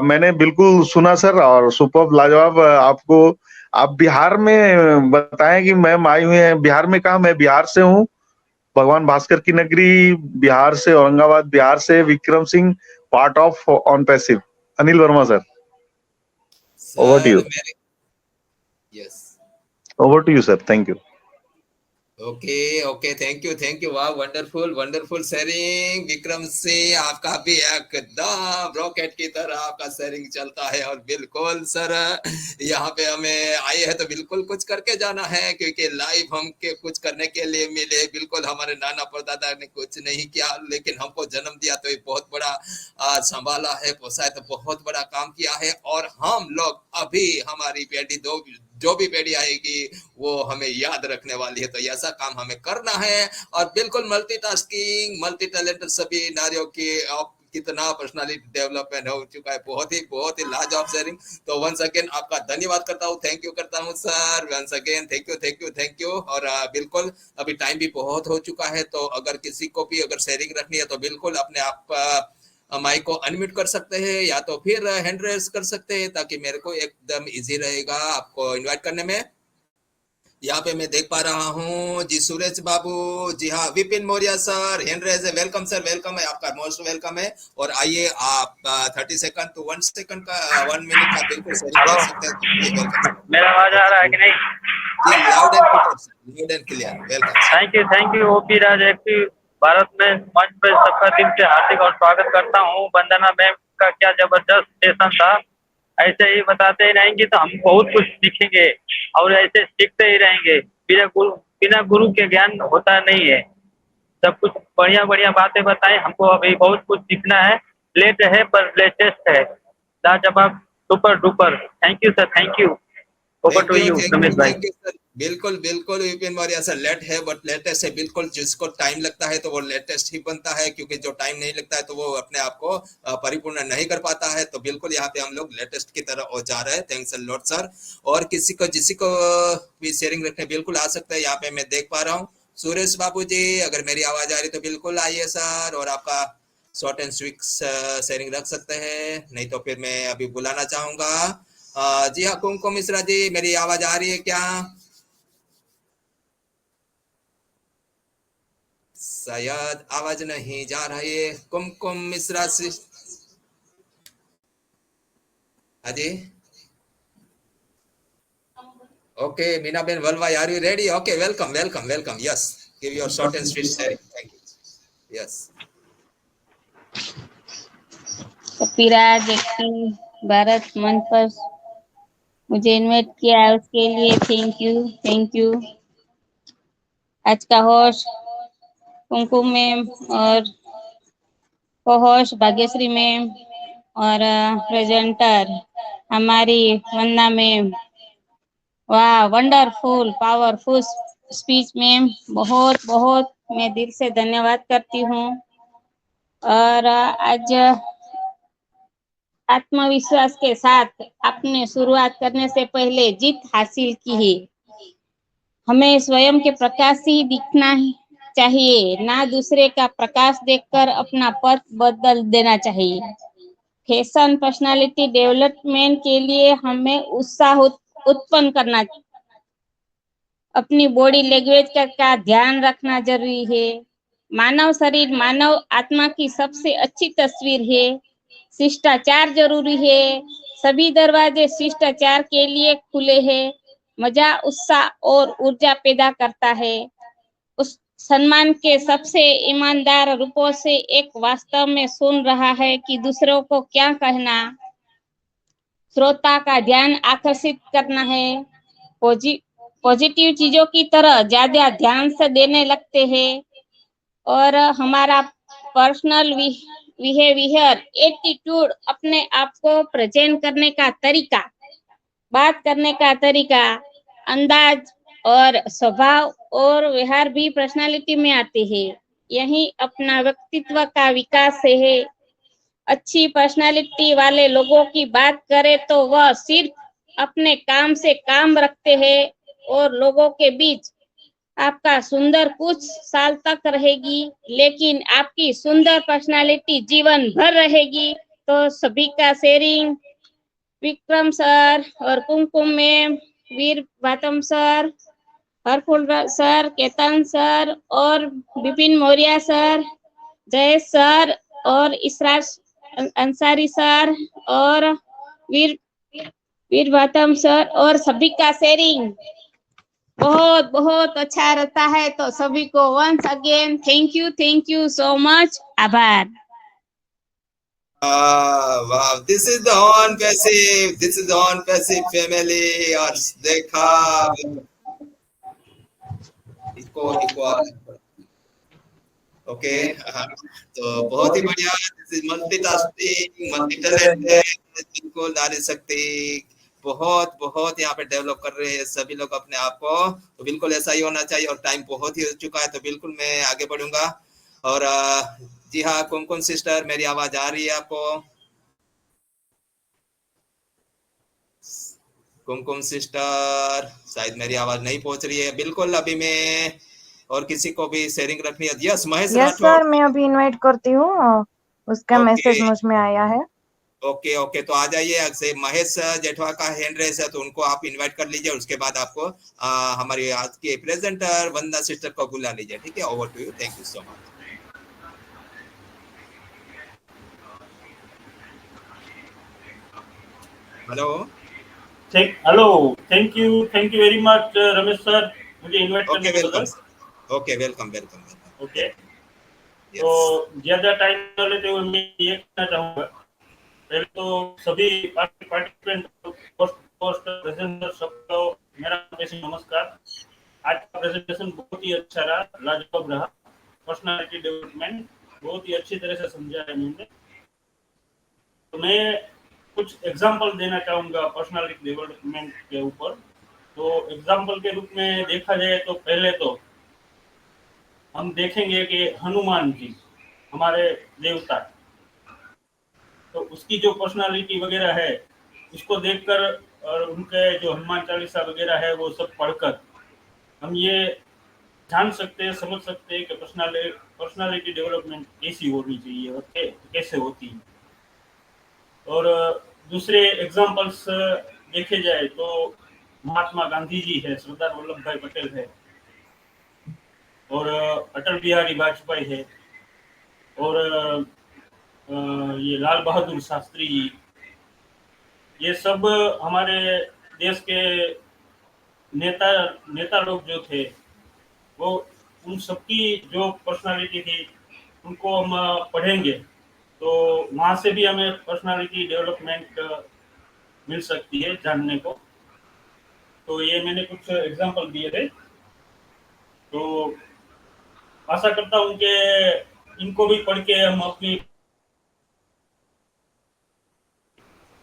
मैंने बिल्कुल सुना सर, और सुपर लाजवाब। आप बिहार में बताएं कि मैम आई हुई है बिहार में। कहा? मैं बिहार से हूँ, भगवान भास्कर की नगरी बिहार से, औरंगाबाद बिहार से, Vikram Singh, part of on passive. Anil Verma sir, over to you. Yes, Over to you, sir. Thank you. Okay thank you वाह वंडरफुल शेयरिंग विक्रम सिंह, आपका भी एकदम रॉकेट की तरह आपका शेयरिंग चलता है। और बिल्कुल सर यहाँ पे हमें आए हैं तो बिल्कुल कुछ करके जाना है, क्योंकि लाइव हम के कुछ करने के लिए मिले। बिल्कुल हमारे नाना परदादा ने कुछ नहीं किया, लेकिन हमको जन्म दिया तो ये बहुत बड़ा संभाला है, पोसा है तो बहुत बड़ा काम किया है। और हम लोग अभी हमारी पीढ़ी जो भी पीढ़ी आएगी वो हमें याद रखने वाली है, तो ऐसा काम हमें करना है। और बिल्कुल मल्टीटास्किंग मल्टी टैलेंटेड सभी नारियों की कितना पर्सनालिटी डेवलपमेंट हो चुका है, बहुत ही लाजवाब शेयरिंग। तो वंस अगेन आपका धन्यवाद करता हूँ, थैंक यू करता हूँ sir, once again thank you. और बिल्कुल अभी टाइम भी बहुत हो चुका है, तो अगर किसी को भी अगर शेयरिंग रखनी है तो बिल्कुल अपने आप माइक को अनम्यूट कर सकते हैं या तो फिर हैंड रेज कर सकते हैं, ताकि मेरे को एकदम इजी रहेगा आपको इनवाइट करने में। यहाँ पे मैं देख पा रहा हूँ जी सुरेश बाबू, जी हाँ Vipin Maurya sir, hand raise है, वेलकम सर, वेलकम है आपका, मोस्ट वेलकम है। और आइए आप 30 सेकंड to 1 सेकंड का 1 मिनट का बिल्कुल शेयरिंग कर सकते हैं। वेलकम। मेरा आवाज आ रहा है कि नहीं? जी loud and clear, welcome. Thank you OP Raj active Bharat में मंच पे सबका दिल से हार्दिक और स्वागत करता हूँ। वंदना मैम का क्या जबरदस्त सेशन था, ऐसे ही बताते ही रहेंगे तो हम बहुत कुछ सीखेंगे और ऐसे सीखते ही रहेंगे। बिना गुरु के ज्ञान होता नहीं है। सब कुछ बढ़िया बातें बताएं, हमको अभी बहुत कुछ सीखना है। लेट है पर लेटेस्ट है, लाजवाब super duper. Thank you sir, thank you. Over to you Ramesh भाई। बिल्कुल विपिन मौर्य सर, लेट है बट लेटेस्ट है। बिल्कुल जिसको टाइम लगता है तो वो लेटेस्ट ही बनता है, क्योंकि जो टाइम नहीं लगता है तो वो अपने आप को परिपूर्ण नहीं कर पाता है। तो बिल्कुल यहाँ पे हम लोग लेटेस्ट की तरह जा रहे हैं। Thanks a lot sir. और किसी को भी शेयरिंग रखने बिल्कुल आ सकता है। यहाँ पे मैं देख पा रहा हूँ सुरेश बाबू जी, अगर मेरी आवाज आ रही तो बिल्कुल आइए सर, और आपका शॉर्ट एंड स्वीट शेयरिंग रख सकते हैं, नहीं तो फिर मैं अभी बुलाना चाहूंगा। जी हाँ कुमकुम मिश्रा जी, मेरी आवाज आ रही है क्या? शायद आवाज नहीं जा रही है कुमकुम मिश्रा से। हाजी okay, Meena Ben Valvai, are you ready? Okay, welcome. Yes, give your short and sweet sharing. Thank you. Yes ओपीराज एक्टिव भारत मंच पर मुझे इनवाइट किया है, उसके लिए थैंक यू। आज का होस्ट कुमकुम मैम और को होस्ट भाग्यश्री मैम और प्रेजेंटर हमारी वंदना मैम। वाह, वंडरफुल पावरफुल स्पीच मैम, बहुत मैं दिल से धन्यवाद करती हूँ। और आज आत्मविश्वास के साथ आपने शुरुआत करने से पहले जीत हासिल की है। हमें स्वयं के प्रकाश ही दिखना चाहिए, ना दूसरे का प्रकाश देखकर अपना पथ बदल देना चाहिए। फैशन पर्सनालिटी डेवलपमेंट के लिए हमें उत्साह उत्पन्न करना, अपनी बॉडी लैंग्वेज का ध्यान रखना जरूरी है। मानव शरीर मानव आत्मा की सबसे अच्छी तस्वीर है। शिष्टाचार जरूरी है, सभी दरवाजे शिष्टाचार के लिए खुले हैं। मजा, उत्साह और ऊर्जा पैदा करता है। उस सम्मान के सबसे ईमानदार रूपों से एक वास्तव में सुन रहा है कि दूसरों को क्या कहना, श्रोता का ध्यान आकर्षित करना है। पॉजिटिव चीजों की तरह ज्यादा ध्यान से देने लगते हैं, और हमारा पर्सनल बिहेवियर, एटीट्यूड, अपने आप को प्रेजेंट करने का तरीका, बात करने का तरीका, अंदाज और स्वभाव और व्यवहार भी पर्सनालिटी में आते हैं। यही अपना व्यक्तित्व का विकास है। अच्छी पर्सनालिटी वाले लोगों की बात करें तो वह सिर्फ अपने काम से काम रखते हैं और लोगों के बीच आपका सुंदर कुछ साल तक रहेगी, लेकिन आपकी सुंदर पर्सनालिटी जीवन भर रहेगी। तो सभी का शेयरिंग विक्रम सर और कुमकुम मैम, वीर भातम सर, हरफुल सर, केतन सर और विपिन मौर्य सर, जयेश सर और इसराज अंसारी सर और वीर भातम सर और सभी का शेयरिंग बहुत बहुत अच्छा रहता है। तो सभी को once again thank you so much, आभार। वाह, this is the on passive, this is the on passive family. और देखा इसको ओके। तो बहुत ही बढ़िया, this is multitasking, multi talented, बिल्कुल नारी शक्ति बहुत बहुत यहाँ पे डेवलप कर रहे हैं सभी लोग अपने आप को। तो बिल्कुल ऐसा ही होना चाहिए। और टाइम बहुत ही हो चुका है, तो बिल्कुल मैं आगे बढ़ूंगा। और जी हाँ, कुमकुम सिस्टर, मेरी आवाज आ रही है आपको? कुमकुम सिस्टर, शायद मेरी आवाज नहीं पहुंच रही है। बिल्कुल, अभी मैं और किसी को भी शेयरिंग रखनी है। Yes, Mahesh yes Rathore. Sir, मैं अभी इनवाइट करती हूँ, उसका ओके मैसेज मुझ में आया है। ओके ओके, तो आ जाइए। से महेश जेठवा का हैंड रेस है, तो उनको आप इनवाइट कर लीजिए। उसके बाद आपको हमारी आज के प्रेजेंटर वंदना सिस्टर को बुला लीजिए। ठीक है, over to you. Thank you so much. Hello thank you very much Ramesh sir, मुझे इनवाइट करने ओके, के बदल। Okay, welcome welcome. ओके, तो ज्यादा टाइम न लेते हुए मैं ये कहना चाहूँगा, पहले तो सभी पार्टिसिपेंट पोस्ट प्रेजेंटर सबको मेरा नमस्कार। आज का प्रेजेंटेशन बहुत ही अच्छा रहा, लाजवाब रहा। पर्सनालिटी डेवलपमेंट बहुत ही अच्छी तरह से समझा है मैंने। तो मैं कुछ एग्जांपल देना चाहूँगा पर्सनालिटी डेवलपमेंट के ऊपर। तो एग्जांपल के रूप में देखा जाए तो पहले तो हम देखेंगे कि हनुमान जी हमारे देवता, तो उसकी जो पर्सनालिटी वगैरह है उसको देखकर और उनके जो हनुमान चालीसा वगैरह है वो सब पढ़कर हम ये जान सकते हैं, समझ सकते हैं कि पर्सनालिटी डेवलपमेंट कैसी होनी चाहिए और कैसे होती है। और दूसरे एग्जांपल्स देखे जाए तो महात्मा गांधी जी है, सरदार वल्लभ भाई पटेल है, और अटल बिहारी वाजपेयी है, और ये लाल बहादुर शास्त्री जी, ये सब हमारे देश के नेता लोग जो थे, वो उन सबकी जो पर्सनालिटी थी उनको हम पढ़ेंगे तो वहाँ से भी हमें पर्सनालिटी डेवलपमेंट मिल सकती है जानने को। तो ये मैंने कुछ एग्जांपल दिए थे, तो आशा करता हूँ कि इनको भी पढ़ के हम अपनी,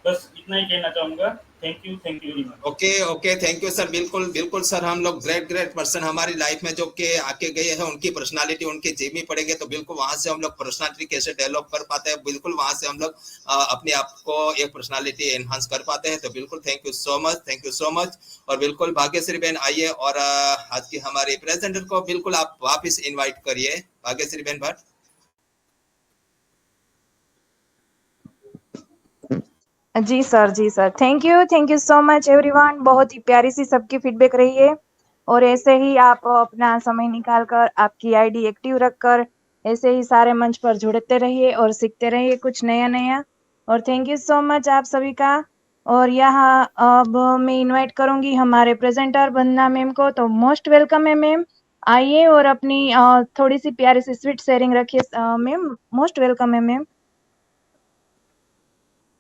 बस इतना ही कहना चाहूँगा। Thank you very much. Okay, thank you sir. बिल्कुल बिल्कुल सर, हम लोग ग्रेट पर्सन हमारी लाइफ में जो के आके गए हैं, उनकी पर्सनालिटी उनके जीवनी पढ़ेंगे तो बिल्कुल वहां से हम लोग पर्सनालिटी कैसे डेवलप कर पाते हैं, बिल्कुल वहां से हम लोग अपने आप को एक पर्सनालिटी एनहांस कर पाते हैं। तो बिल्कुल थैंक यू सो मच। और बिल्कुल भाग्यश्री बहन आइए, और आज की हमारे प्रेजेंटर को बिल्कुल आप वापिस इन्वाइट करिए। भाग्यश्री बहन भट्ट। जी sir, thank you so much everyone. बहुत ही प्यारी सी सबकी फीडबैक रही है, और ऐसे ही आप अपना समय निकाल कर, आपकी आईडी एक्टिव रखकर ऐसे ही सारे मंच पर जुड़ते रहिए और सीखते रहिए कुछ नया। और थैंक यू सो मच आप सभी का। और यहाँ अब मैं इनवाइट करूंगी हमारे प्रेजेंटर वंदना मैम को। तो मोस्ट वेलकम है मैम, आइए और अपनी थोड़ी सी प्यारी सी स्वीट शेयरिंग रखिए मैम। मोस्ट वेलकम है ma'am.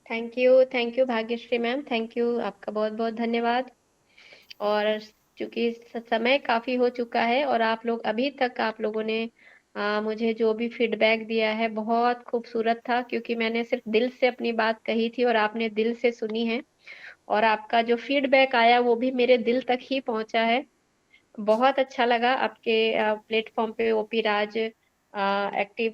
Thank you Bhagyashree ma'am, thank you, आपका बहुत बहुत धन्यवाद। और चूंकि समय काफी हो चुका है और आप लोग अभी तक आप लोगों ने मुझे जो भी फीडबैक दिया है बहुत खूबसूरत था, क्योंकि मैंने सिर्फ दिल से अपनी बात कही थी और आपने दिल से सुनी है, और आपका जो फीडबैक आया वो भी मेरे दिल तक ही पहुंचा है। बहुत अच्छा लगा आपके प्लेटफॉर्म पे ओपी राज एक्टिव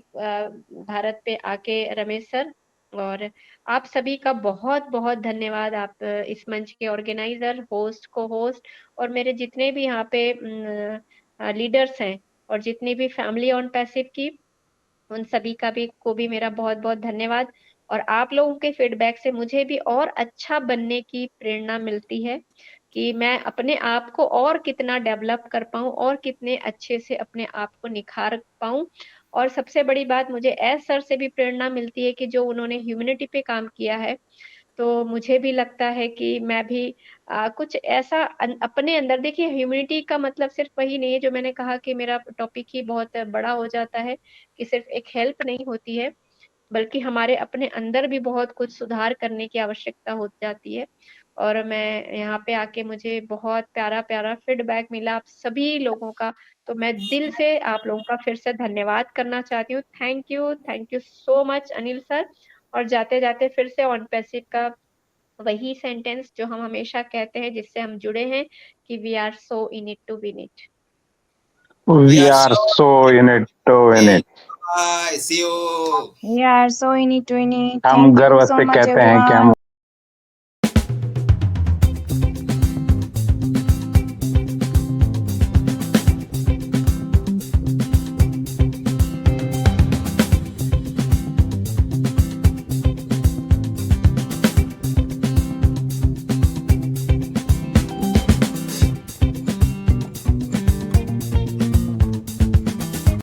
भारत पे आके रमेश सर, और आप सभी का बहुत बहुत धन्यवाद। आप इस मंच के ऑर्गेनाइजर, होस्ट, को होस्ट, और मेरे जितने भी यहाँ पे लीडर्स हैं और जितनी भी फैमिली ऑन पैसिव की, उन सभी का भी मेरा बहुत बहुत धन्यवाद। और आप लोगों के फीडबैक से मुझे भी और अच्छा बनने की प्रेरणा मिलती है कि मैं अपने आप को और कितना डेवलप कर पाऊं और कितने अच्छे से अपने आप को निखार पाऊं। और सबसे बड़ी बात, मुझे एस सर से भी प्रेरणा मिलती है कि जो उन्होंने ह्यूमैनिटी पे काम किया है, तो मुझे भी लगता है कि मैं भी कुछ ऐसा अपने अंदर, देखिए ह्यूमैनिटी का मतलब सिर्फ वही नहीं है जो मैंने कहा कि मेरा टॉपिक ही बहुत बड़ा हो जाता है कि सिर्फ एक हेल्प नहीं होती है, बल्कि हमारे अपने अंदर भी बहुत कुछ सुधार करने की आवश्यकता हो जाती है। और मैं यहाँ पे आके मुझे बहुत प्यारा-प्यारा फीडबैक मिला आप सभी लोगों का, तो मैं दिल से आप लोगों का फिर से धन्यवाद करना चाहती हूँ। Thank you so much Anil sir. और जाते-जाते फिर से ऑन पैसिव का वही सेंटेंस जो हम हमेशा कहते हैं, जिससे हम जुड़े हैं कि we are so in it to win it. We are so in it to win it. Bye. See you. We are so in it to win it. हम Thank you गर्व so से much कहते हैं कि हम everyone.